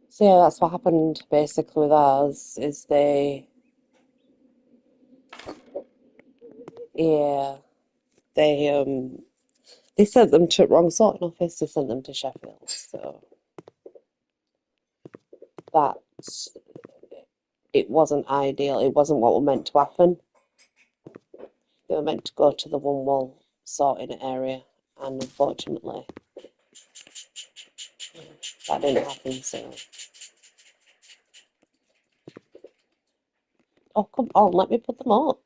so yeah, that's what happened basically with ours. Is yeah, they sent them to wrong sorting office. They sent them to Sheffield. So that it wasn't ideal. It wasn't what was meant to happen. They were meant to go to the one wall sorting area, and unfortunately, that didn't happen. So, oh come on, let me put them up.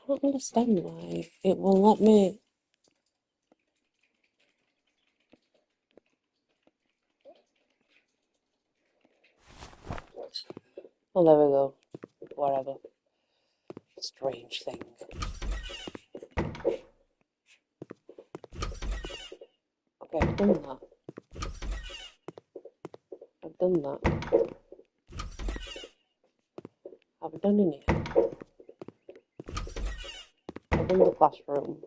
I don't understand why it will let me. Oh, there we go. Whatever. Strange thing. Okay, I've done that. I've done that. I've done in here. I've done the classroom.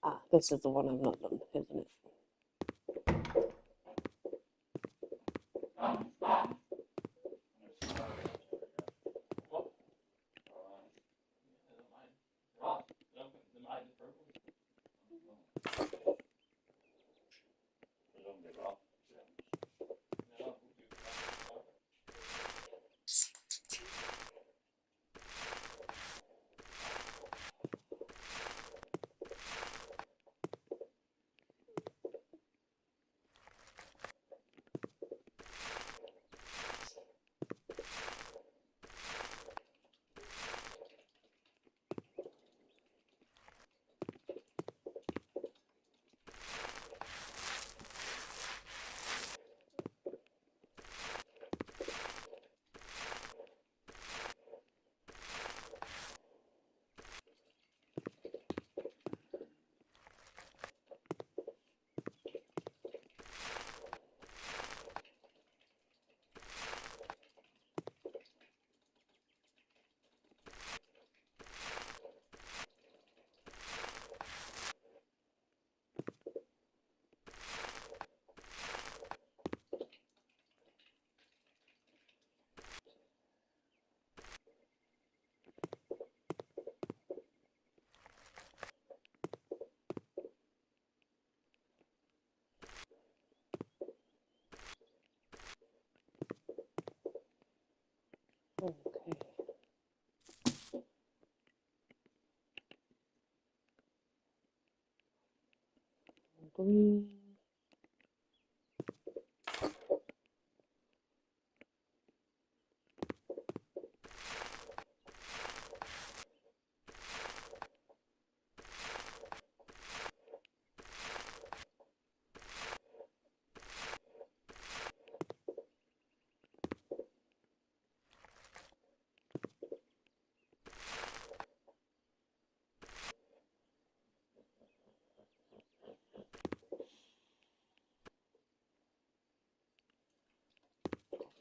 Ah, this is the one I've not done, isn't it?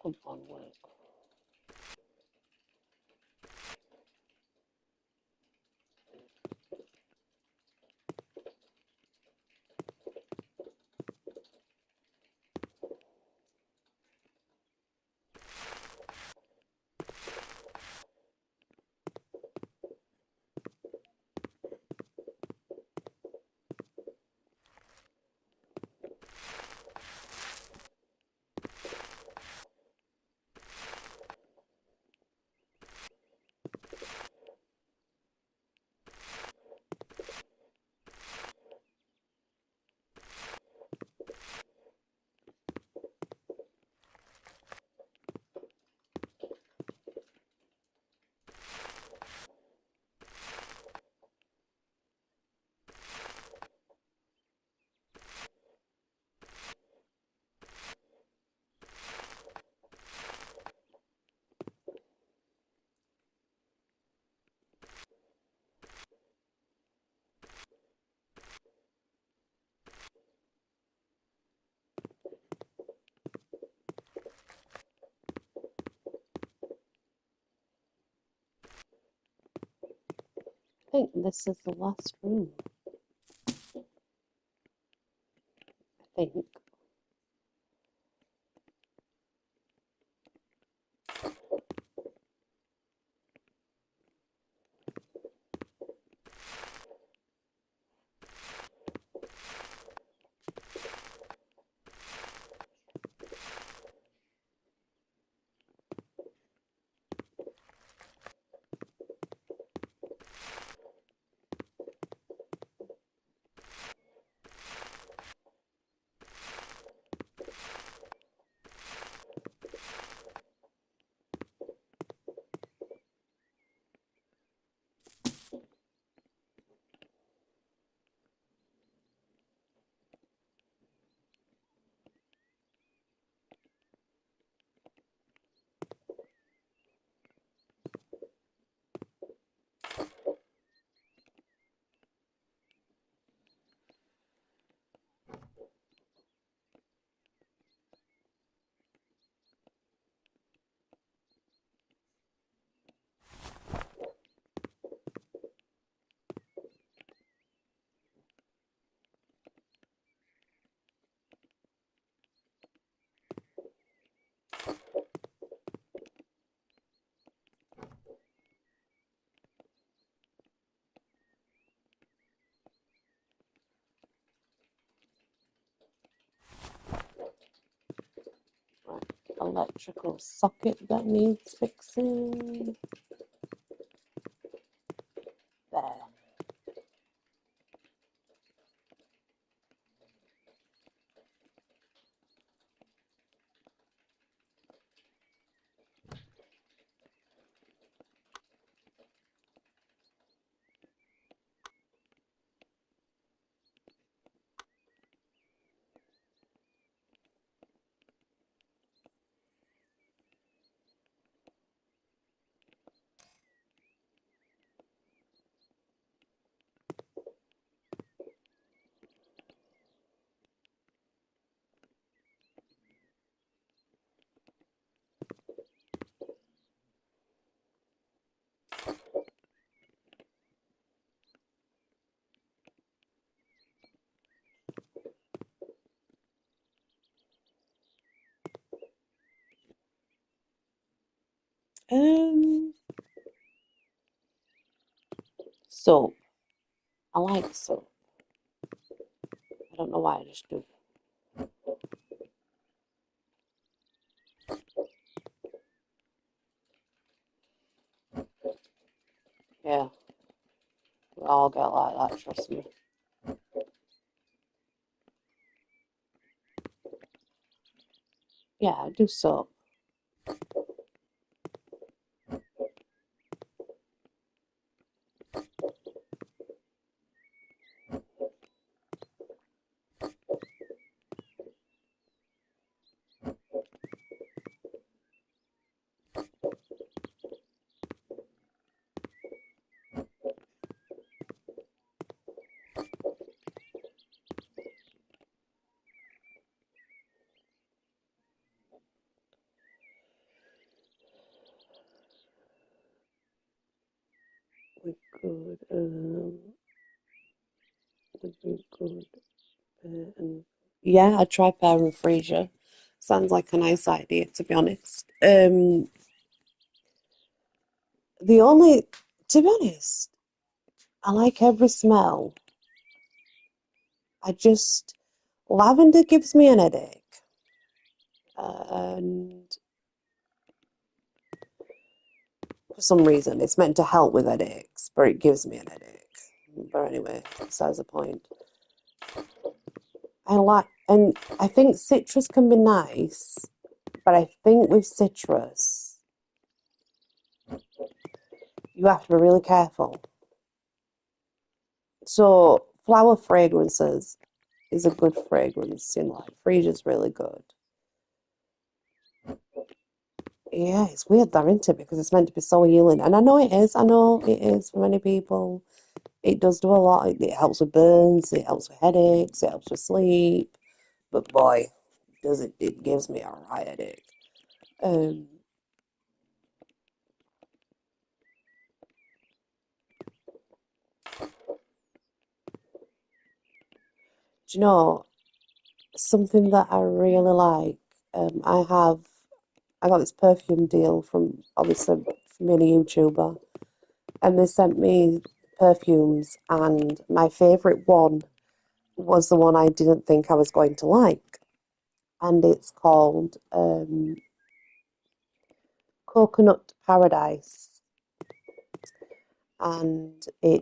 Come on, work. I think this is the last room. I think. Right. Electrical socket that needs fixing. There. Um, soap. I like soap. I don't know why I just do. Yeah, we all get like that, trust me. Yeah, I do soap. we could, would be good. And yeah, I'd try pear and freesia. Sounds like a nice idea, to be honest. The only, to be honest, I like every smell. I just, lavender gives me an headache. And for some reason, it's meant to help with headaches, but it gives me an headache. But anyway, besides the point. And I think citrus can be nice, but I think with citrus, you have to be really careful. So, flower fragrances is a good fragrance, like Fresia's really good. Yeah, it's weird though, isn't it? Because it's meant to be so healing. And I know it is for many people. It does do a lot. It helps with burns, it helps with headaches, it helps with sleep. But boy, does it gives me a right headache. Um, do you know something that I really like? I got this perfume deal from obviously from a YouTuber, and they sent me perfumes, and my favorite one was the one I didn't think I was going to like, and it's called Coconut Paradise, and I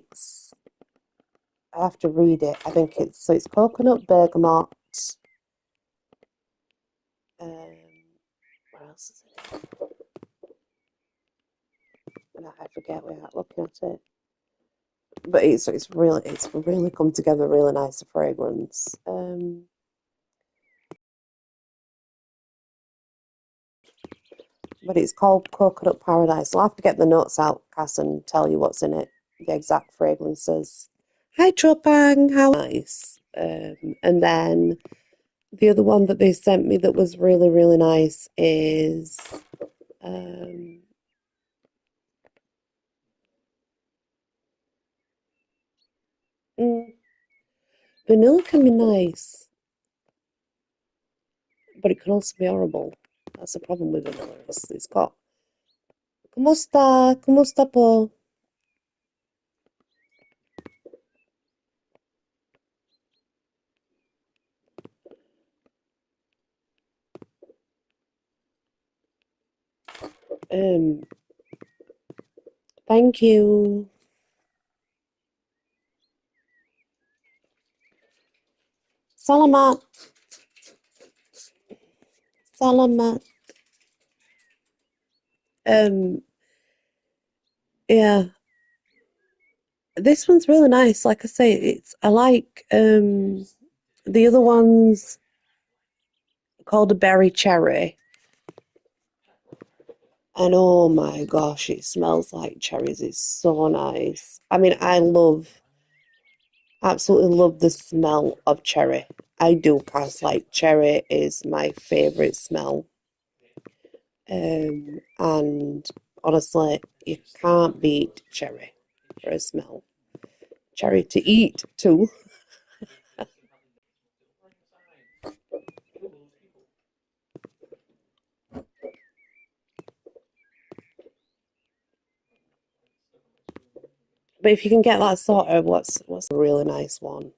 have to read it. I think it's coconut bergamot. What else is it? I forget without looking at it. But it's really come together really nice fragrance. But it's called Coconut Paradise. I'll have to get the notes out, Cass, and tell you what's in it, the exact fragrances. Hi, Chopang, how nice. And then the other one that they sent me that was really, really nice is um, mm, vanilla can be nice, but it can also be horrible. That's the problem with vanilla. It's got ¿Cómo está? ¿Cómo está, po? Um, thank you. Salamat. Salamat. Um, yeah, this one's really nice. Like I say, I like the other one's called a berry cherry, and oh my gosh, it smells like cherries. It's so nice. I mean, absolutely love the smell of cherry. I do, cause like cherry is my favorite smell. And honestly, you can't beat cherry for a smell. Cherry to eat too. But if you can get that sort of what's a really nice one?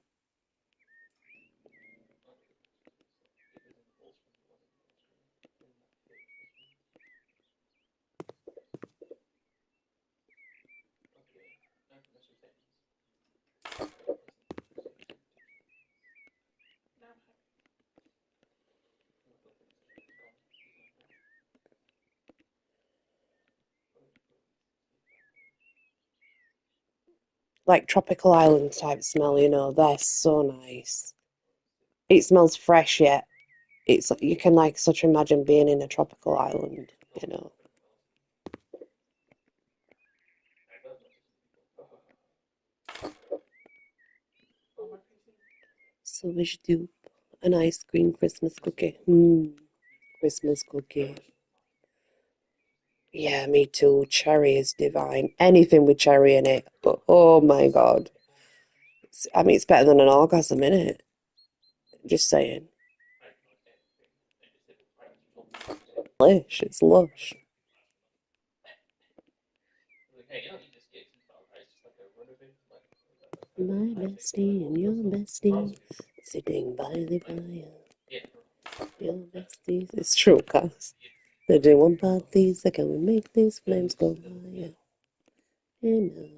Like tropical island type smell, they're so nice. It smells fresh yet. It's you can like such imagine being in a tropical island. Sauvage dupe, an ice cream Christmas cookie. Christmas cookie. Yeah, me too. Cherry is divine. Anything with cherry in it. Oh my God. I mean, it's better than an orgasm, innit? Just saying. Lush, it's lush. My bestie and your bestie sitting by the fire. Your besties. It's true, cuz. They're doing parties. Can we make these flames go higher? And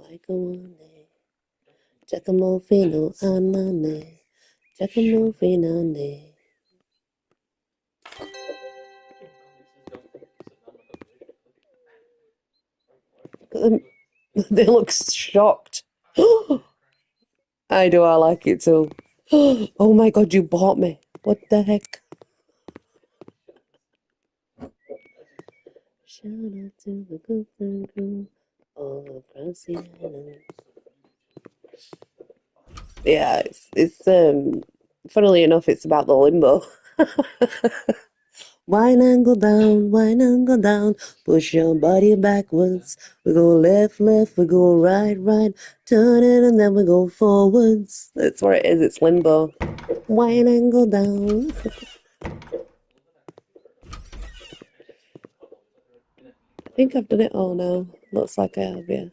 I go on it. Giacomo fino a nane. Giacomo fino a nane. They look shocked. I do, I like it too. Oh my God, you bought me. What the heck? Shout out to the good and crew all across the island. Yeah, it's funnily enough, it's about the limbo. Wine and go down, push your body backwards. We go left, left, we go right, right, turn it and then we go forwards. That's where it is, it's limbo. Wine and go down. I think I've done it all now. Looks like I have, yeah.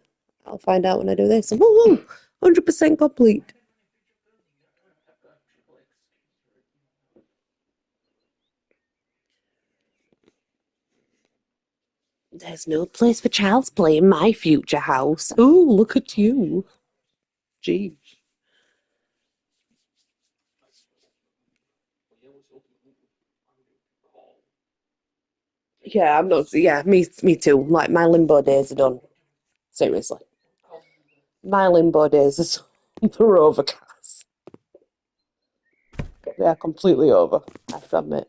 I'll find out when I do this. Woo woo! 100% complete. There's no place for child's play in my future house. Ooh, look at you. Gee. Yeah, I'm not. Yeah, me too. Like my limbo days are done. Seriously, my limbo days are overcast. They are completely over. I have to admit.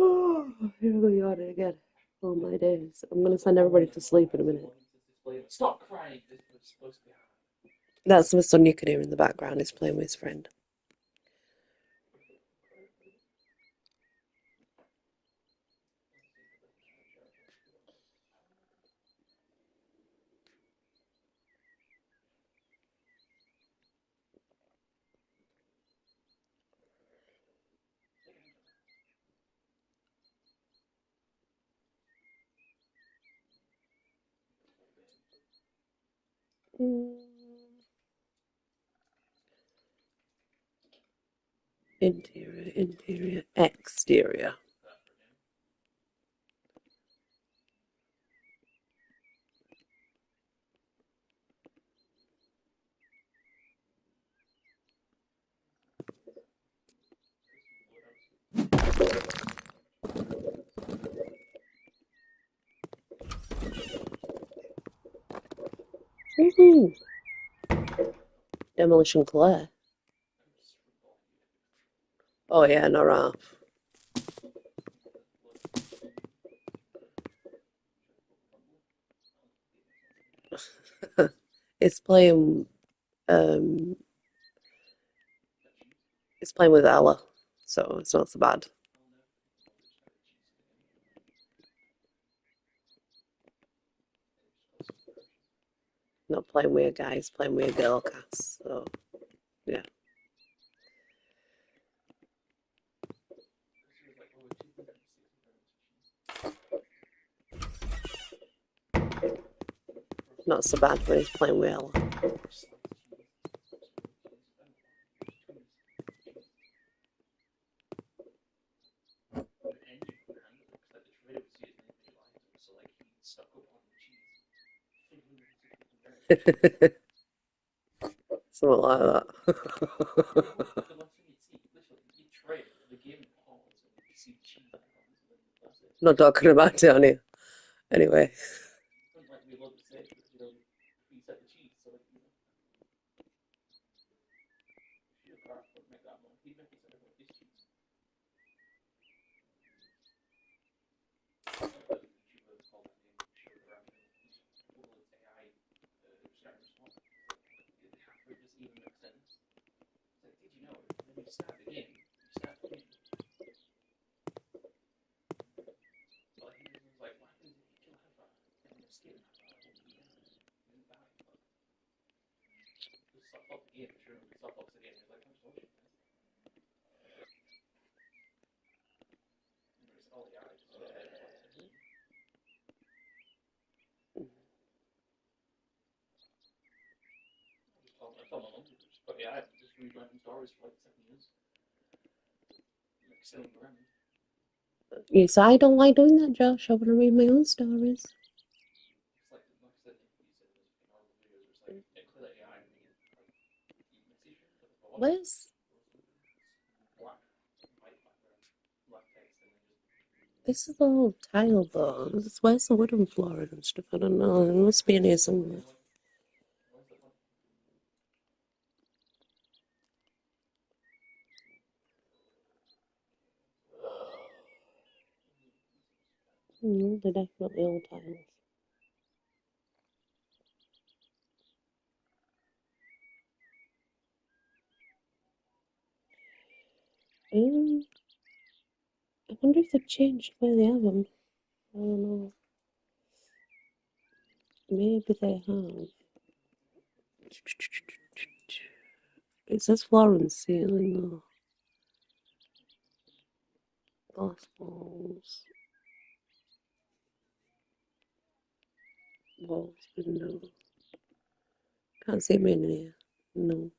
Oh, here we go again. Oh my days. I'm gonna send everybody to sleep in a minute. That's my son you can hear in the background. He's playing with his friend. Interior, interior, exterior. Woohoo! Demolition Claire. Oh yeah, Nora. It's playing um it's playing with Ella, so it's not so bad. Not playing with a guy, it's playing with a girl Cass. So yeah. Not so bad when he's playing with Ella. Something like that. Not talking about it on here. Anyway. Yes, I don't like doing that, Josh. I want to read my own stories. Where's this is all tile though? Where's the wooden flooring and stuff? I don't know. It must be in here somewhere. They're definitely all tiles. Um, I wonder if they've changed where they have them. I don't know. Maybe they have. It says floor and ceiling though. Glass walls. Walls, window. Can't see me in here. No.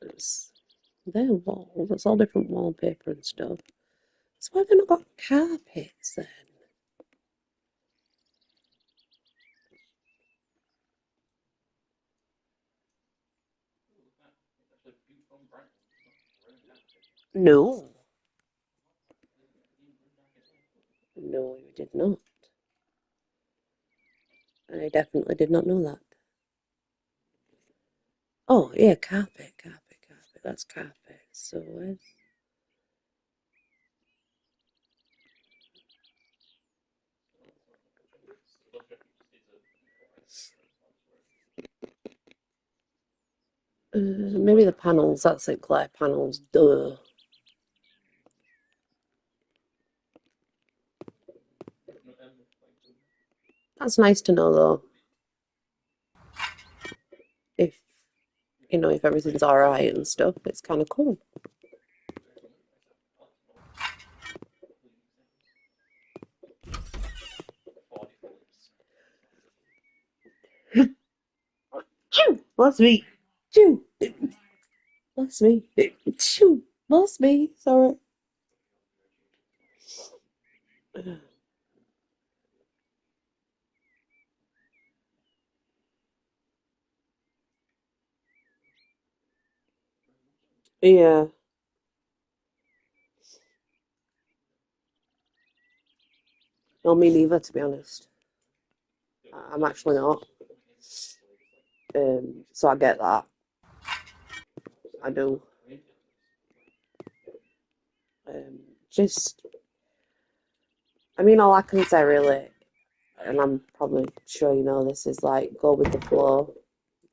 It's their walls. It's all different wallpaper and stuff. So why have they not got carpets then? No. No, you did not. I definitely did not know that. Oh, yeah, carpet, carpet, carpet. That's carpet. So where's... maybe the panels. That's it, Claire. Panels. Duh. That's nice to know, though. If, if everything's all right and stuff, it's kind of cool. Choo! Bless me. Choo! Bless me. Choo! Bless me. Sorry. Yeah. No, me neither, to be honest. I'm actually not. So I get that. I do. Just, I mean, all I can say really, and I'm probably sure you know this, is like go with the flow.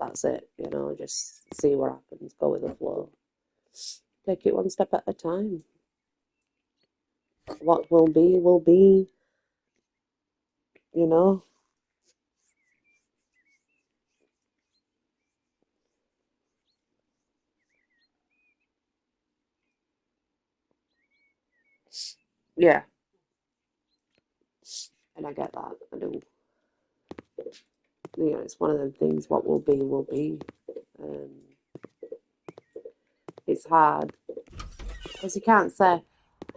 That's it, just see what happens, go with the flow. Take it one step at a time. What will be, you know? Yeah. and I get that. I do. You know, it's one of them things. What will be, will be. Um, it's hard because you can't say,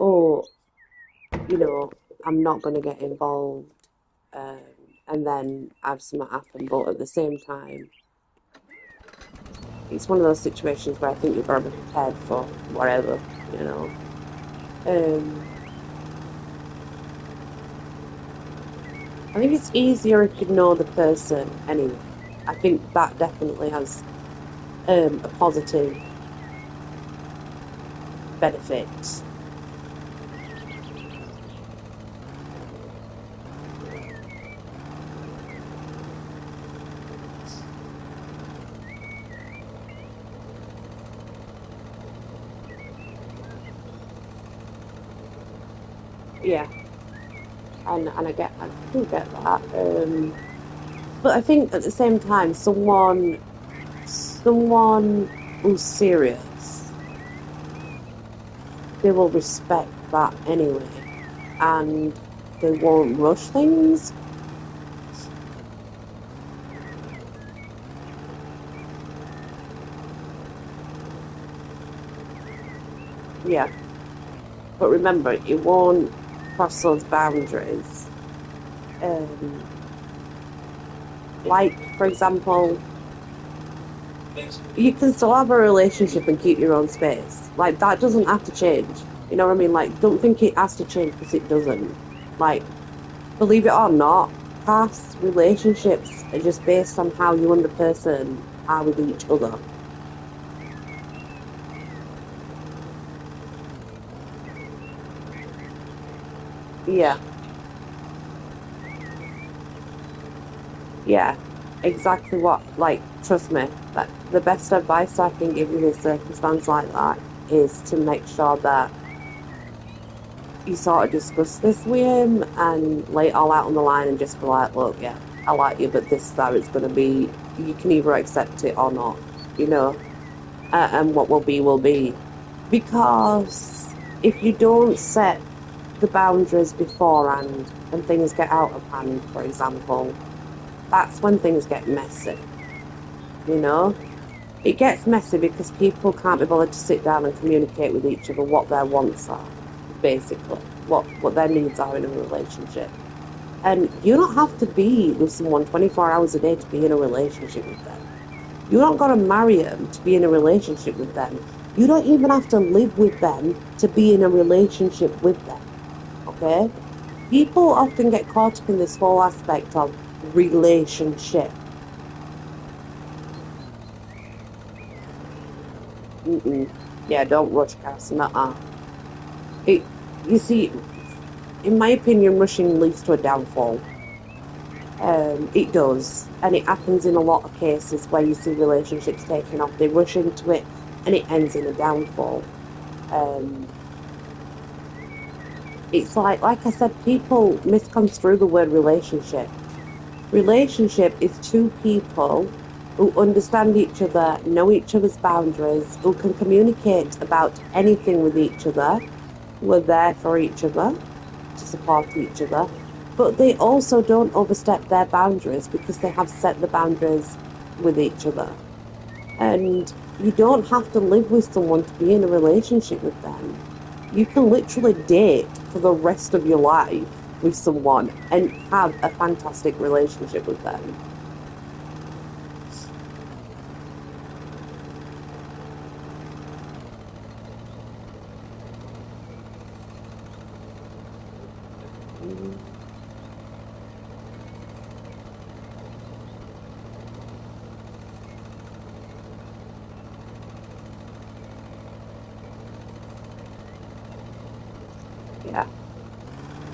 "Oh, you know, I'm not going to get involved," um, and then have something happen. But at the same time, it's one of those situations where I think you've got to be prepared for whatever. You know. Um, I think it's easier if you know the person anyway. I think that definitely has a positive benefit. Yeah, and I do get that. But I think at the same time, someone who's serious, they will respect that anyway, and they won't rush things. Yeah, but remember, you won't cross those boundaries. Um, like for example, you can still have a relationship and keep your own space. Like that doesn't have to change. You know what I mean? Like, don't think it has to change because it doesn't. Like, believe it or not, past relationships are just based on how you and the person are with each other. Yeah, yeah, exactly what. Like, trust me, that the best advice I can give you in a circumstance like that is to make sure that you sort of discuss this with him and lay it all out on the line and just be like, look, yeah, I like you, but this is how it's going to be. You can either accept it or not, you know, and what will be, will be. Because if you don't set the boundaries beforehand and things get out of hand, for example, that's when things get messy, you know? It gets messy because people can't be bothered to sit down and communicate with each other what their wants are, basically, what their needs are in a relationship. And you don't have to be with someone 24 hours a day to be in a relationship with them. You don't got to marry them to be in a relationship with them. You don't even have to live with them to be in a relationship with them. Okay? People often get caught up in this whole aspect of relationship. Mm-mm. Yeah, don't rush, Cass. Nuh-uh. It, you see, in my opinion, rushing leads to a downfall. It does, and it happens in a lot of cases where you see relationships taking off. They rush into it, and it ends in a downfall. Um, it's like I said, people misconstrue the word relationship. Relationship is two people who understand each other, know each other's boundaries, who can communicate about anything with each other, who are there for each other, to support each other, but they also don't overstep their boundaries because they have set the boundaries with each other. And you don't have to live with someone to be in a relationship with them. You can literally date for the rest of your life with someone and have a fantastic relationship with them. Mm, yeah,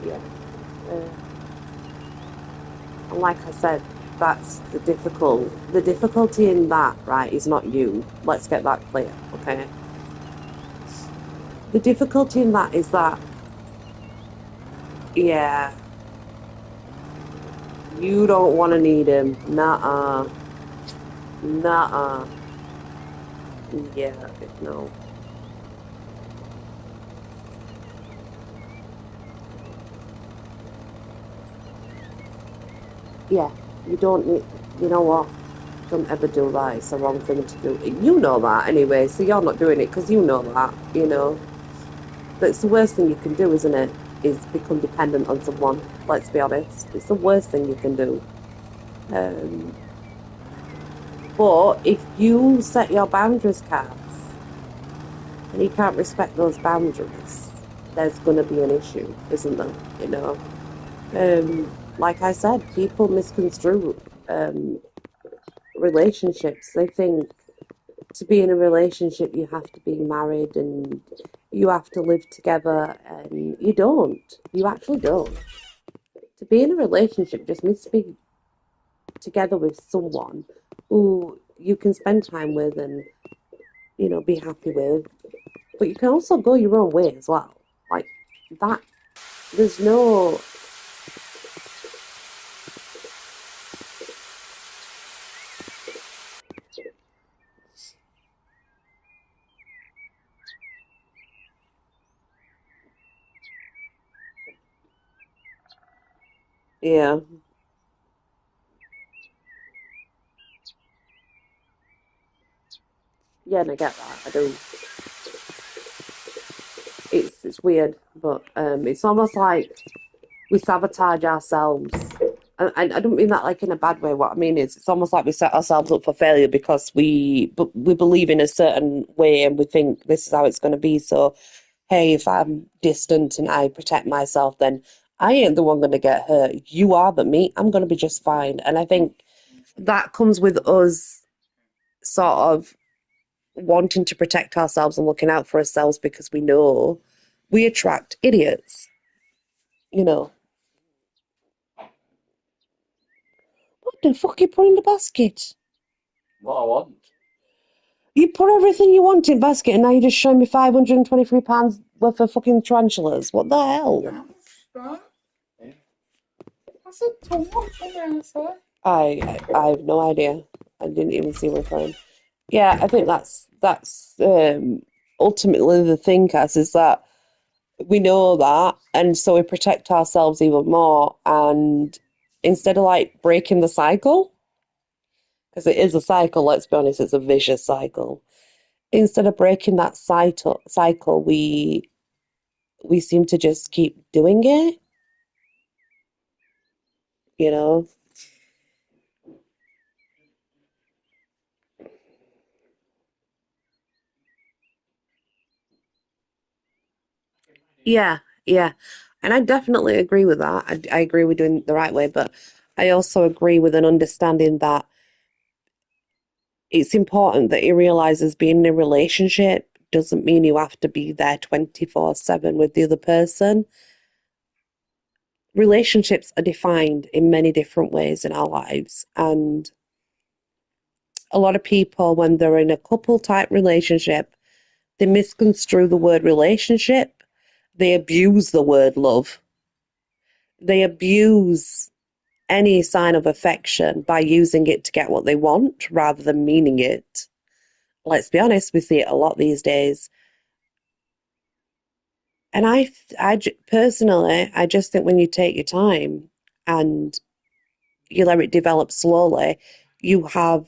yeah. And like I said, that's the difficulty in that, right, is not you. Let's get that clear, okay? The difficulty in that is that, yeah, you don't want to need him. Nah, nah, yeah, no. yeah, you don't need, you know what? Don't ever do that. It's the wrong thing to do. You know that anyway, so you're not doing it because you know that, you know. That's the worst thing you can do, isn't it? Is become dependent on someone. Let's be honest. It's the worst thing you can do. Um, but if you set your boundaries, Cass, and you can't respect those boundaries, there's going to be an issue, isn't there? You know. Like I said, people misconstrue um, relationships. They think to be in a relationship you have to be married and you have to live together, and you don't. You actually don't. To be in a relationship just means to be together with someone who you can spend time with and be happy with, but you can also go your own way as well. Like that, there's no, yeah, yeah, and I get that. I do. It's weird, but it's almost like we sabotage ourselves. And I don't mean that like in a bad way. What I mean is, it's almost like we set ourselves up for failure because we believe in a certain way and we think this is how it's going to be. So, hey, if I'm distant and I protect myself, then I ain't the one going to get hurt. You are, but me, I'm going to be just fine. And I think that comes with us sort of wanting to protect ourselves and looking out for ourselves because we know we attract idiots. You know, what the fuck you put in the basket? What I want. You put everything you want in basket and now you're just showing me £523 worth of fucking tarantulas. What the hell? Yeah. I have no idea. I didn't even see my phone. Yeah, I think that's ultimately the thing, Cass, is that we know that, and so we protect ourselves even more. And instead of like breaking the cycle, because it is a cycle, let's be honest, it's a vicious cycle. Instead of breaking that cycle, we seem to just keep doing it, you know? Yeah, yeah. And I definitely agree with that. I agree with doing it the right way, but I also agree with an understanding that it's important that he realizes being in a relationship doesn't mean you have to be there 24/7 with the other person. Relationships are defined in many different ways in our lives. And a lot of people, when they're in a couple type relationship, they misconstrue the word relationship. They abuse the word love. They abuse any sign of affection by using it to get what they want rather than meaning it. Let's be honest, we see it a lot these days. And personally, I just think when you take your time and you let it develop slowly, you have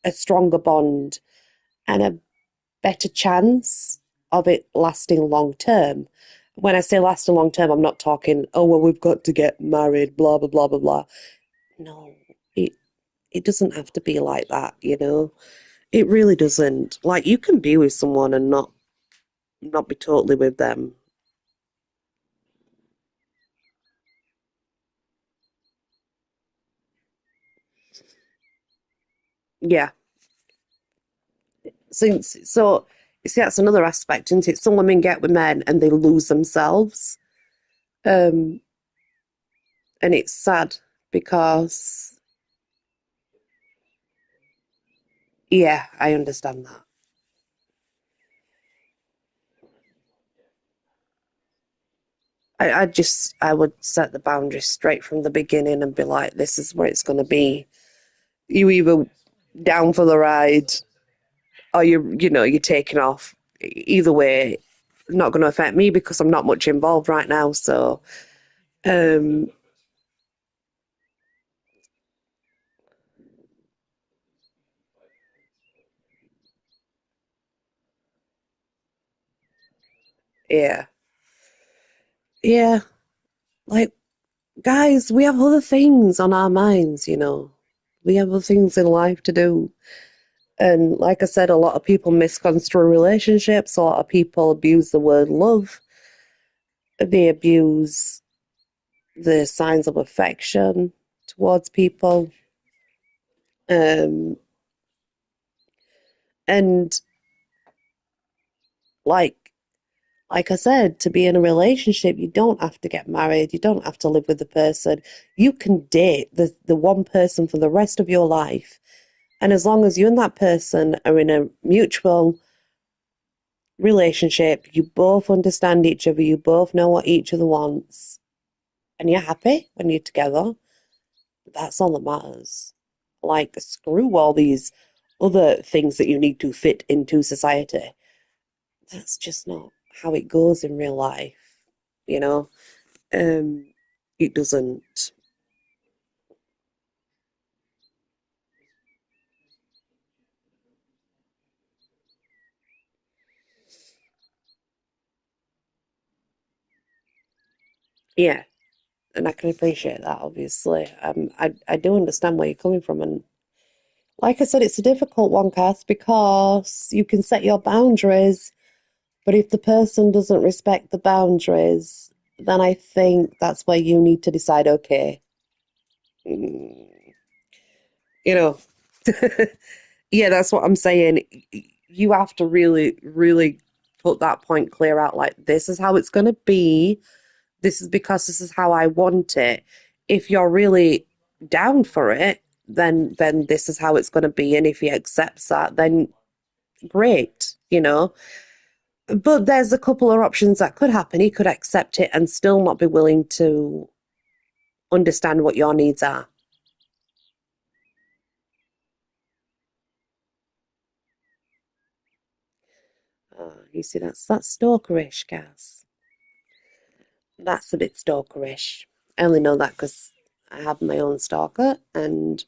a stronger bond and a better chance of it lasting long term. When I say lasting long term, I'm not talking, oh, well, we've got to get married, blah, blah, blah, blah, blah. No, it, it doesn't have to be like that, you know? It really doesn't. Like, you can be with someone and not be totally with them. Yeah. So you see, that's another aspect, isn't it? Some women get with men and they lose themselves. Um, and it's sad because, yeah, I understand that. I would set the boundaries straight from the beginning and be like, this is where it's going to be. You either down for the ride or you're taking off. Either way, not going to affect me because I'm not much involved right now. So, um, Yeah. Yeah. Like, guys, we have other things on our minds, you know. We have other things in life to do. And like I said, a lot of people misconstrue relationships. A lot of people abuse the word love. They abuse the signs of affection towards people. Um, and like like I said, to be in a relationship, you don't have to get married. You don't have to live with the person. You can date the one person for the rest of your life. And as long as you and that person are in a mutual relationship, you both understand each other, you both know what each other wants, and you're happy when you're together, that's all that matters. Like, screw all these other things that you need to fit into society. That's just not how it goes in real life, you know? Um, it doesn't. Yeah, and I can appreciate that, obviously. I do understand where you're coming from, and like I said, it's a difficult one, Cass, because you can set your boundaries, but if the person doesn't respect the boundaries, then I think that's where you need to decide, okay, mm, you know, yeah, that's what I'm saying. You have to really, really put that point clear out. Like, this is how it's going to be. This is because this is how I want it. If you're really down for it, then this is how it's going to be. And if he accepts that, then great, you know. But there's a couple of options that could happen. He could accept it and still not be willing to understand what your needs are. You see, that's stalkerish, Gaz. That's a bit stalkerish. I only know that because I have my own stalker and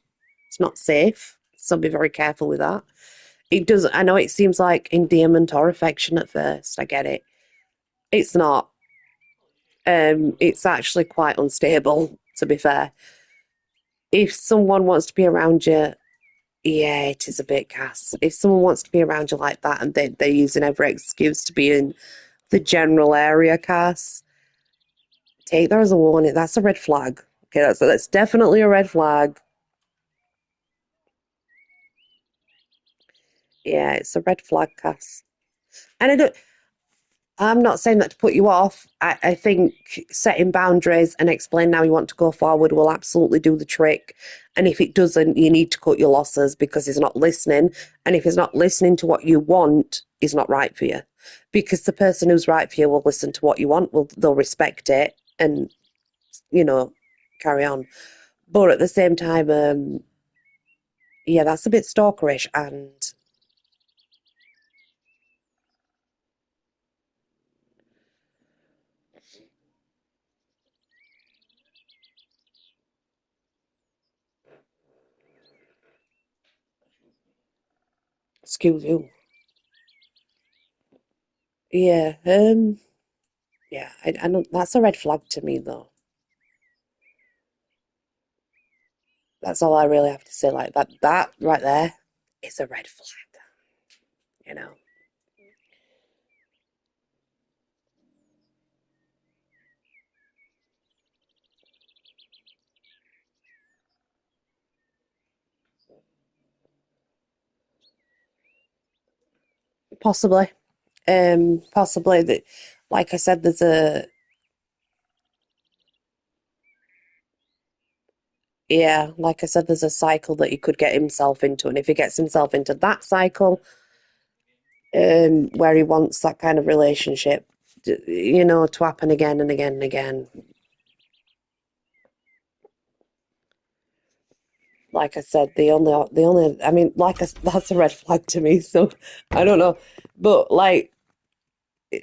it's not safe. So be very careful with that. It does, I know it seems like endearment or affection at first. I get it. It's not. It's actually quite unstable, to be fair. If someone wants to be around you, yeah, it is a bit gas. If someone wants to be around you like that and they're using every excuse to be in the general area, Cass, take that as a warning. That's a red flag. Okay, that's definitely a red flag. Yeah, it's a red flag, Cass. And I'm not saying that to put you off. I think setting boundaries and explain how you want to go forward will absolutely do the trick. And if it doesn't, you need to cut your losses because he's not listening. And if he's not listening to what you want, he's not right for you. Because the person who's right for you will listen to what you want, they'll respect it and, you know, carry on. But at the same time, yeah, that's a bit stalkerish and excuse you. Yeah, yeah, I don't, that's a red flag to me though. That's all I really have to say. Like that right there is a red flag, you know. Possibly, possibly that. Like I said, there's a yeah. Like I said, there's a cycle that he could get himself into, and if he gets himself into that cycle, where he wants that kind of relationship, you know, to happen again and again and again. Like I said, I mean, that's a red flag to me. So I don't know, but like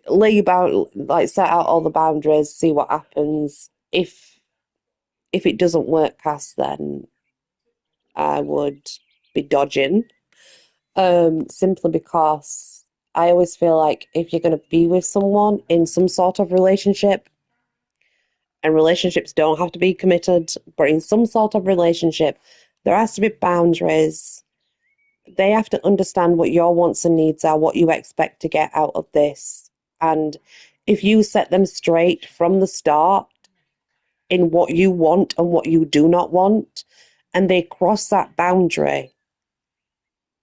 like set out all the boundaries, see what happens. If it doesn't work past, then I would be dodging. Simply because I always feel like if you're going to be with someone in some sort of relationship, and relationships don't have to be committed, but in some sort of relationship, there has to be boundaries. They have to understand what your wants and needs are, what you expect to get out of this. And if you set them straight from the start in what you want and what you do not want, and they cross that boundary,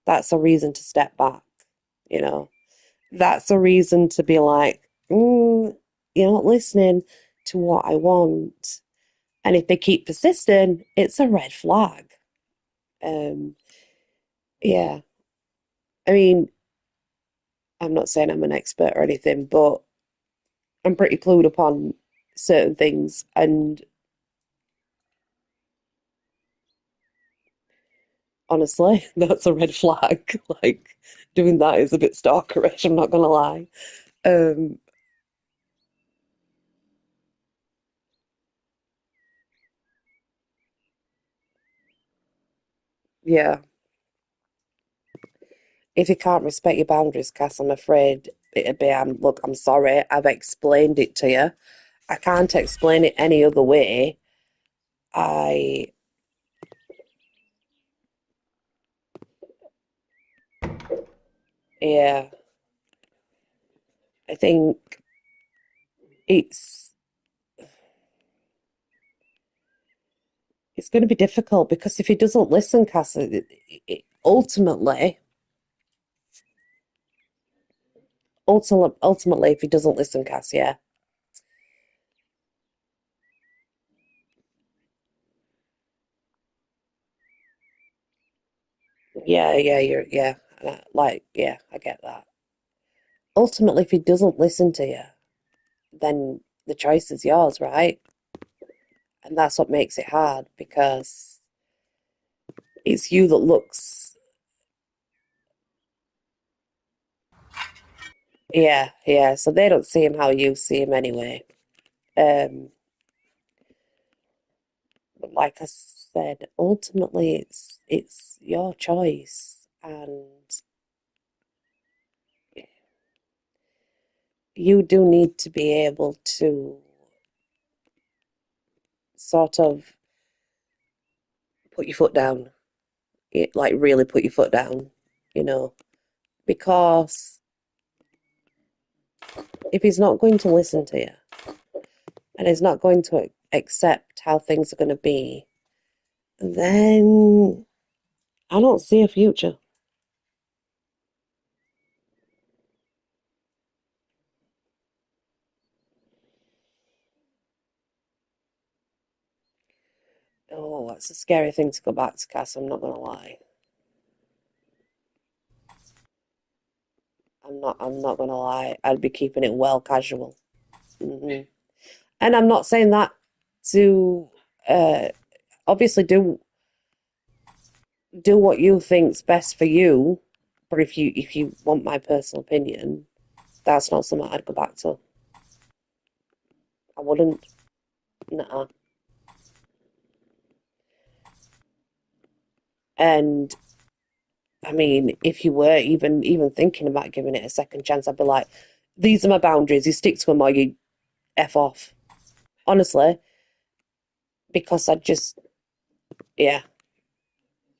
that's a reason to step back, you know. That's a reason to be like, you're not listening to what I want. And if they keep persisting, it's a red flag. Um, yeah. I mean, I'm not saying I'm an expert or anything, but I'm pretty clued upon certain things. And honestly, that's a red flag. Like, doing that is a bit stalkerish, I'm not gonna lie. Um, yeah. If you can't respect your boundaries, Cass, I'm afraid it'd be, look, I'm sorry, I've explained it to you. I can't explain it any other way. I, yeah, I think it's it's going to be difficult because if he doesn't listen, Cass, ultimately, if he doesn't listen, Cass, yeah, yeah, like, yeah, I get that. Ultimately, if he doesn't listen to you, then the choice is yours, right? And that's what makes it hard because it's you that looks, yeah. So they don't see him how you see him anyway. Um, but like I said, ultimately, it's your choice, and you do need to be able to sort of put your foot down, like really put your foot down, you know, because if he's not going to listen to you and he's not going to accept how things are going to be, then I don't see a future. Oh, that's a scary thing to go back to, Cass. I'm not going to lie. I'm not going to lie. I'd be keeping it well casual. Hmm. And I'm not saying that to uh, obviously do what you think's best for you. But if you want my personal opinion, that's not something I'd go back to. I wouldn't. Nah. And I mean, if you were even thinking about giving it a second chance, I'd be like, these are my boundaries. You stick to them or you f off. Honestly, because I just yeah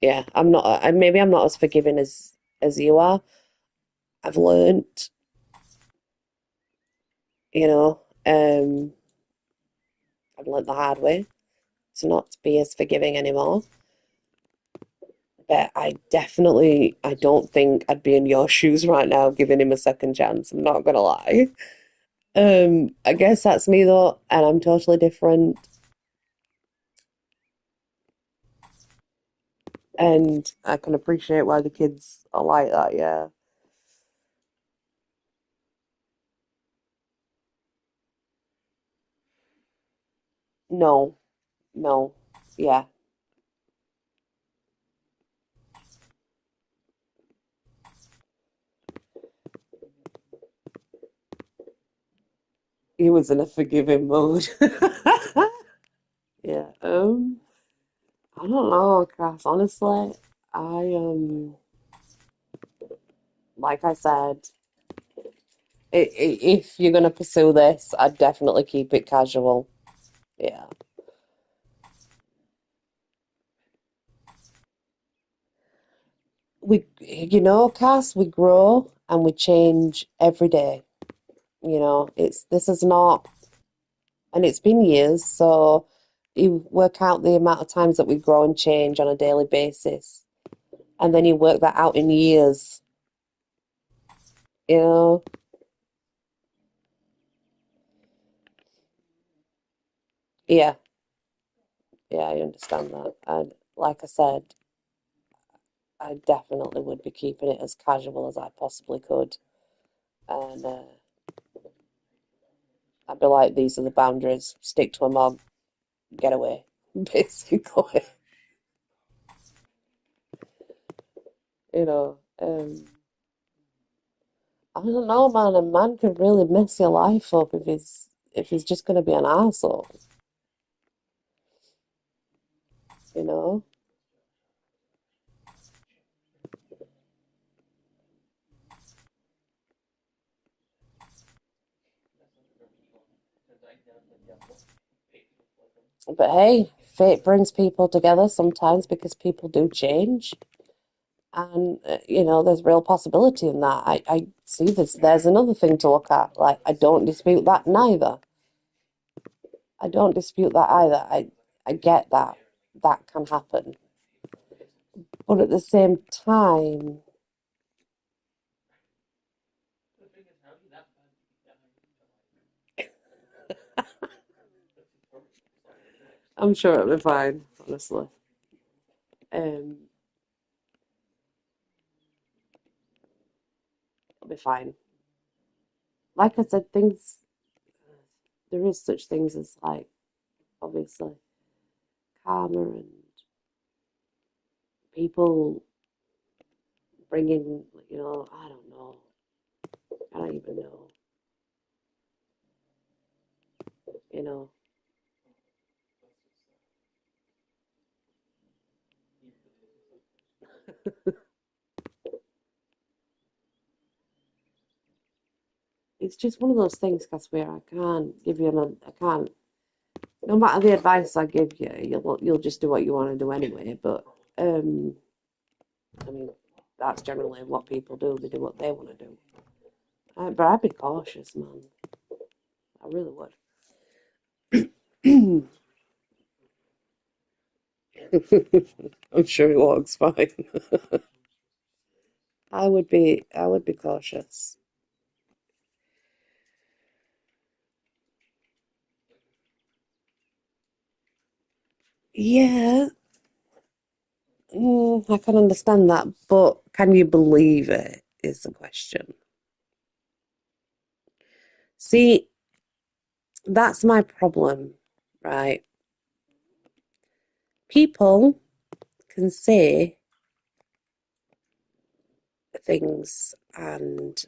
yeah. I'm not. Maybe I'm not as forgiving as you are. I've learned, you know. I've learned the hard way to not be as forgiving anymore. But I don't think I'd be in your shoes right now giving him a second chance. I'm not gonna lie. I guess that's me though, and I'm totally different. And I can appreciate why the kids are like that, yeah. No, no, yeah. He was in a forgiving mode. Yeah. I don't know, Cass, honestly. I like I said. If you're going to pursue this, I'd definitely keep it casual. Yeah. Cass, we grow and we change every day. This is not, and it's been years, so you work out the amount of times that we grow and change on a daily basis, and then you work that out in years, you know? Yeah, yeah, I understand that. And like I said, I definitely would be keeping it as casual as I possibly could. And I'd be like, these are the boundaries, stick to them or get away, basically. You know, I don't know, man. A man can really mess your life up if he's just going to be an asshole, you know? But hey, fate brings people together sometimes because people do change. And, there's real possibility in that. I see this. There's another thing to look at. Like, I don't dispute that neither. I don't dispute that either. I get that. That can happen. But at the same time, I'm sure it'll be fine, honestly. Um, it'll be fine. Like I said, there is such things as, like, obviously, karma and people bringing, I don't know. I don't even know, you know. It's just one of those things, cause where I can't give you I can't, no matter the advice I give you, you'll just do what you want to do anyway. But, um, I mean, that's generally what people do. They do what they want to do. But I'd be cautious, man. I really would. I'm sure it works fine. I would be cautious. Yeah, I can understand that, but can you believe it is the question. See, that's my problem, right? People can say things and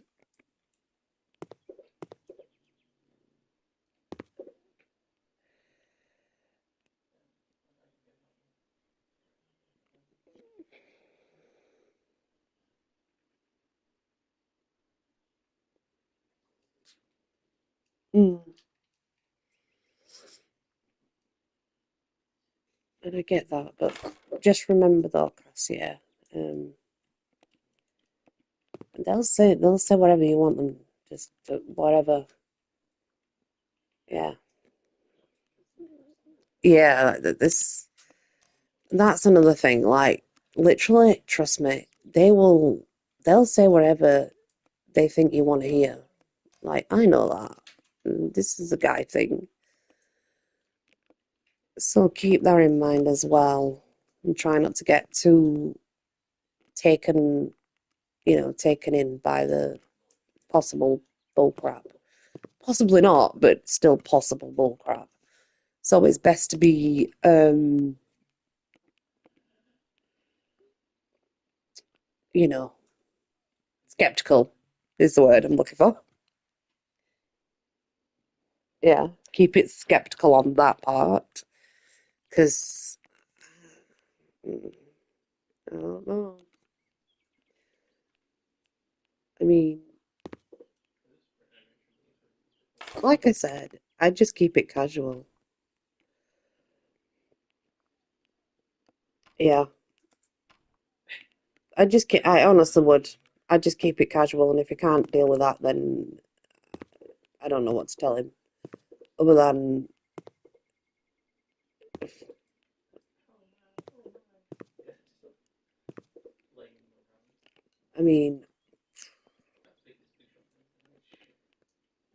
mm, and I get that, but just remember though, Cass, yeah, um, they'll say whatever you want them, just whatever, yeah, yeah. That's another thing. Like, literally, trust me, they'll say whatever they think you want to hear. Like, I know that. This is a guy thing. So keep that in mind as well. And try not to get too taken, taken in by the possible bull crap. Possibly not, but still possible bull crap. So it's best to be, you know, skeptical is the word I'm looking for. Yeah, keep it skeptical on that part because I don't know. I mean, Like I said, I just keep it casual. Yeah, I honestly would. I just keep it casual, and if he can't deal with that, then I don't know what to tell him. Other than, I mean,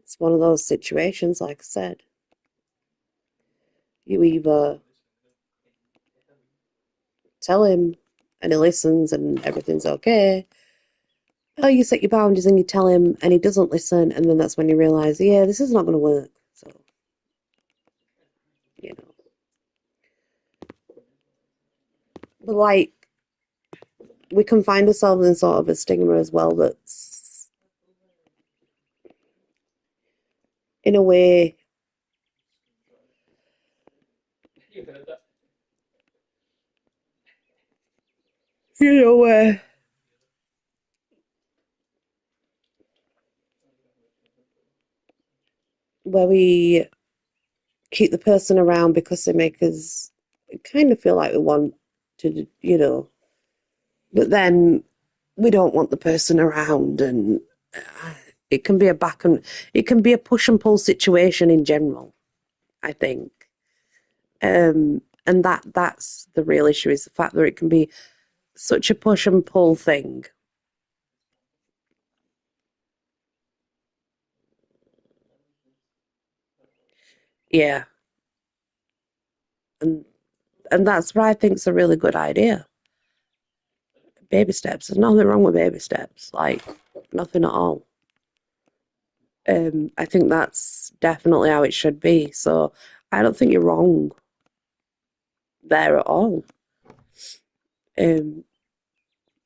it's one of those situations, like I said. You either tell him and he listens and everything's okay, or you set your boundaries and you tell him and he doesn't listen, and then that's when you realise, yeah, this is not going to work. So, you know. But like, we can find ourselves in sort of a stigma as well that's, in a way, where we keep the person around because they make us kind of feel like we want to, but then we don't want the person around, and it can be a back and it can be a push and pull situation in general, I think. And that's the real issue, is the fact that it can be such a push and pull thing. Yeah. And and that's what I think is a really good idea. Baby steps. There's nothing wrong with baby steps. Like, nothing at all. I think that's definitely how it should be. So I don't think you're wrong there at all. Um,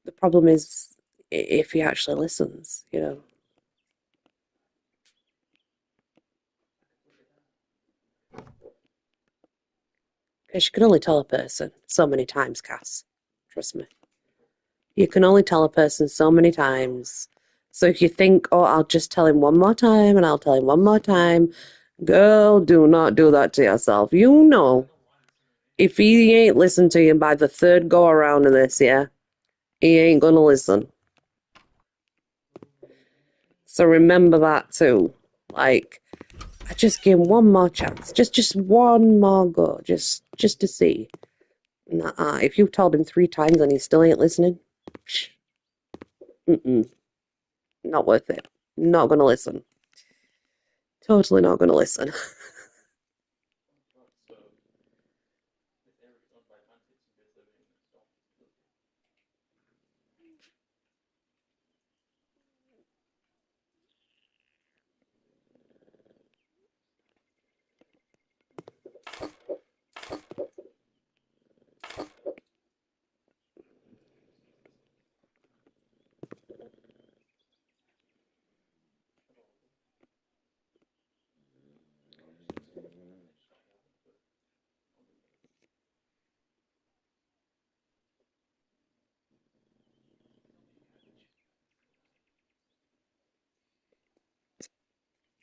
the problem is if he actually listens. Because you can only tell a person so many times, Cass. Trust me. You can only tell a person so many times. So if you think, oh, I'll just tell him one more time and I'll tell him one more time, girl, do not do that to yourself. You know, if he ain't listened to you by the third go around of this, yeah, he ain't gonna listen. So remember that too. Like, I just give him one more chance, just one more go, just to see. Nah, if you've told him 3 times and he still ain't listening, mm-mm, not worth it. Not gonna listen. Totally not gonna listen.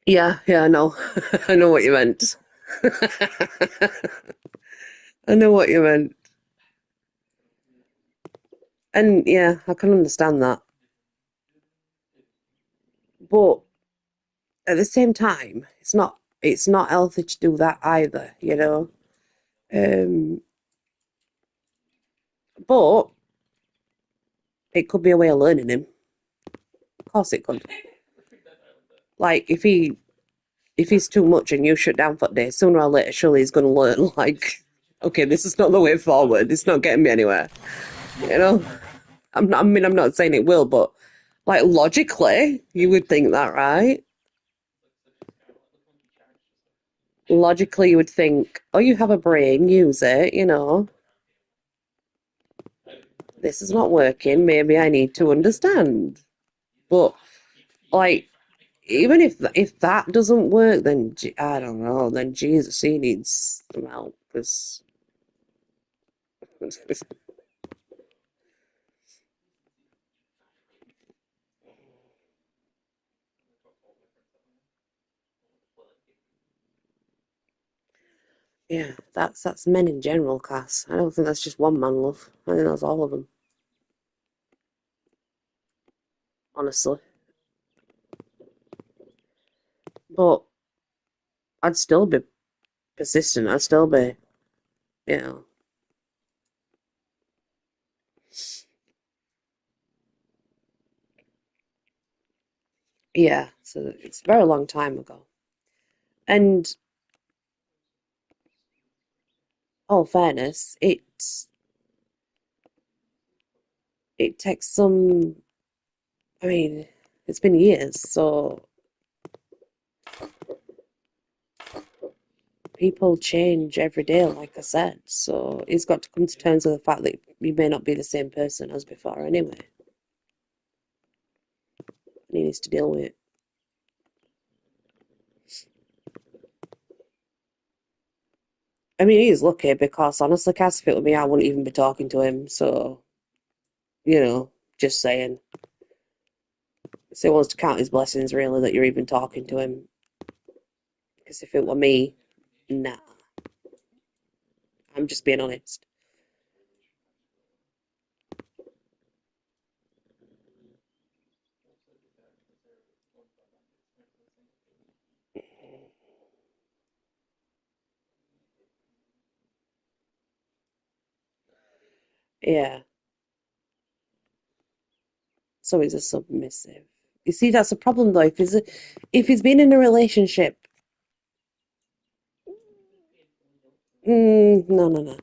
Yeah, yeah, I know. I know what you meant. I know what you meant. And yeah, I can understand that. But at the same time, it's not healthy to do that either. Um, but it could be a way of learning him. Of course it could. Like if he's too much and you shut down for days, sooner or later surely he's gonna learn, like, okay, this is not the way forward. It's not getting me anywhere. You know? I'm not saying it will, but like logically, you would think that, right? Logically, you would think, oh, you have a brain, use it. This is not working. Maybe I need to understand. But like, even if that doesn't work, then I don't know. Then Jesus, he needs some help because Yeah, that's men in general, Cass. I don't think that's just one man, love. I think that's all of them, honestly. But I'd still be persistent. I'd still be, you know, yeah. So it's a very long time ago. And all fairness, it takes some. I mean, it's been years, so people change every day, like I said. So he's got to come to terms with the fact that you may not be the same person as before anyway. And he needs to deal with it. I mean, he's lucky because honestly, Cass, if it were me, I wouldn't even be talking to him. So, just saying. So he wants to count his blessings, really, that you're even talking to him. Because if it were me, nah. I'm just being honest. Yeah. So he's a submissive. You see, that's a problem though. If he's been in a relationship, no, no, no.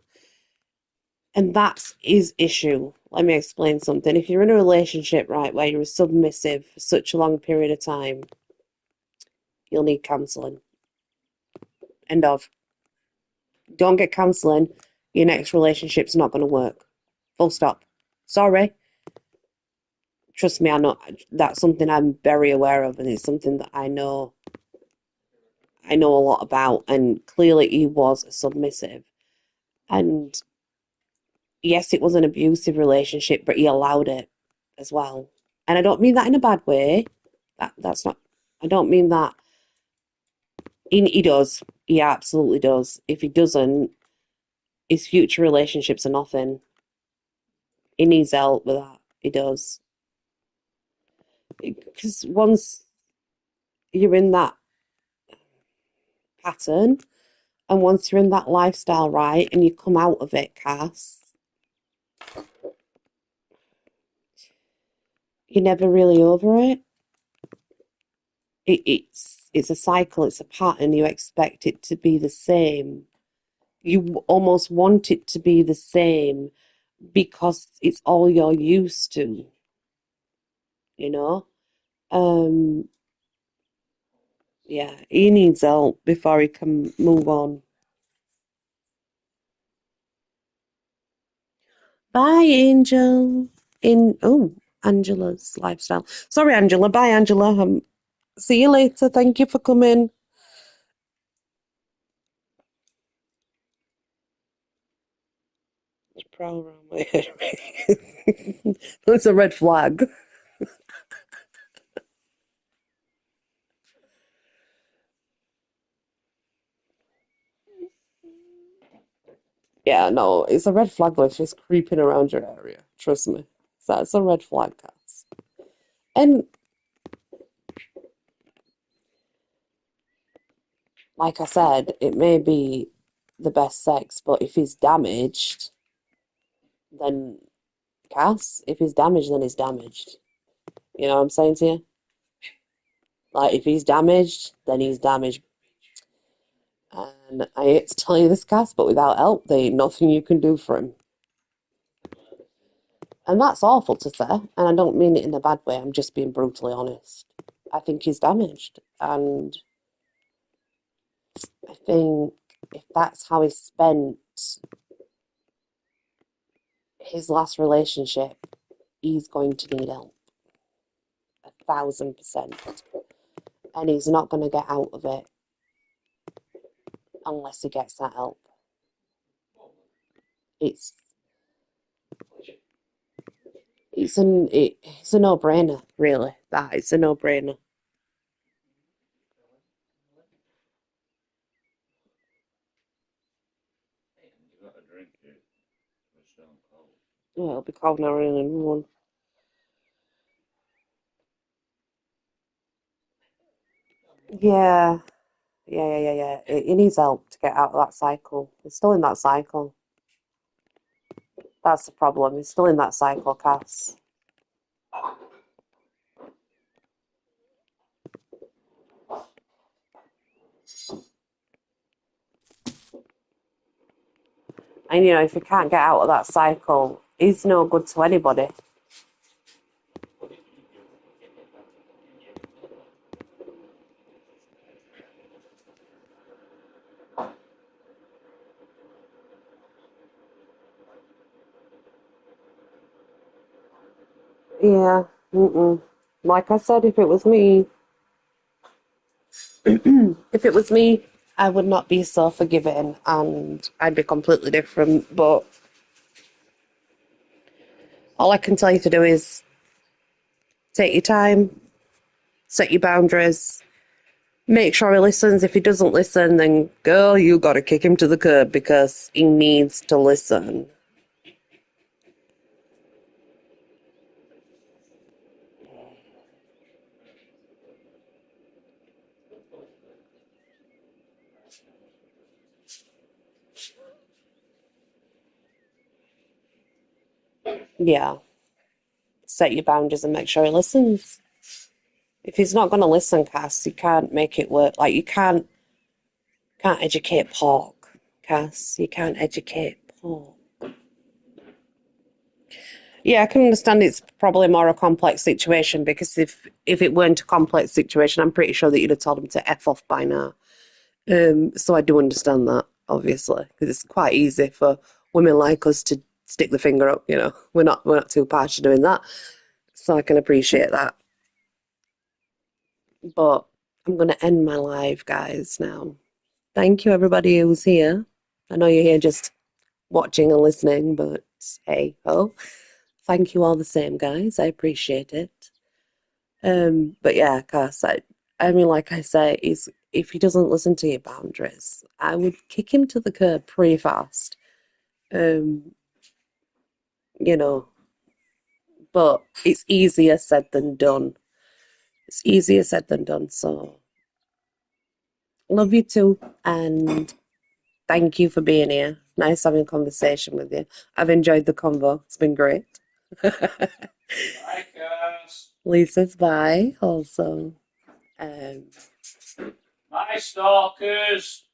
And that's his issue. Let me explain something. If you're in a relationship, right, where you're submissive for such a long period of time, you'll need counselling. End of. Don't get counselling, your next relationship's not going to work. Full stop. Sorry. Trust me, I know that's something I'm very aware of, and it's something that I know a lot about. And clearly, he was submissive. And yes, it was an abusive relationship, but he allowed it as well. And I don't mean that in a bad way. That's not. I don't mean that. He does. He absolutely does. If he doesn't, his future relationships are nothing. He needs help with that. He does. Because once you're in that pattern, and once you're in that lifestyle, right, and you come out of it, Cass, you're never really over it. It's a cycle, it's a pattern. You expect it to be the same. You almost want it to be the same because it's all you're used to, you know? Um, yeah, he needs help before he can move on. Bye, Angel. Angela's lifestyle. Sorry, Angela. Bye, Angela. See you later. Thank you for coming. It's proud around my head. That's a red flag. Yeah, no, it's a red flag though if she's creeping around your area. Trust me. That's a red flag, Cass. And like I said, it may be the best sex, but if he's damaged, then Cass, if he's damaged, then he's damaged. You know what I'm saying to you? Like, if he's damaged, then he's damaged. And I hate to tell you this, Cass, but without help, there ain't nothing you can do for him. And that's awful to say, and I don't mean it in a bad way, I'm just being brutally honest. I think he's damaged, and I think if that's how he spent his last relationship, he's going to need help, 1,000%. And he's not going to get out of it unless he gets that help. It's it's a no-brainer, really. That it's a no-brainer. Oh, it'll be cold now in one. Yeah, yeah. He needs help to get out of that cycle. He's still in that cycle. That's the problem. He's still in that cycle, Cass. And if he can't get out of that cycle, he's no good to anybody. Yeah. Mm-mm. Like I said, if it was me, I would not be so forgiving and I'd be completely different. But all I can tell you to do is take your time, set your boundaries, make sure he listens. If he doesn't listen, then girl, you got to kick him to the curb because he needs to listen. Yeah, set your boundaries and make sure he listens. If he's not going to listen, Cass, you can't make it work. Like you can't educate pork, Cass. You can't educate pork. Yeah, I can understand it's probably more a complex situation because if it weren't a complex situation, I'm pretty sure that you'd have told him to F off by now. So I do understand that, obviously, because it's quite easy for women like us to stick the finger up. We're not too partial doing that, so I can appreciate that. But I'm going to end my live, guys. Now, thank you everybody who's here. I know you're here just watching and listening, but hey ho, thank you all the same, guys. I appreciate it. But yeah, Cass, I mean, like I say, if he doesn't listen to your boundaries, I would kick him to the curb pretty fast. Um, you know, but it's easier said than done. It's easier said than done. So love you too, and thank you for being here. Nice having a conversation with you. I've enjoyed the convo. It's been great. Bye, guys. Lisa's bye also. Um, My stalkers.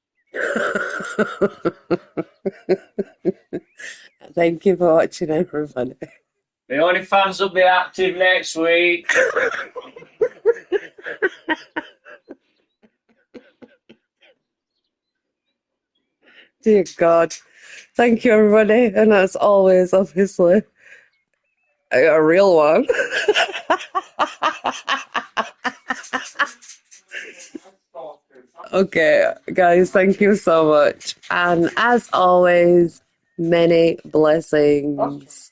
thank you for watching, everybody. The only fans will be active next week. Dear God. Thank you, everybody. And as always, obviously, a real one. Okay, guys, thank you so much. And as always, many blessings.